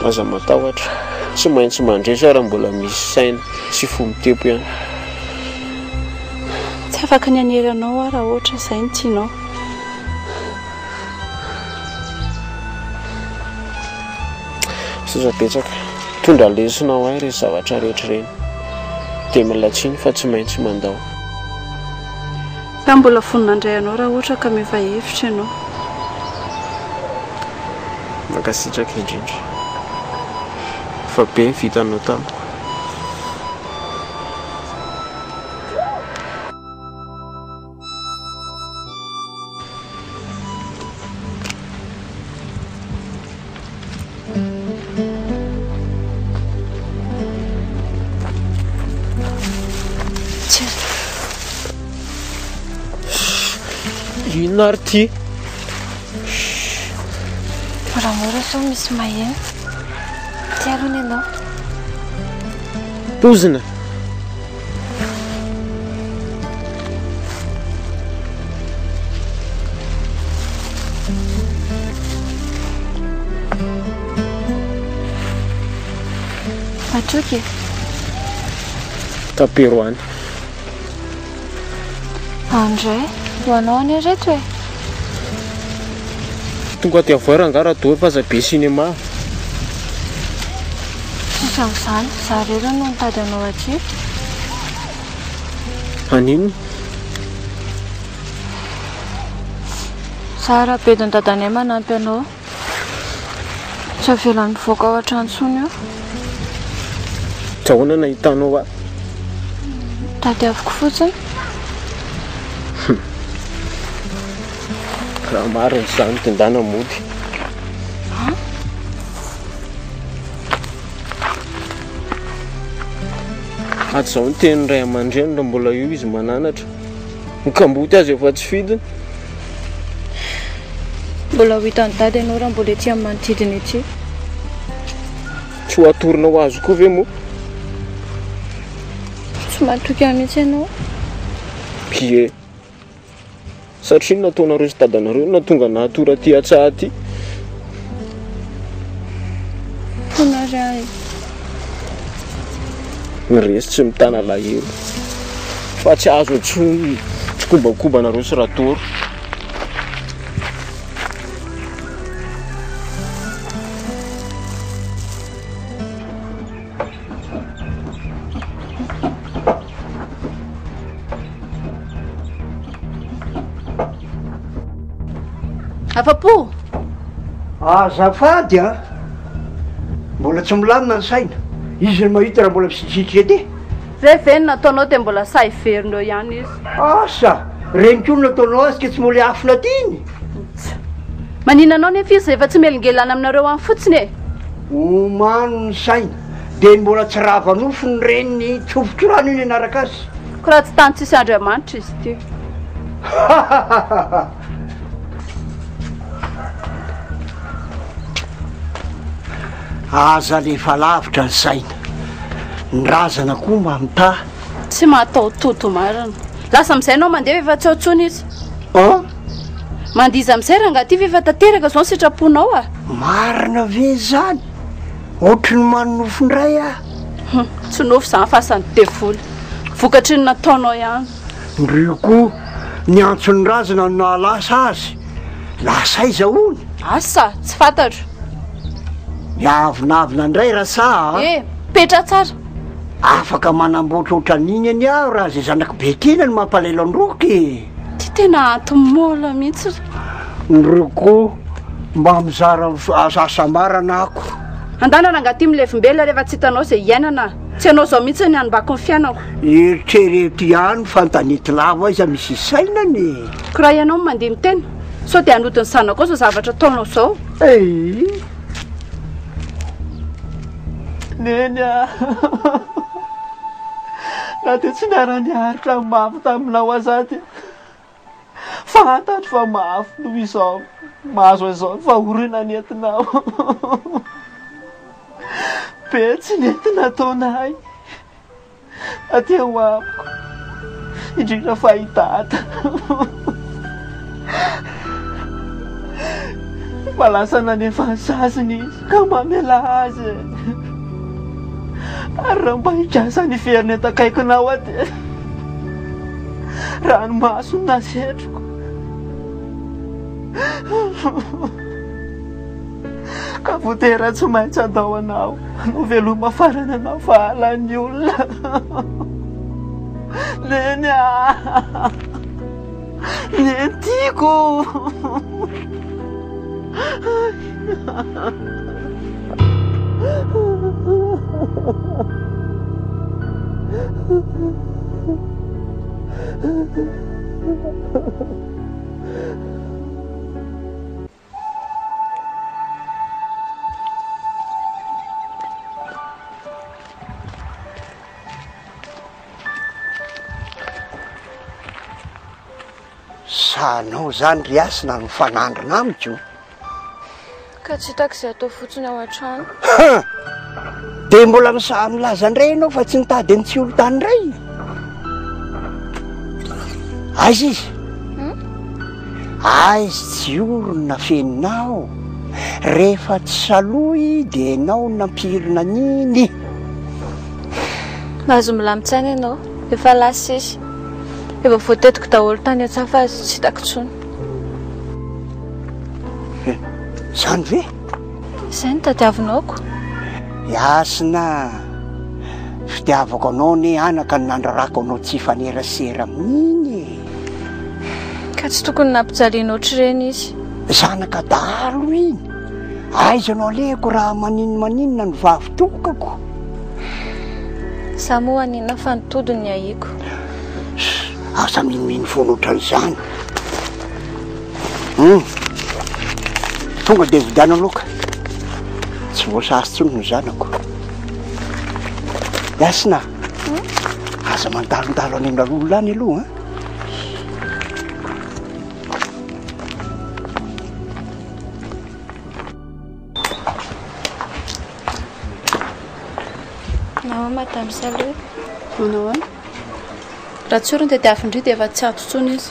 Aza matahotra. Tsy maintsy mandresa raha mbola misy saina sy fo mitepo ihany. Tsy afaka ny aneranao raha ohatra izay ny tianao. Sisa betsaka. Tondra lesinao ahy ireny zavatra rehetra ireny. Dia milatsiny fa tsy maintsy mandao. Ka mbola fonina indray anao raha ohatra ka mefa hevitra ianao. Mankasitraka indrindra. Fa be ny vitanao tamiko. Inona ary ty? Moramora sao misy maheno. arony ianao? Pozina. Matroky. Taperoany. Andray, hoanao any reto e? Tonga aty avoara angara toa faza be cinéma. Ohatran'izany, zareo no nitady anao aty. Anino? Tsara be ny dadanay manampy anao. Tsy avelan'ny voaka ao an-trantsony io. Jahoana nahitanao aho. Tadiaviko fotsiny. Raha marina izany tendana mody. Atizao ny tenin'ny ray aman-dreny raha mbola io izy mananatra. Mikamboty azy efa tsy fidiny. Mbola ho hitan'ny dady ianao raha mbola ety amin'ny manodidina ety. Tsy ho atorina ho azo koa ve moa? Tsy matoky ahy mihitsy ianao. Ie. Satria nataonareo sy dadanareo na tonga nahatora aty atsaha aty. Naray. Nyresy tsy mitana lahelo. Fa tsy azo tsy kobakobanareo sy ratoro. Afa-po! Azafady a! Mbola tsy milamina ny saina. Izy ny mahita raha mbola misitritra ety. Reveny nataonao dia mbola saiverinao ihany izy. Asa! Reniko no nataonao azy ka tsy mola afina tiny. Maninanao nefa izy efa tsy melingelana aminareo any fotsiny e? Omano ny saina. Dia mbola tsy rava nofo ny reniny tsofotro rano iny anaraka azy. Ko raha tsy tany tsisy Andriamanitra izy ty. Aza lefa lavitra ny saina. Ny razana koa mamita. Tsy mahatao toto marina. Lasa amin'izay anao mandeha efa tsy aotsony izy. Mandiza amin'izay raha ngaty efa tanteraka izao ny sitraponao a. Marina ve zany? Ohatry ny manonofondray a. Tsy nofo izany fasany devoly. Vokatry ny nataonao ihany. Ndrio koa ny antson'ny razana no nahalasa azy. Lasa iza hony? Asa, tsy fantatro. Miavinavina indray rasa. Petra tsara. Afaka manamboatra ohatran'iny any aho raha izay zanako be kely ny mampalelo androky. Ty tena antimola mihitsy. Ndrio koa mba mizara asamarana ako. Andana rangaty milevimbela rehefa tsy hitanao izay iainana. Tsy anao izao mihitsy ny anobako ny fiainako. Eritrereto ihany fantanety lava iza misy sainany. Ko raha ianao mandeha miteny sao dia hanodiny sanako ao izao zavatra ataonao izao. Neny a! Na dia tsy niara-niaritra mafy taminao azaty. Fantatro fa mafy noho izao mahazo izao ny fahoriana nentinao. Be tsy nentina ataonay. Aty ho amiko. Indrindra fahitata. Fa lasa nanefa ny sasiny izy ka mamela azy. Ary raha mba hidrasa ny veriny etakaikinao aty. Ranomaso no nasetroko. Ka votera tsy maintsy andao anao. No veloma farany anao fa halan'ny olona. Neny a! Neny tiako! Sanao zany ry asina no fanandrina amiko. Ka tsy hitako izay atao fotsiny ao an-trano. dia mbola milaza indray ianao fa tsy nitady ny tsy olo tany indray aiza izy aizy tsy orona feninao rehefa tsy saloy dia ianao nampirina niny mahazo milamitsaina ianao efa lasa izy efa voatetiko daholo tany an-tsafa azy tsy hitako tsony zany ve izay ny tadiavinaoko iasina fitiavako anao ne anaka ny nandrarako anao tsy fanerasera amin'iny ka tsy tokony nampijaliana ohatry ireny izy zanaka dalo iny aizanao aleko raha maninona ny vavitokako za moa aninona fa nitodiny ny ahiko asa minomino foana ohatran'izany tonga dia vidana aloka tsy voasasy tsony no zanako iasina aza mandalondalo any amin'olona any aloha nao madame Saloy manao any raha tsy orony dia diafindry dia efa tsy ato tsony izy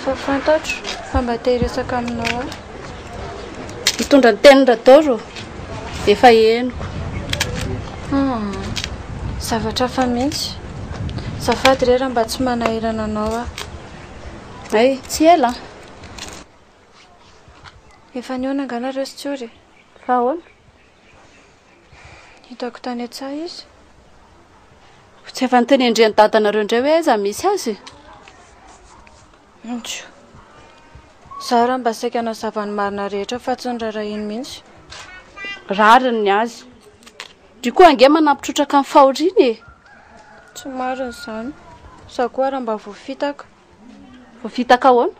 fa fantatro fa mba tehiresaka aminao aho mitondra ny teniny radoro efa henoko zavatra fa mihitsy zafady rera mba tsy manahirana anao aho ay tsy ela efa niona anganareo sy tsory fa ahoana hitako tany an-tsaha izy tsy efa nyteny endreany dadanareo indray hoe aiza misy azy ntso zaho raha mba saika anazavany marina rehetra fa tsy nyraharaha iny mihitsy rariny ny azy dry koa ange manampitrotraka ny fahoriany e tsy mariny izany za koa raha mba voafitaka ahoana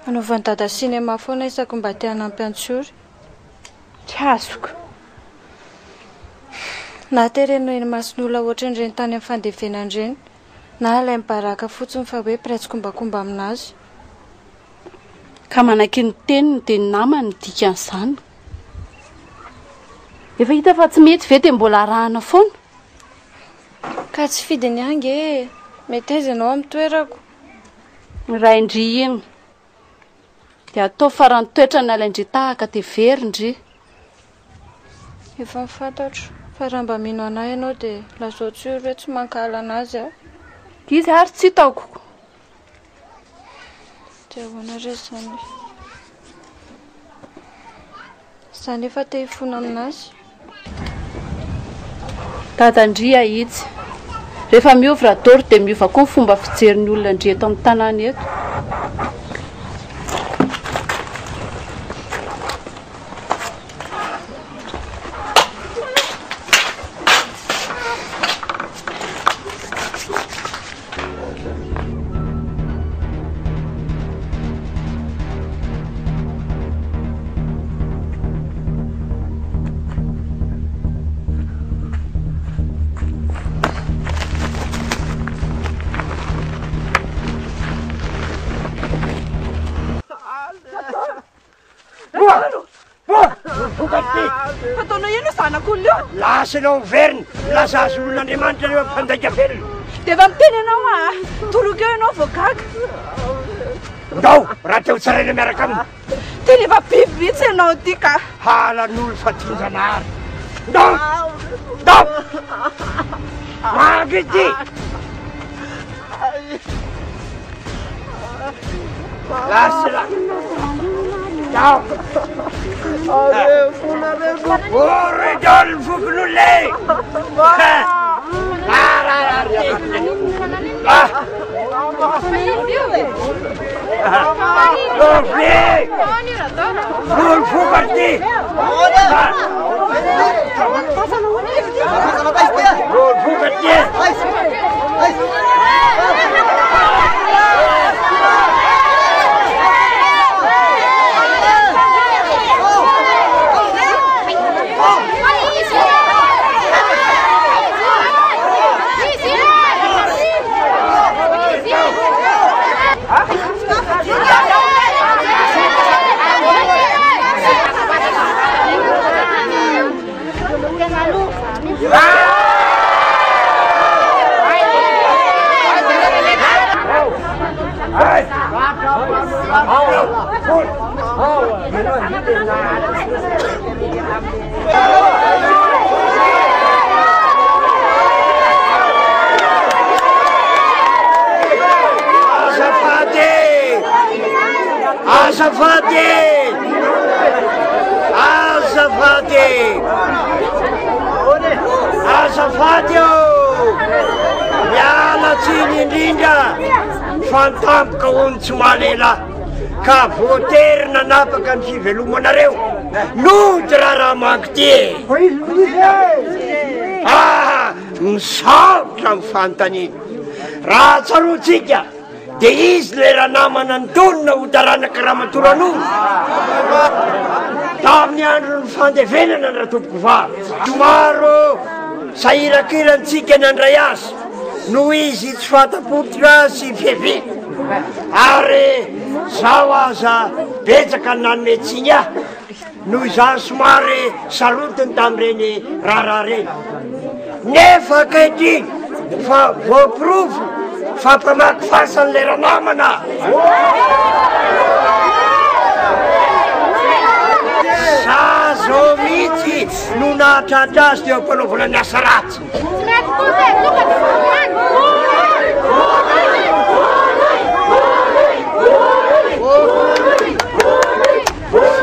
anaovany dada sinema foana isako mba te hanampy antsory tsy azoko na tereno eny mason'olona ohatra indreny tany amin'ny fandevenandreny na ilay mibaraka fotsiny fa hoe piraitsy-kombakomba aminazy ka manaky ny teniny dia ny namany dika an'izany efa hita fa tsy mety ve dia mbola arahana foana ka tsy fidiny ange mety aiza ianao amin'ny toerako raha indry iny dia atao farany toetra ny alaindry tahaka dia verindry efa mifantatro fa raha mba mino anahy ianao dia lazao tsy hoe tsy mankala anazy aho izy ary tsy hitako dia ahoana re zany zany efa te hifona aminazy dadandria itsy rehefa miova radoro dia miova koa ny fomba fijerin'ny olona ndry eto amin'ny tanàna eto Fataonao ino zanak'olona io? Lasanao verina, lazazy olon'Andriamanitra reo mpandaika velona. Dia efa miteny ianao toloka eo ianao voagaga. Ndao, raha teo tsaraina miaraka aminy. Teny efa biby mihitsy ianao ty ka. Halan'olo fa tinjanahary. Ndao! Ndao! Magity! Lasila! Ndao! Ore dol fugnule! Azafady! Azafady! Azafady o! Miala tsiny indrindra fantampoka hony tsy mahalela ka voatery nanapaka ny fivelomanareo nody raha manky ty misaotra mifanotaniny raha tsarotsika dia izy le raha namana ny tonona ho taranaka raha matoran'olo tamin'ny andro ny fandevenana ny raha tompoko vavy somaro sahirakirantsika nandray azy noho izy tsy fatapotra sy fieve ary zaho aza betsaka ny nanometsiny ahy noho izany somary sarotiny tamin'ireny raharaha reny nefa ankehitriny fa voapirovo fampamaky fasany le raha namana za zao mihitsy no nahatratra azy teo ampanaovana ny asa ratsy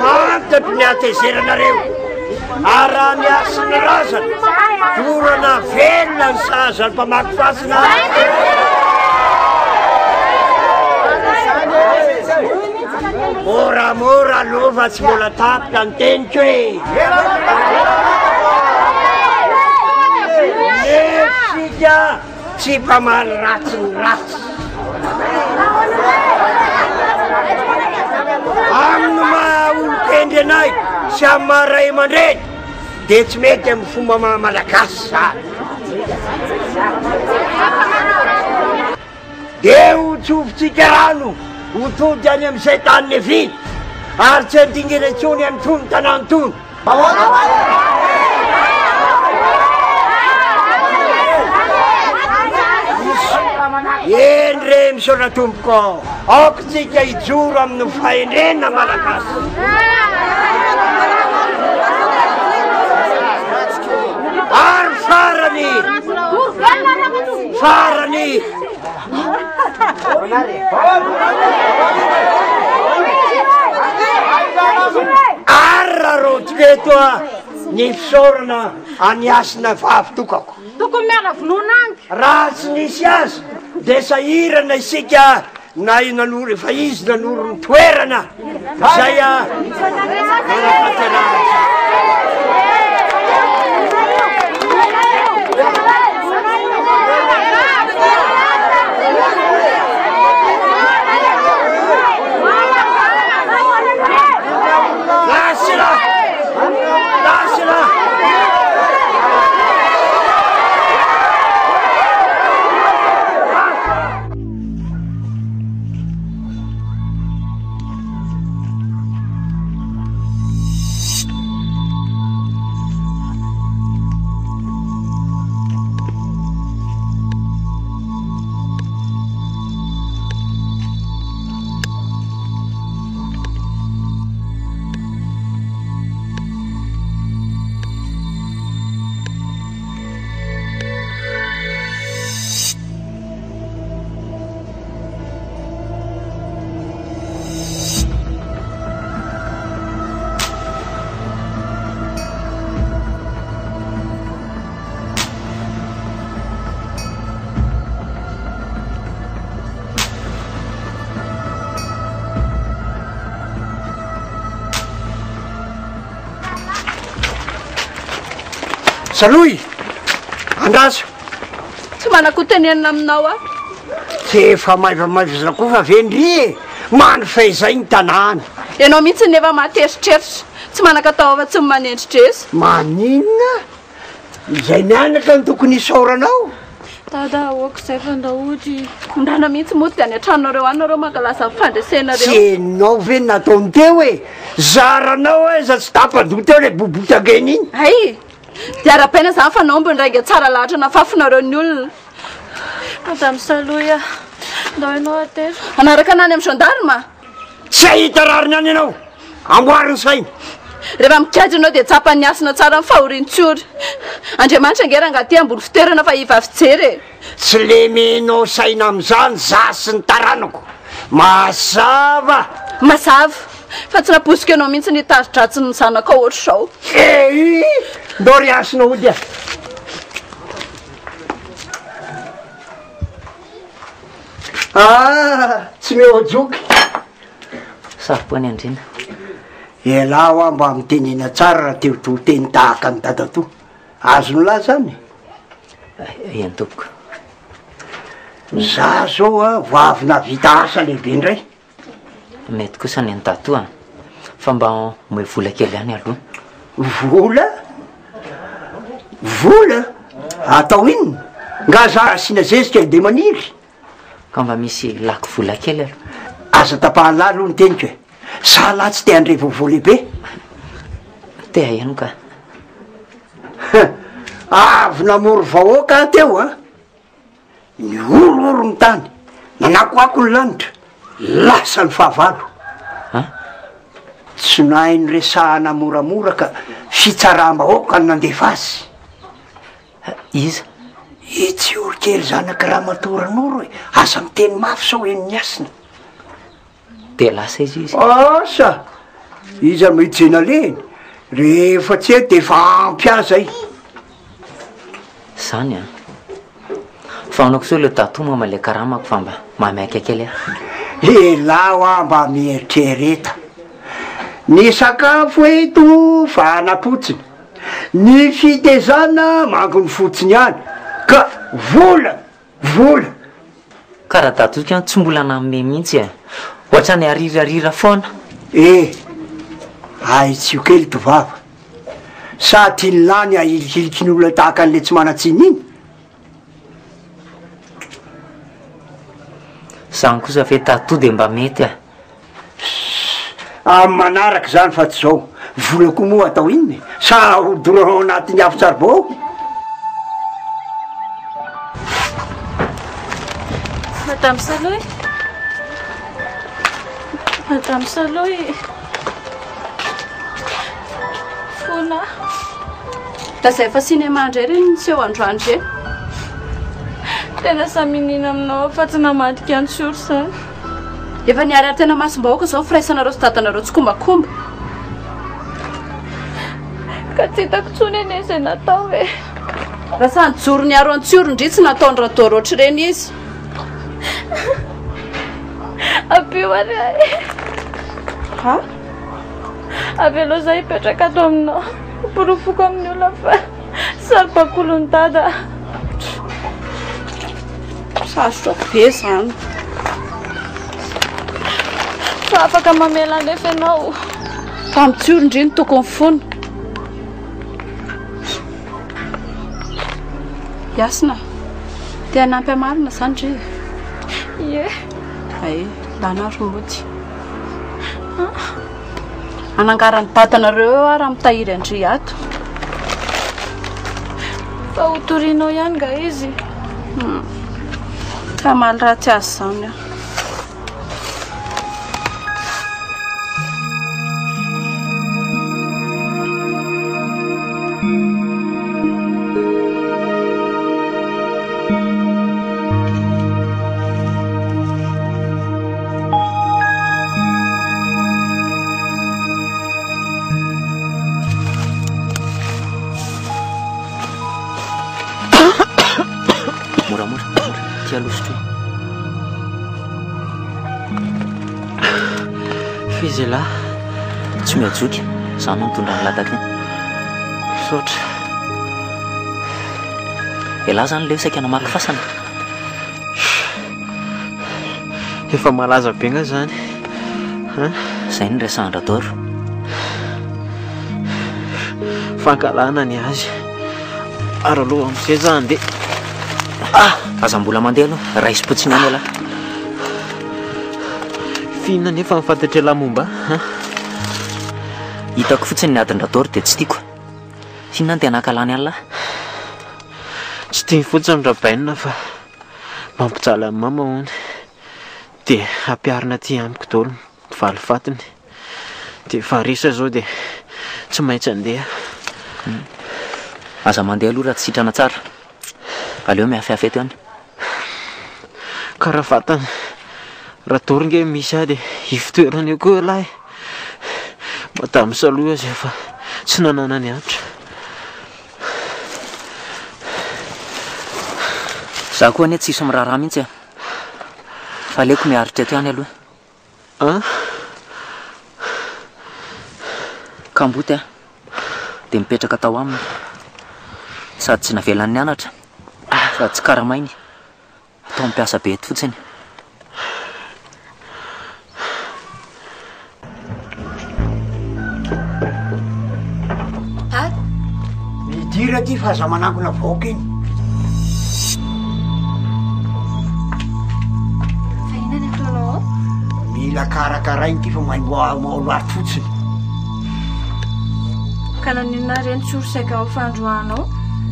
fantatry ny atezeranareo ary raha miasana razana dorana velona ny saza ny mpamaky fasana moramora lova tsy mbola tapika ny teniko e nefsika tsy mpamaly ratsy ny ratsy amin'ny maha olo-kendry anay sy amin'ny maha ray aman-dreny dia tsy mety amin'ny fomba malagasy zany dia hotsofotsika rano hotody any amin'izay tany neviny ary tsy andingana intsony amin'ny tony tanàny tony endre misaona tompoko aoko tsika hijoro amin'ny fahendrena malagasy ary farany arra rotriketo a ny fisaorana aniasina vavy tokako toko miala vononangy raha tsy nisy azy dia sahirana isika na nanoro efa izy nanoro ny toerana zay a Saloy! Andraso! Tsy manako tenenina aminao a? Tsy efa maivamaivazana koa fa vendry e! Mano faizay ny tanàna. Ianao mihitsy nefa materitreritry, tsy manakatao afa tsy manendritresa. Maninona? Izay mianaka ny tokony isaoranao. Dada aoka izay fandrahoty. Kondrana mihitsy moa dia any an-tranonareo any nareo mankalaza fandresenareo. Tsy hainao ve nataony teo e? Zaranao e, za tsy tapandoha teo le bobotageny iny. Ay! Dia ara-paina zany fa naomby ndrainga tsara lahatra nafafinareo ny olona. Madame Saloya, ndao ianao atero. Anaraka nany amin'ny gendarme? Tsy ahita rariny any ianao. Amboariny sainy. rehefa mikady anao dia tsapany asina tsara ny fahorian-tsory andriamanitra angeranga ty ambony fitoerana fa hivafijery tsy lemenao saina amin'izany za sy ny taranako mazava fa tsy naposika anao mihitsy ny taridratsy ny zanaka ohatr' izao ndao ry asina ody tsy mehojoky saripony andrina ela ho mba mitenena tsara raha teo to teny tahaka ny dadato azony lahy zany eny tompoko za zao a voavina vita asa lehibe indray mety kosa ny antato a fa mba moe vola kely ihany vola aloha atao inona nga za asiana zezika de maniry ka mba misy lako vola kely aloha aza tapahalahy aloha ny teniko e sa lahy tsy te andre vaovao lehibe te aheno ka avy namory vahoaka teo a ny orooro ny tany nanakoako ny lanitra lasa ny fahavalo tsy nahay ny resahana moramora ka fitsaraham-bahoaka ny nandefa azy iza itsy orokely zanaka raha matoranoro e aza miteny mafy sao eny asina de lasa izy asa iza mahitsena leny rehefa tsy e de efa ampiaza i zany a fa anao kosa le tatoma male karamako fa mba mamaiky kely elaho a mba mieritrereta ny sakafo eto fa napotsiny ny fitezana mango ny fotsiny any ka vola karaha tatoka tsy mbola nanome mihitsy e ohatrany arirarira foana aitsio kely tovava sa tiany lany ahilikilikiny tahaka an'le tsy manatsiny iny zany kosa fe tato de mba mety amy manaraky zany fa tsy zao vola koa moa atao inony sa hodoro anatin'ny afitsaribao Madame Saloy fona da zay fa sinema indray reny ny seho androany re tena saminina aminao fa tsy namadika antsoro zany efa niary ary tena masom-bahoaka zao firaisanareo sy dadanareo tsy kombakomba ka tsy hitako tsony ene zay natao e raha sa nijoro ny aro antsioro indri tsy nataony rador ohatry reny izy apio ary avy aloha zay hipetraka ato aminao porofoko amin'ny olona fa saripakolo ny dada sarotra be zany fa afaka mamela nefa ianao fa mitsioro indriny tokony fona iasina tia nampy amarina zany dre mba naromody anangarany dadanareo eo ary mitahiry andry ato fa hotorinao ihany ga izy ka maly ratsy azy zany a fizela tsy miajoky zany no mitondra ny lataka sotra ela zany leo saika namaky fasana efa malaza be nga zany zay ny resandradoro fankalana ny azy ary aloha am'izay zany de aza mbola mandeha aloha raha isy-potsiny any ala fihinana nefa mifantatry lahy momba hitako fotsiny ny adin-dradoro de tsy tiako fihinana ny tena kalany any lahy tsy tiany fotsiny amirabainina fa mampijaly amin'ny mama hony de ampiarina ty amiko dolo valo fatiny de fa resa zao de tsy maintsy andeha. Aza mandeha aloha raha tsy sitrana tsara. Aleo miafyafy eto ihany. Karaha vatana raha toringe misy ahy dia hivitoerana eo koa lahy. Madamo saloha azy fa tsy nanana ny antra. Za koa anie tsisy miraharaha mihitsy a. Fa aleoko miaritra eto ihany aloha. Kamboty a dia mipetraka tao aminy. Sady tsy navelan'ny nianatra sady tsy karamainy. Atao mipiasa be eto fotsiny. Midira ty fa aza manangona vaoka iny. Fahinana ataonao? Mila karakarainy ty fa maoloary fotsiny. Ka naninona reny tsoro saika ao fandroanao?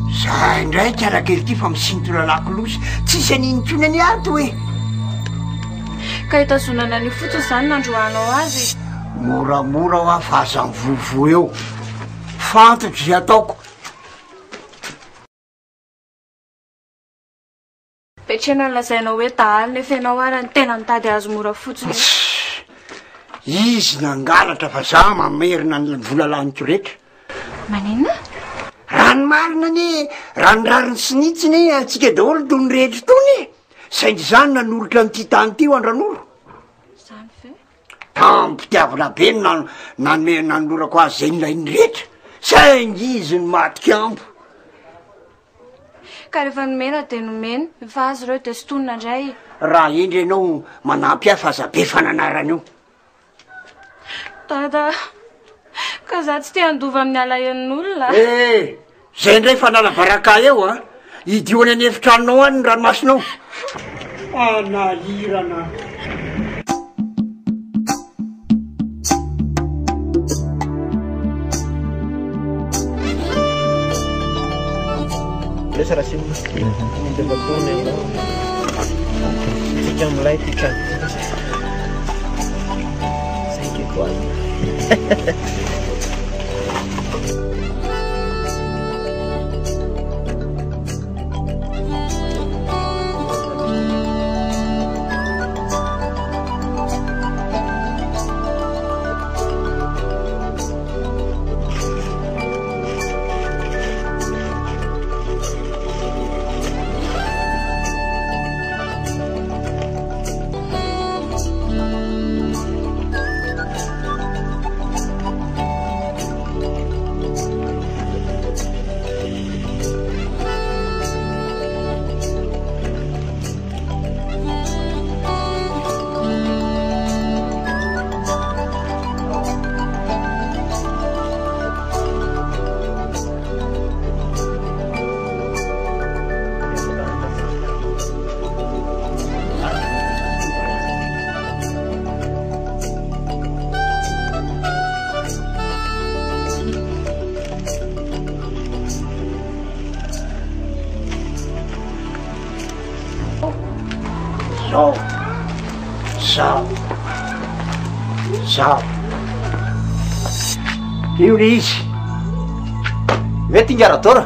Za indray tiarakely ty fa misintona lakolosy tsisy aninitsony any ato hoe. Ka hitazonana ny fotsiny zany nandroanao azy. Moramora ho a fa aza mivovo eo. Fantotro zay ataoko. Petrena lazainao hoe dahalo nefa ianao ary ny tena mitady azy mora fotsiny. Izy nangalatra fa za mamerina ny vola laniko rehetra. Manina? Ranomarina ny ranorariny sinitsiny atsika daholo tony rehetra tony. Saingy zany nanolotra n'ity tany ty ho andran'olo. Zany fe? Tampitiavana be nanolorako azy zay nylainy rehetra. Saingy izy ny maty kampo. Ka rehefa nomena dia nomena, fa azy ireo dia sy tonina indray. Raha indry ianao manampy ahy fa aza be fananarana io. Dada, ka za tsy te handova amin'ny alahian'olona. Zay indray fanalabaraka eo a. Idioany any efitranonao any ny ranomasinao. Anahirana. Lesa raha simma. Mindefa tony ianao. Tika amilay tika. Saingy eto azy. Zao. Io le izy. Ve tingaradora?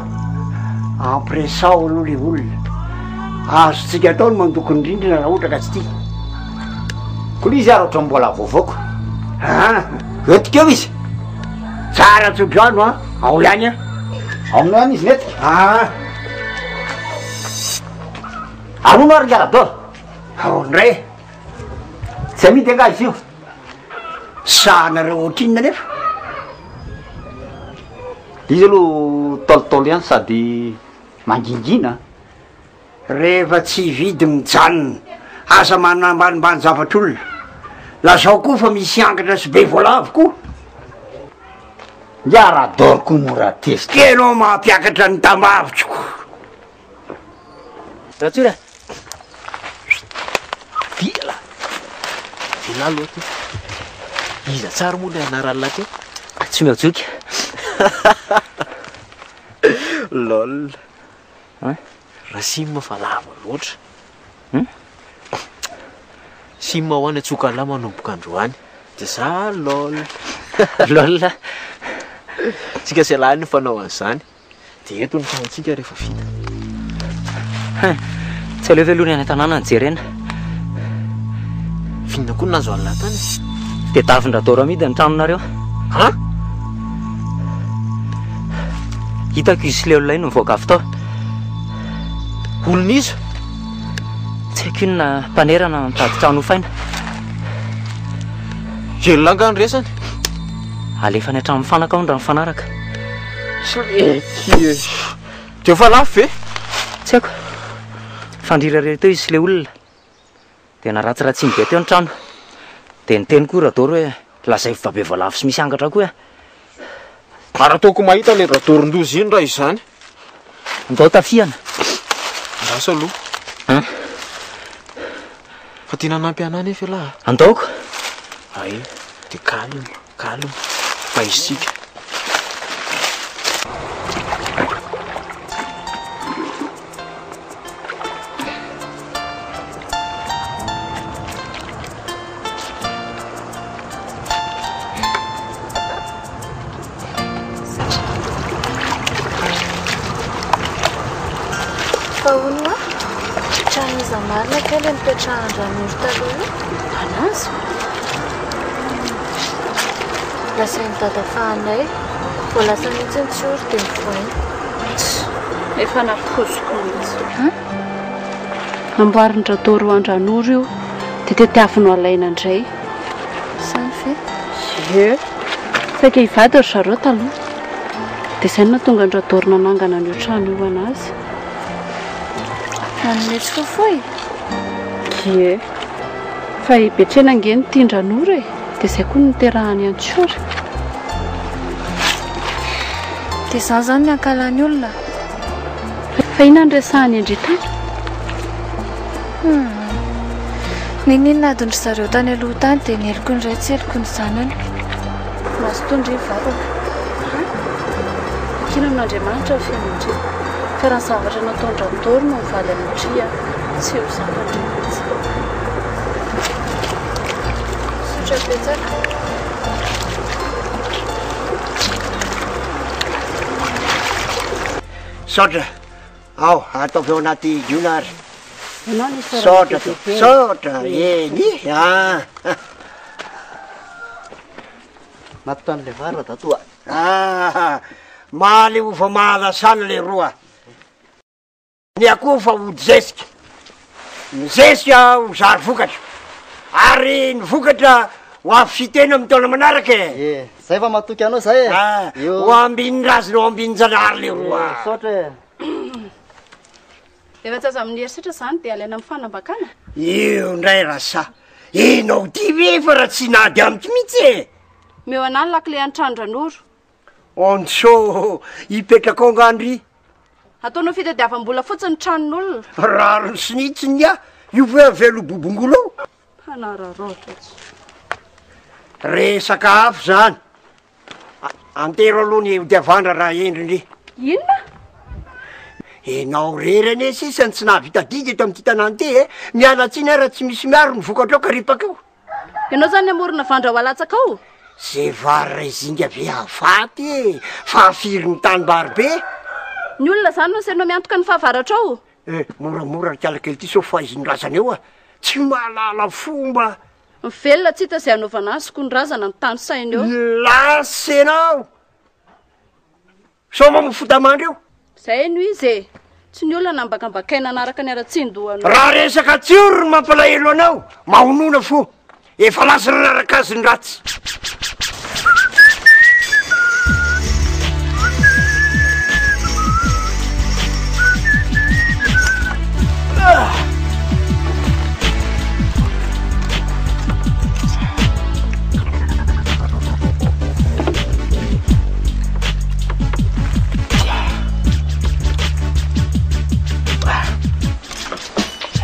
Ampresao aloha le olona. Azotsika atao ny mandoko ny rindrina raha ohatra ka tsy tia. Koa izy ary ohatran'ny mbola vovoako. Etika eo izy. Tsara tsodrano a. Ao ihany a. Aminao any izy mety. Anono ary ngaradora. Ao ndray. Tsy amidy anga izy io. Sahanareo ohatrinona nefa. Izy aloha tolotolo ihany sady mangingina. Rehefa tsy vidy mijanona asa manambanimbany zavatr'olona. Lazao koa fa misy angatra sy be voalavo koa. Ngaradoroko mora tesika. Kenao mampiakatra ny tambavitsoko. Ratsura. Vila. Vila aloha ty. Iza tsara moa le anaran'la ty. Tsy miajoky. Lol. Raha simma fa lava loatra. Simma ho any atsoka lahy manomboka androany. Dia za lol. Lol. tsika sy alahny fanao an'izany dia eto ny tranontsika rehefa vita. Tsy aleo veloany any an-tanàna ny jerena. Vinona koa nazo alina tany. Dia davin-dratoro amidy ny tranonareo. Ha? Hitako izy sy le olona ino mivoaka avy tao. Olona izo? Tsy haiko inona mpanerana mitady trano hofaina. Velonanga ny resany? Alefa ny hatrany mifanaka ao ny raha mifanaraka. Dia fa lafo ve? Tsy haiko. Fandrirare teo izy sy le olona. Dia naratsiratsiny be teo ny trano. Dia niteny koa radoro hoe lazay vabe voalavo sy misy angatra koa. Raha ataoko mahita le radoron-dozy iny raha izany. Ndao tafiana. Rasa aloha. Fa tiana nampy anay nefa laha. Andaoko. Ay, dia calme. Fa isika. Fahoana trano marina kely nipetrahan-dranory taloha anazy lasa nitadafahanay vao lasa mihitsy ny tsory dia mivoaina efa nafikozoko mihitsy. Namboarin-dratoro an-dranory io dia tetiavino alaina indray. Sany fe? Ie, saika hivady ry zareo taloha. Dia izay no nahatonga ny radoro nanangana an'io trano io anazy. Nanometsy fofoy? Ie, fa hibetrena angeny tian-dranory e. Dia izay koa niterahany an-tsory. Dia izany zany ny ankalany olona? Fa ina ny resahany andritany? Ninona adondry zareo tany aloha tany dia nieliko ny ray tsy eliko ny zanany. Masotondry vataka. Kino amin'Andriamanitra ny fianondry. Fa raha ny zavatra nataony radoro no mivaly anotria tsy ho zavatra mihitsy. Sotra betsaka. Sotra, ao ataovy ao anaty dionary. Sotra, eny Mampitany le vara da toa. Maly ho fa mahalasana le roa. Ny akoho fa ho zesika. Mizesika ho zary vokatra. Ary ny vokatra ho avy fitena amin'ny taona manaraka e. Zay fa matoky anao zay e. Ho ambiny razina ho ambiny janahary le roa. Sotra e. Efa tsy aza amin'ny heritritra zany dia alaina amin'ny fanambakana. Io ndray rasa. Enao ty ve fa raha tsy nady amiko mihitsy e. Meo anay ny lakile any trano-dranoro. Onso hipetraka ao ngandry. Ataonao fitadiavam-bola fotsiny tranon'olona. Raro ny sinitsiny a. Io ve velo bobongolo ao. Hanararotra tsy. Resaka hafa zany. Antero aloha ny diavandra raha endrindry. Inona? Enao rery ane sisany tsy nahavita didy eto amin'ity tanàny ty e. Mialatsiny raha tsy misy miaro ny vokatra ao ka ripaka ao. Ianao zany amorona vandra ho alatsaka ao? Zay vary izinga be avaty e. Fa afiry ny tanimbary be. Ny olona zany no senao miantoka ny fahavaratra ao? Moramora kialakely ty so fa izy ny razana eo a. Tsy mahalala fomba. Mivelona tsy hita izay anaovana azy ko ny razana ny tany sainy eo. Lasy enao. Soma mofotamandry eo. Zay no izy e. Tsy ny olona nambakambakaina anaraka ny ara-tsindohana. Raha resaka tsioro ny mampalahelo anao. Mahonona fo. Efa lasa nanaraka azy ny ratsy.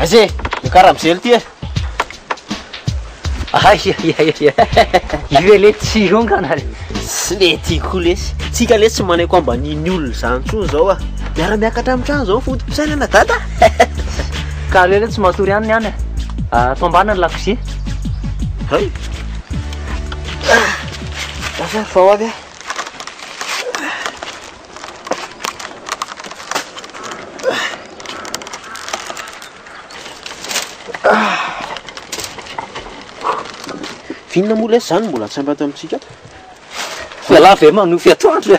Azay, karaha mizely ty e. Io le tsy rongana. Sy le tiako lesy. Tsika lesy tsy manaiky ambaniny olona zany tsony zao a. Miara-miakatra amin'ny trano zao fotom-pisaina na data. Ka le tsy matory ihany niany. Atao ambana ny lakozia. Hay. Lasa vao avy. Fihinana moa lay zany mbola tsy ambata amintsika fiala ve manofy atoandro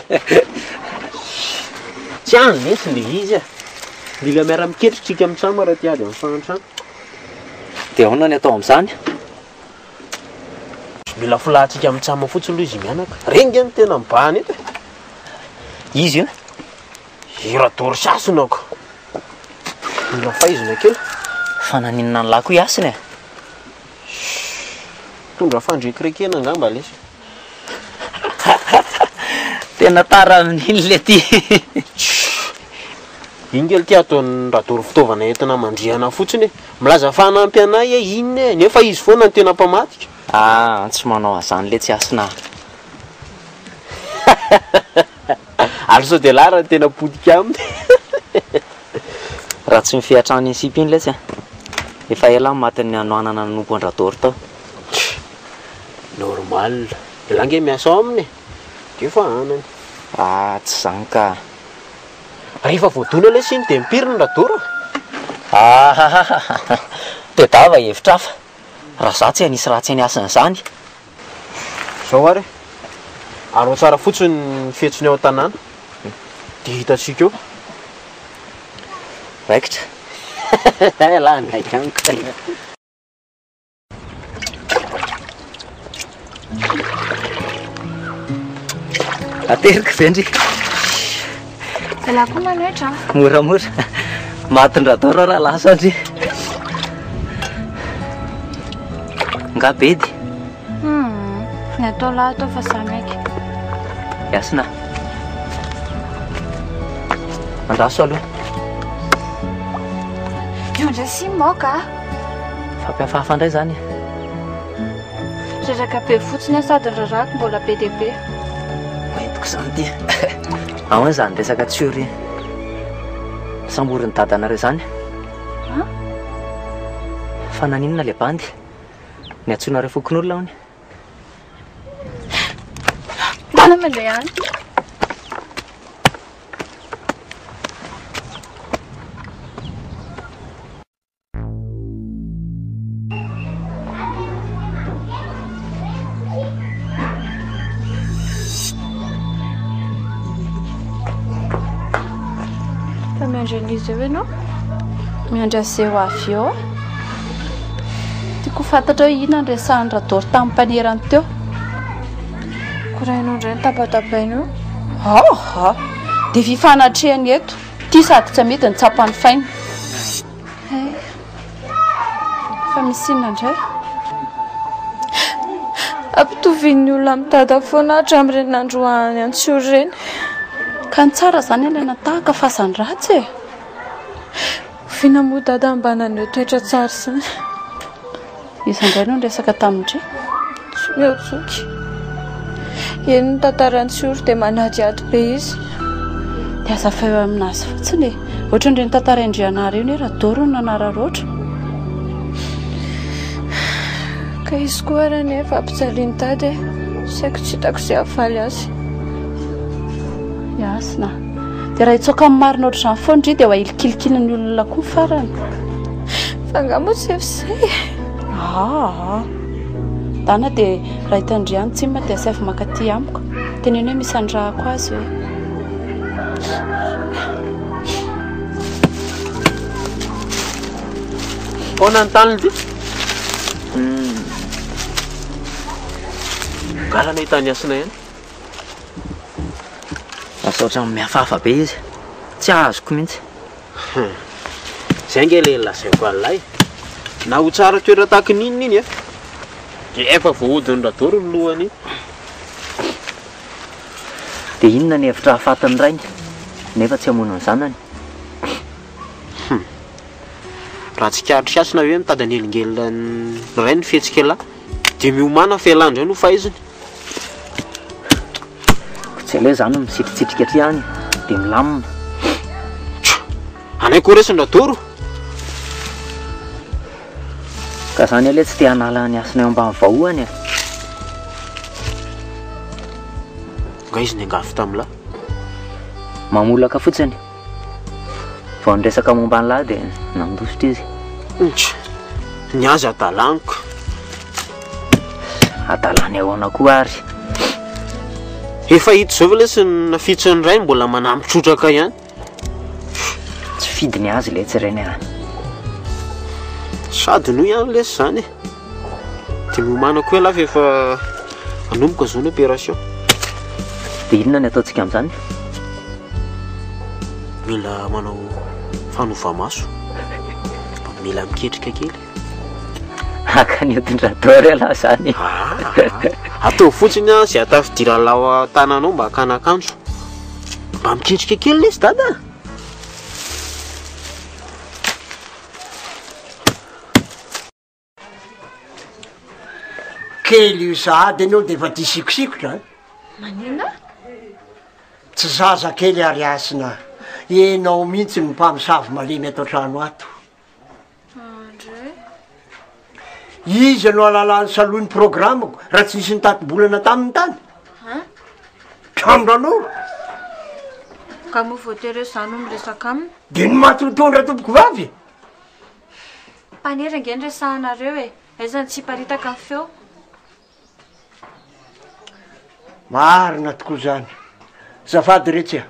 tsy any mety le izy a mila miara-miketritrika amin'ntsamo raha tiady amin'ny fahantrano dia ahoana ny atao amin'izany mila filahantsika amin'ntsamo fotsiny loha izy mianaka rengy any tena mibahany eto izy io iradory sasonako mila faizina kely fa naninona ny lako iasiny tondra fandrekrekena angamba lesy tena tara amin'iny le ty iny kely ty ataony radory fitaovana entina mandriana fotsiny milaza fahanampy anay inony nefa izy foana ny tena mpamatika tsy manao azany le tsy asina also de lara ny tena podika aminy raha tsy mifiatrany insipy iny lesy efa ela matiny anoanana nompo andradory tao normal ilange miasa ao aminy de fa anany tsy zany ka rehefa voadona lesy iny de mipiriny radora de dava hevitra hafa raha za tsy anisy raha tsy any asina zany zao ary aro tsara fotsiny fetsony ao an-tanàna de hitatsika eo raikitra la naika aniko ateriko vendry la koa manoetra moramora matondradoro raha lasa andry nga bedy ny atao lahy atao fa samaiky iasina andraso aloha io si moka fampiafafa indray zany reraka be fotsiny sady rarako mbola be dia be entiko zany ty ahoana zany resaka tsiory samboriny dadanareo zany fa naninona le bandy ny atsoinareo fokon'olona hony dana mandeha any miandran'izy eo ianao miandra seho avy eo tiako fantatra hoe ina nresahany radory tamin'ny mpanerany teo korainao indray ny tapatapainao dia fifanatrehany eto ty sady tsy amety ny tsapany faina fa misinna indray ampitovian'ny olona mitada foana hatra amin'ireny nandroany antsory ireny ka ny tsara zany ilaina tahaka fasany ratsy finamoa dada ambanan'eo toetra tsara zany izandray no nresaka tamindray tsy miotsoky eny ny tantarantsyory dia manady ady be izy dia aza fa eo aminazy fotsiny ohatra ndreny tantaraindrianary io ny radoro no nanararoatra ka izy koa ara nefa ampijaliany tady saiko tsy hitako izay hafaly azy iasina dia raha hitsoaka amin'ny marina oatra izany foana indry dia ho ahilikilikiliny olona koa farany fa ngamo tsy efizay dana dia raha hitandriany tsimma dia asy avy makaty amiko teneny hoe misy andrahako azy hoe Ona ny taniny ty galana hitany asina ihany asaotra mihafahafa be izy tsy azoko mihitsy zay nge le lasaiko an'lay na ho tsara toera tahaka ninona iny efa voahodiny radoro ny lohany dia inona ny hevitra hafatiny rainy nefa tsy hamono ny zanany raha tsy karitry asina hoe mitady anelingely ny ray ny fihetsika lahy dia miomana fialandra no fahaiziny tsy aleha zany misitritsitrika atry any dia milamina anay koa resy ny radoro ka zany aleha tsy tia hanala ny asina eo ambany vahoany nga izy ny angafy tamin'lahy mamolaka fotsiny vao nyresaka momba ny lahy dia nandositra izy ny azy adalaniko. Adalany ahoana koa ary. Efa hita zao ve lesy nafitsiny ray mbola manampitrotraka ihany. Tsy fidiny azy le tsireny a. Sady no ihany lesy zany. Dia miomanako hoe lafa efa anomboka zao ny opération. Dia inona ny ataontsika amin'izany? Mila manao fanova-maso. Mila miketrika kely. Haka ny odin-drador aloha zany. Atao fotsiny a zay atafidiranao tananao mba hakana akanjo. Mba miketrika kely lesy dada. Kely io sahady anao dia efa tisikosikotra. Manina? Tsy zaza kely ary asina. Enao mihitsy ny mpamosavy malemy ato trano ato. Izy no alalany salohany programako raha tsy nisy nitatom-bolana tamin'ny tany. Trambranao. Ka moa voatery zany no miresaka aminy. Dia ny matotondra tompoko vavy. Mpanery ange ny resahanareo e. Aiza ny tsy hiparitaka ny feo. Marina tokoa zany. Zafady retsy a.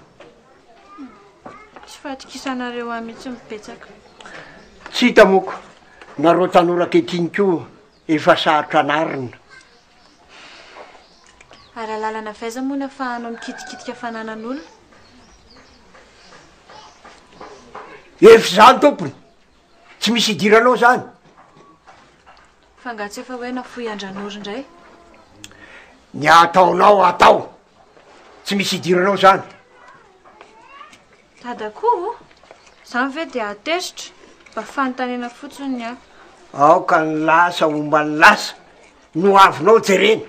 Tsy fahatokisanareo ahy mihitsy mipetsaka. Tsy hita moko. Nareo tanora kehitriny koa efa sarotra anarina. Ary alalana faiza moa ny afahanao mikitikitika fananan'olona? Efa zany tompony. Tsy misy idiranao zany. Fa nga tsy efa hoe nafoy andran'oro indray. Ny ataonao atao. Tsy misy idiranao zany. Dadako, zany ve dia atezitra mba fanontaniana fotsiny aho. Aoka ny lasa omba ny lasa no avinao jerena.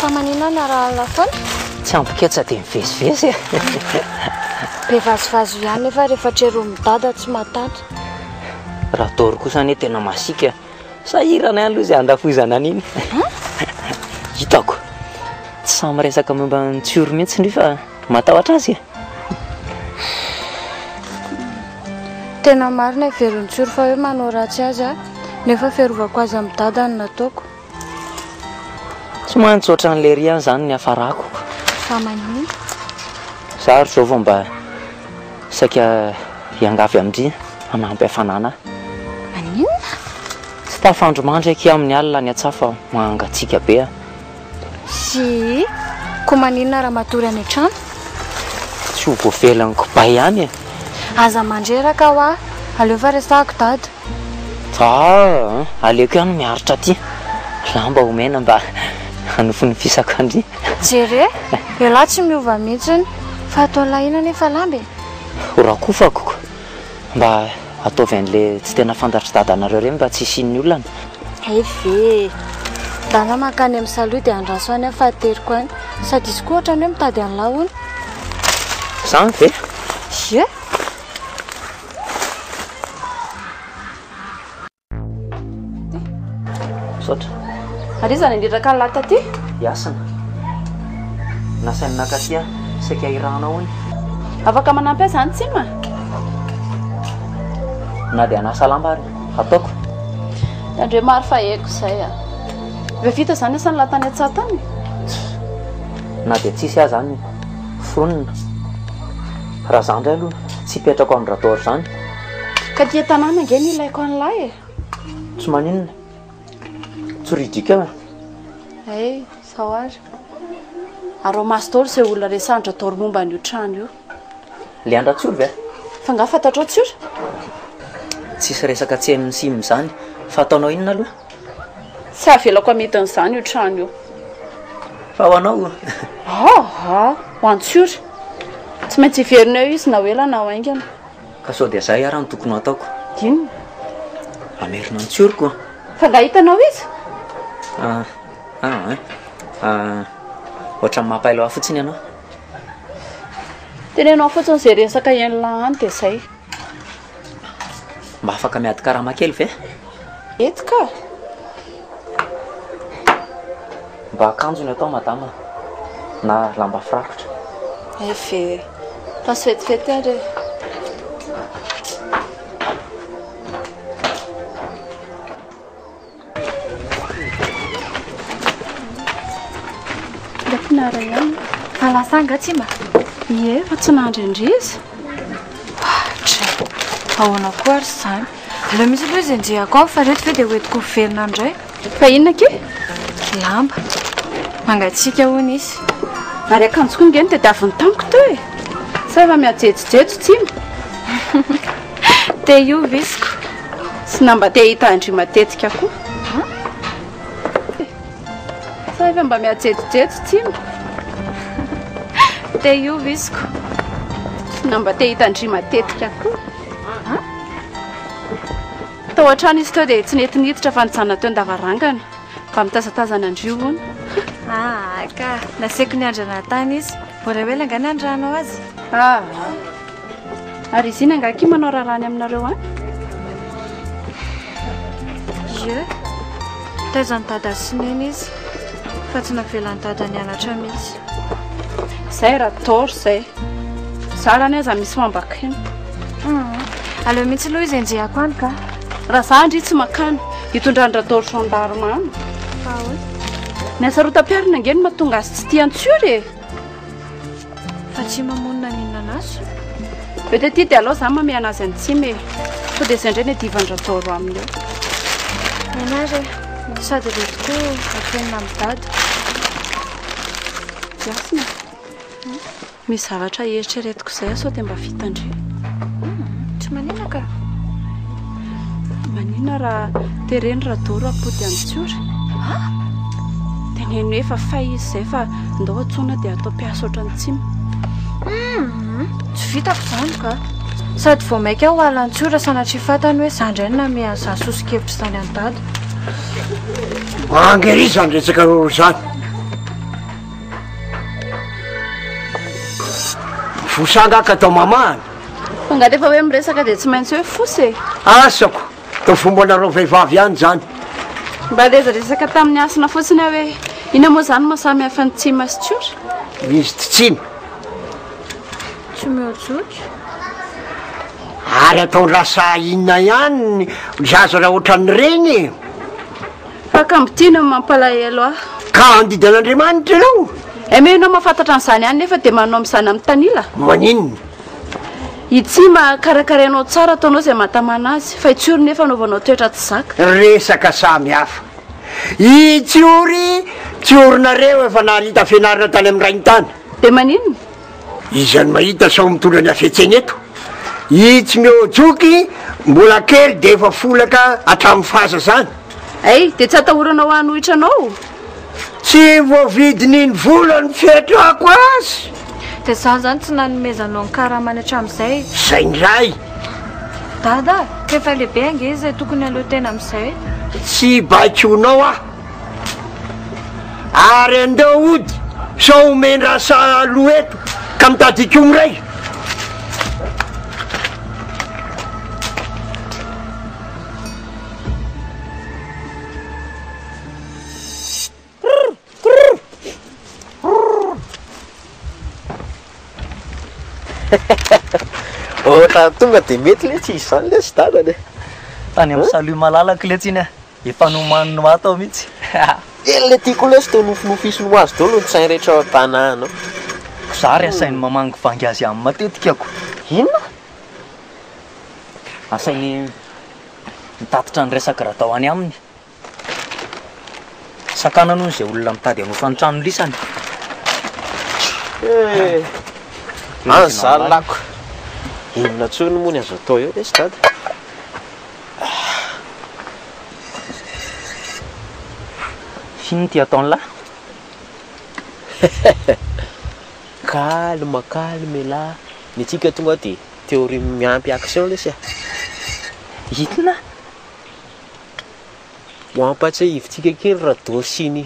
Fa manina na raha lafona? Tsy ampiketsa dia mivezivezy. Be vazovazo ihany nefa rehefa trero midada tsy matatra. Raha tory kosa ny tena masika. Sahirana ihany aloha izay andafozana an'iny. Hitako. Tsy samy resaka momba ny tsioro mihitsy nefa matahotra azy. Tena marina iveron'ny tsioro fa hoe manao ratsy azy aho. Nefa fiarovako azy amin'ny dada no nataoko. Tsy mantsy ohatran'ilay riana zany ny hafarako. Fa manino? Zaro zao vao mba saika hiangavy amindry hanampy hafanana. Maninona? Tsy tafandromandraiky amin'ny alina ny atsafa mahangatsika be. Si, ko maninona raha matory any an-trano? Tsy ho voavelany kobay ihany. Aza mandreraka ho aho, aleo fa resahako dada. Aleoko ihany miaritra aty. Lamba omena mba hanofony fisakandry. Jere, elahy tsy miova mihitsiny, fa atao lahina nefa lambe. Horakofako mba ataovy an'le tsy tena fantatry dadanareo reny mba tsy isin'ny olana. Eve, dana makany amin'ny saloha dia andraso any fa ateriko any. Sady izy koa ohatrany hoe mitady an'lahy hono. Zany ve? Ie. Sotra. Arizana indrindra ny lata ty? Iasana. Nasainy nakatia saika irana hono. Afaka manampy azy any tsy ma? Na dia anasa lamba ary ataoko. Andre maro fa eko izay a. Ve vita zany asa ny latany atsatany? Na dia tsisy azy zany fonina. Raha zany indray aloha tsy hipetrako amin'ny rador zany. Ka dia tanàna nge ny ilaiko an'lahy e. Tsy maninona. Tsoridika Hey, sao ary. Arao maso tolo izay olona resandra tory momba an'io trano io. Leandra tsoro ve? Fa nga fantatrao tsoro? Tsisy resaka tsy amin'ny simy zany. Fa ataonao inona aloha? Tsy avelako amitin'izany io trano io. Fa ho anao? Ho an-tsory. Tsy maintsy hiverinao izy na hoela na ho aingana. Ka sao dia zay ary no tokony ataoko. Inona? Amerina ny tsoriko. Fa nga hitanao izy? Ohatran'ny mampailoha fotsiny ianao. Tenenao fotsiny izay resaka ian'lahy any dia izay. mba afaka miady karama kely ve etika mba akanjony atao madama na lamba firakotra efe pasy fetifety ary ndafinara ihany alasanga tsy mba ie fa tsy nandrindrizy ahoana koa ary zany aleo misy aloha izy anjeako ao fa reto ve dia hoentiko velona indray fa inona ke lamba mangatsika hoana izy ary akanjoko ingeny dia daviny tamiko to e sa efa miajejojejo tsima te io visiko sy namba te hita andry matetika koa sa efa mba miajejojejo tsima te io visiko sy namba te hita andry matetika koa tao an-trano izy teo dia tsy netiniditra fa nijanona teo ndavarangana mba mitazatazana andrio hoana ka naseiko ny andrana tany izy vola hoe langany andranao azy ary izy iny angaky manao raharany aminareo any ie taizany dada sineny izy fa tsy navelany dada ny anatra mihitsy zay raha toro zay zarany aza misy mambakena aleo mihitsy aloha izy enjehako any ka raha za ndry tsy makana hitondrandratoro sandaromano ny asarotam-piarina angeny mahatonga azy tsy tiantsory e fa tsy mamonina ninona anaso be te ty dia aloha za mamehana azy antsime to dia izay indray ny divandratoro aminy eo enary sady retiko apenina amin'ny dada jasina misy zavatra eritreretiko izay sao dia mba vitandre tsy manina ka manina raha tereny radoro apody amintsiory dia neny hoe fa fay izy izay fa ndao atsona dia atao mpiasa ohatrany tsima tsy vitako izany ka sady vao maika ho alantsiora sanatry fatany hoe zandray na miazany sosikevitra izany any dada angerizany retsaka roro zany fosangaka atao mamahana fa nga rehefa hoe miresaka dia tsy maintsy hoe fosy e asako tao fomba nareo vehivavy ihany zany mba rezaresaka tamin'ny asina fotsiny hoe ina moa zany mahasamy hafa ny tsima sy tsotra izy ty tsima tsy mihojoky ary ataondrasa inona ihany zaza raha ohatran'ny reny fa kambotiana mampalahelo ah ka andidan'andriamanitra anao mehinao mahafantatra an'izany ihany nefa dia manao amin'izany amin'ny tanila maninona itsima karakarainao tsara ataonao izay mahatamana azy fa itsiory nefa anaovanao toetra tsy zaka resaka samy hafa itsiory tsiorynareo efa nahita fianarana tany amin'ny rainy tany dia maninona izany mahita sao mitondra ny afetseny eto itsy mihojoky mbola kely dia efa folaka hatramin'ny faza zany ay dia tsy atahoranao hanohitranao tsy voavidininy volany fiatrako azy dia zany zany tsy nanomezanao ny karamany hatramin'izay zay ndray dada rehefa lehibe ange izay tokony aleo tena amin'izay tsy bakonao ah ary andeo ody sao omendrasa aloha eto ka mitadikomy ray ohatra tonga dia mety le tsy izy zany le sy dadany tany amin'ny salut malalaka le tsiny efa nomanino atao mihitsy ele tiako lesy teo nofinofisiny ho azy dolo ny sain rehetra ao an-tanànao za ry asainy mamango vangy azy amin'ny matetikako inona asainy mitatitra ny resaka raha tao any aminy sakana noho izay olona mitady hanofany trano lisany anzalako inona tsony moa ny azo atao eo lesy dada finy ty ataony lahy calme calme la ny tsika tonga dia théorie miampy action lesy hitona hoampatsy ivitsika kely raha dosiny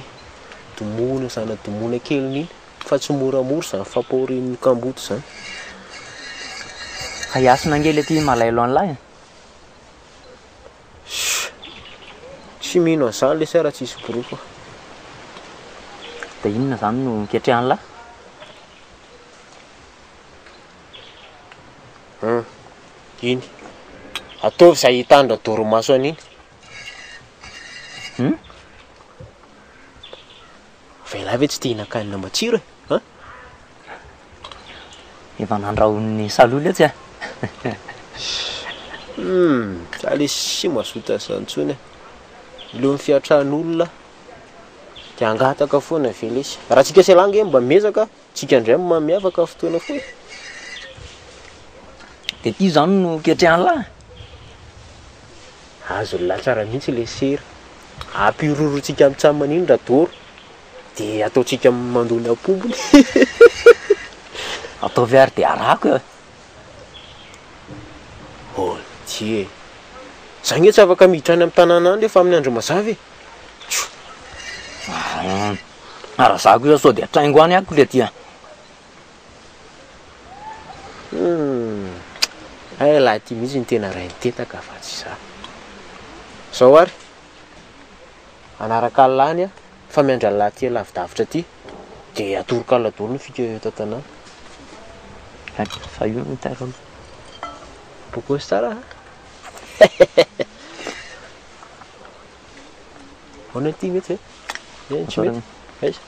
domona zana domona keliny fa tsy moramora zany fampahorin'ny kamboto zany aiasina angely aty malailo an'lahy Tsy mino an'izany le sara tsisy boroko. Da inona zany no miketrehany lahy? Iny ataovy izay hitandra doromaso an'iny. Vela ve tsy tia hihinan-kanina matsiro e? Efa nandraho'ny saloly etsy a. Za le sy mazoto azany intsony e. Leo fiatran'olona dia angataka foana vela izy. Raha tsika selange mba mezaka, tsika indray miavaka fotoana foana. Dia ity zany no ketrehany lahy? Azo lahy tsara mihitsy le sery. Ampirorotsika amin'ny tsamany iny radoro dia ataotsika mandony ampombony. Ataovy ary dia arako eo. Oh, tie. Za nge tsy afaka miditra any amin'ny tanàna any efa amin'ny andro mazava e. Raha za koa sao dia traingo any ako le tia. Ay lahy ty mihitsy ny tena ray nitetaka fa tsy za. Zao ary anaraka lany a fa miandra lahy ty lavidavitra ty dia atoroko aladoro ny fika eto an-tanàna. Fa io no tarona. Bokosy tsara. Hoana ty mety e? Tsy mety. Aiza.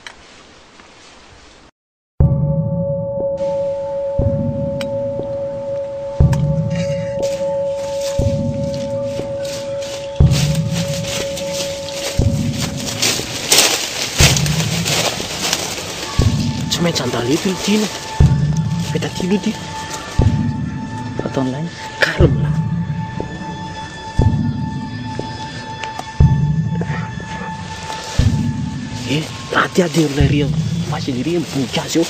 Tsy maintsy andaleto ilo tina. Feta ty ilo ty. Ataon'ilay calme là. Raha ty aderona ry fasy le ry boninkazo eo.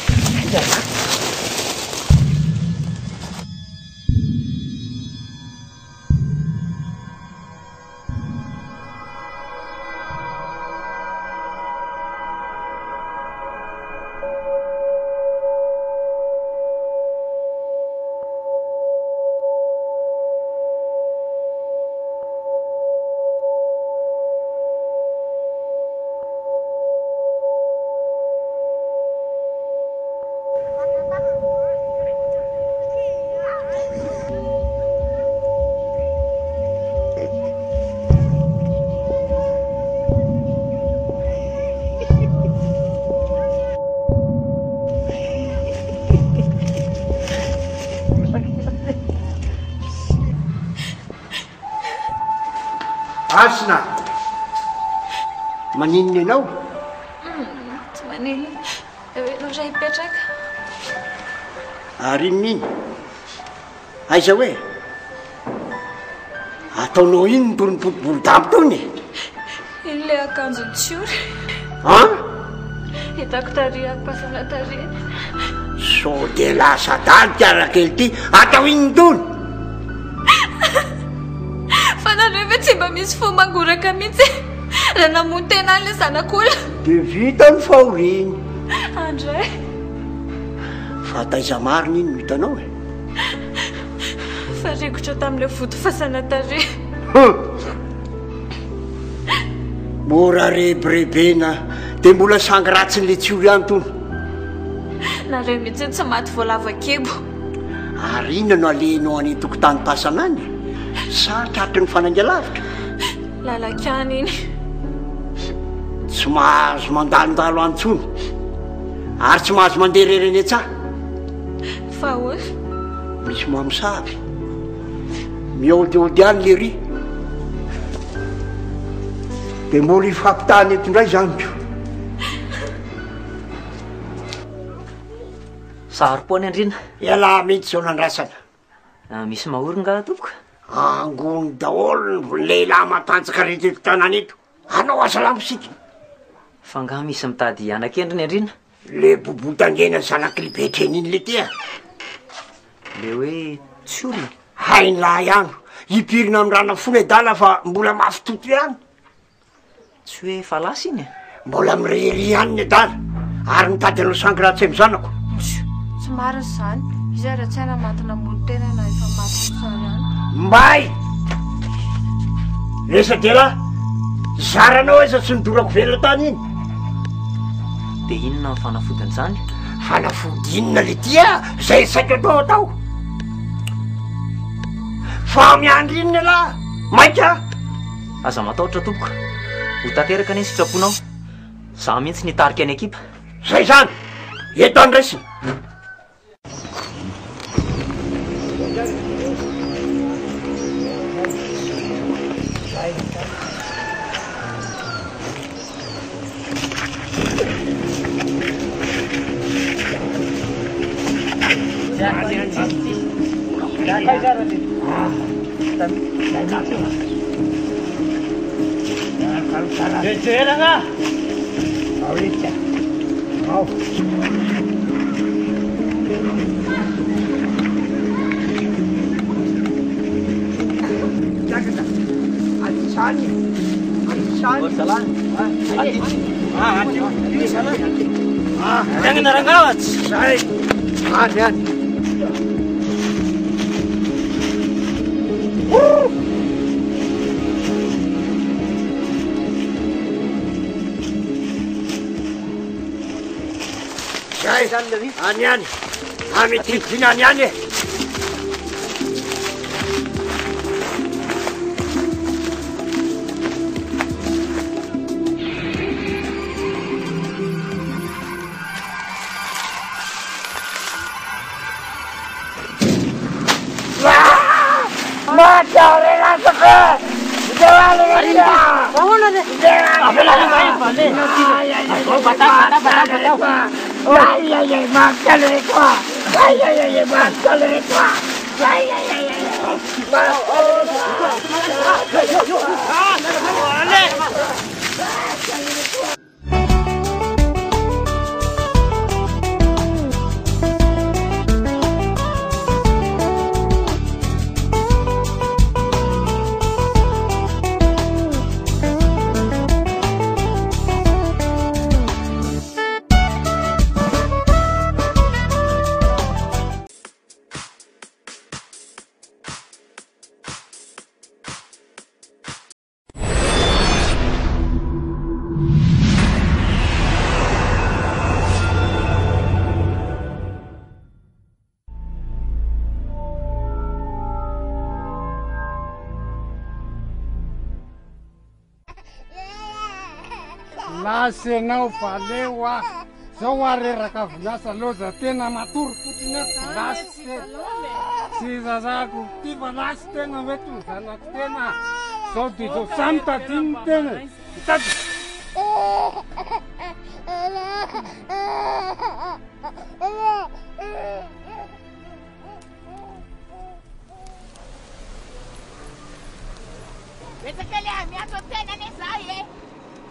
Asina maninona ianao? Tsy maninona. Eo ianao iray hipetraka. Ary inona iny? Aiza hoe? Ataonao iny ny borodamo tony? Iny le akanjo tsiory. Hitako taria pasana taria. So dia lasa daly tiarakely ty. Atao iny tony? Fa nareo ve tsy mba misy fo mangoraka mihitsy raha namono tena le zanak'olona. Dia vita ny fahoriny. Andray. Fa taiza marina iny no hitanao e. Fa rigotra tamin'ilay voto fasana taria. Mora rebirebena dia mbola sangy ratsin'le tsiory ihany tony. Nareo mihitsy tsy maty voalava kebo. Ary inona no alehinao any tokotany pasana any? Sa tratry ny fanaingelavitra? Lalakany iny. Tsy mahazo mandalondalo antsony ary tsy mahazo mandeha rereny an-tsaha. Fa hoe misy mamosavy miaodiaody any le ry dia mbola ifampitany eto indray zany ko. Saharo-poana andrina. Ialahy mihitsy zao nandrasana. Misy mahorona tompoko? Angony daholo ny lehilahy matanjaka rehetra eto tanana eto. Anao asalamosika. Fa nga misy mitady anan-kendriny andrina? Le bobotangena zanak'libetreny iny le tia. Le hoe tsy olona. Hainy lahy ihany hipirina amin'ny rana fona dala fa mbola mafitoto ihany. Tsy hoe falasy iny? Mbola mirery ihany ny dala ary mitady anao sangy ratsy amin'ny zanako. tsy marina izany. Izy raha tsy ana matina mony tena na efa maty sary ihany. Mbay! Esa dia lahy. zaranao aiza tsy nidorako velona tany iny dia inona ny fanafodin'izany fanafody inona le tia zay saika atao atao fa miandry inona lahy maika aza matahotra tompoko ho tanteraka anie ny sitraponao za mihitsy nitarika any ekipa zay zany eto andraisina Jejeranga. Ahorita. Mau. Jaga. Alisani. Salam. Jangan narangawat. Baik. Hati-hati. Ani-ani, kami titina ani-ani. Macam orang sekarang, jangan lagi. Bangun ada. Apa lagi main balik? Batang. Ay, macam lekwa. Ay, macam lekwa. Ay. Lasenao valeo ah zao areraka vinasa loza tena matory fotsiny lasy tsy zazako ty fa lasy tena mety ny zanako tena zao de zao samy tadiny tena mitady Betsakalya, miato tena ni zaye.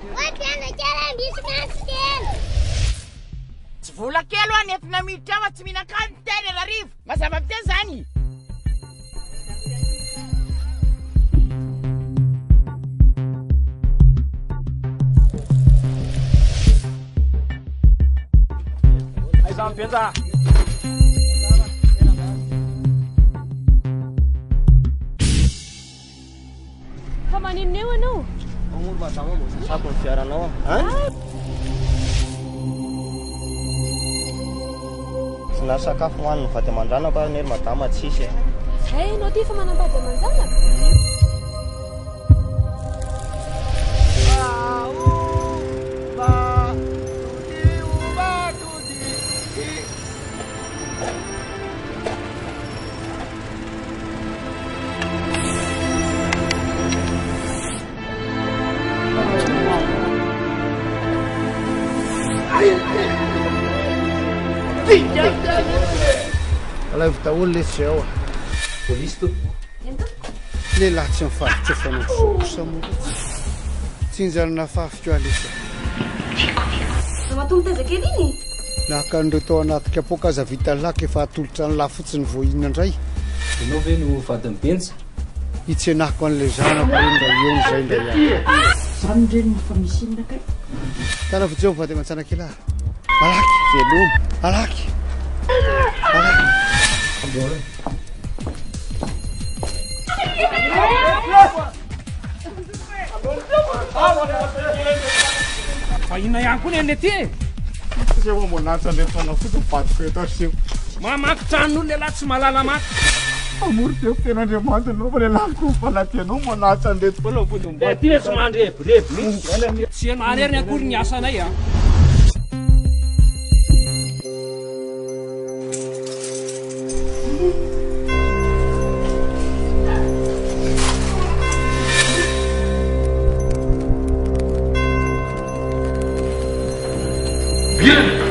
Watena kera bisnasken. Tsy vola kely ho anentina miditra fa tsy mihinan-kany teny anarivo. Mazava be zany. Aiza mpenza. Fa maninona eo anao? Olo mazava mo sasako ny fiaranao. Tsy nasakafo hoaniny vady aman-dranako ary nery madama tsisy. Anao ty fa manambady aman-janaka? Alay vita olo le tsy ao Polisy to. lehilahy tsy mifaritsofanao sokosa moa tsinjanona fafika alesa matombo tezakely iny nakan'ireo tao anaty kapoka aza vita laka efa atolotra ny lahy fotsiny voahina indray ianao ve no vady mibenja hitsenako an'ilay zanako enda eo zay ndray zany reny fa misy inona kay tana vitseo mivady aman-tsanakely alaky veloma alaky fa inona ihany koa ny any aty Sewa monatsa ndraiky fanafody mivadik eto aseho mamaky tranon'olo lehilahy tsy mahalala maty amory teo ten'Andriamanitra anao fa lehilahy ko fanatenao monatsa ndraiky fanafody mivadik ty tsy mandrebireby mihitsy tsy anary ary ny akory ny asanay a Bien.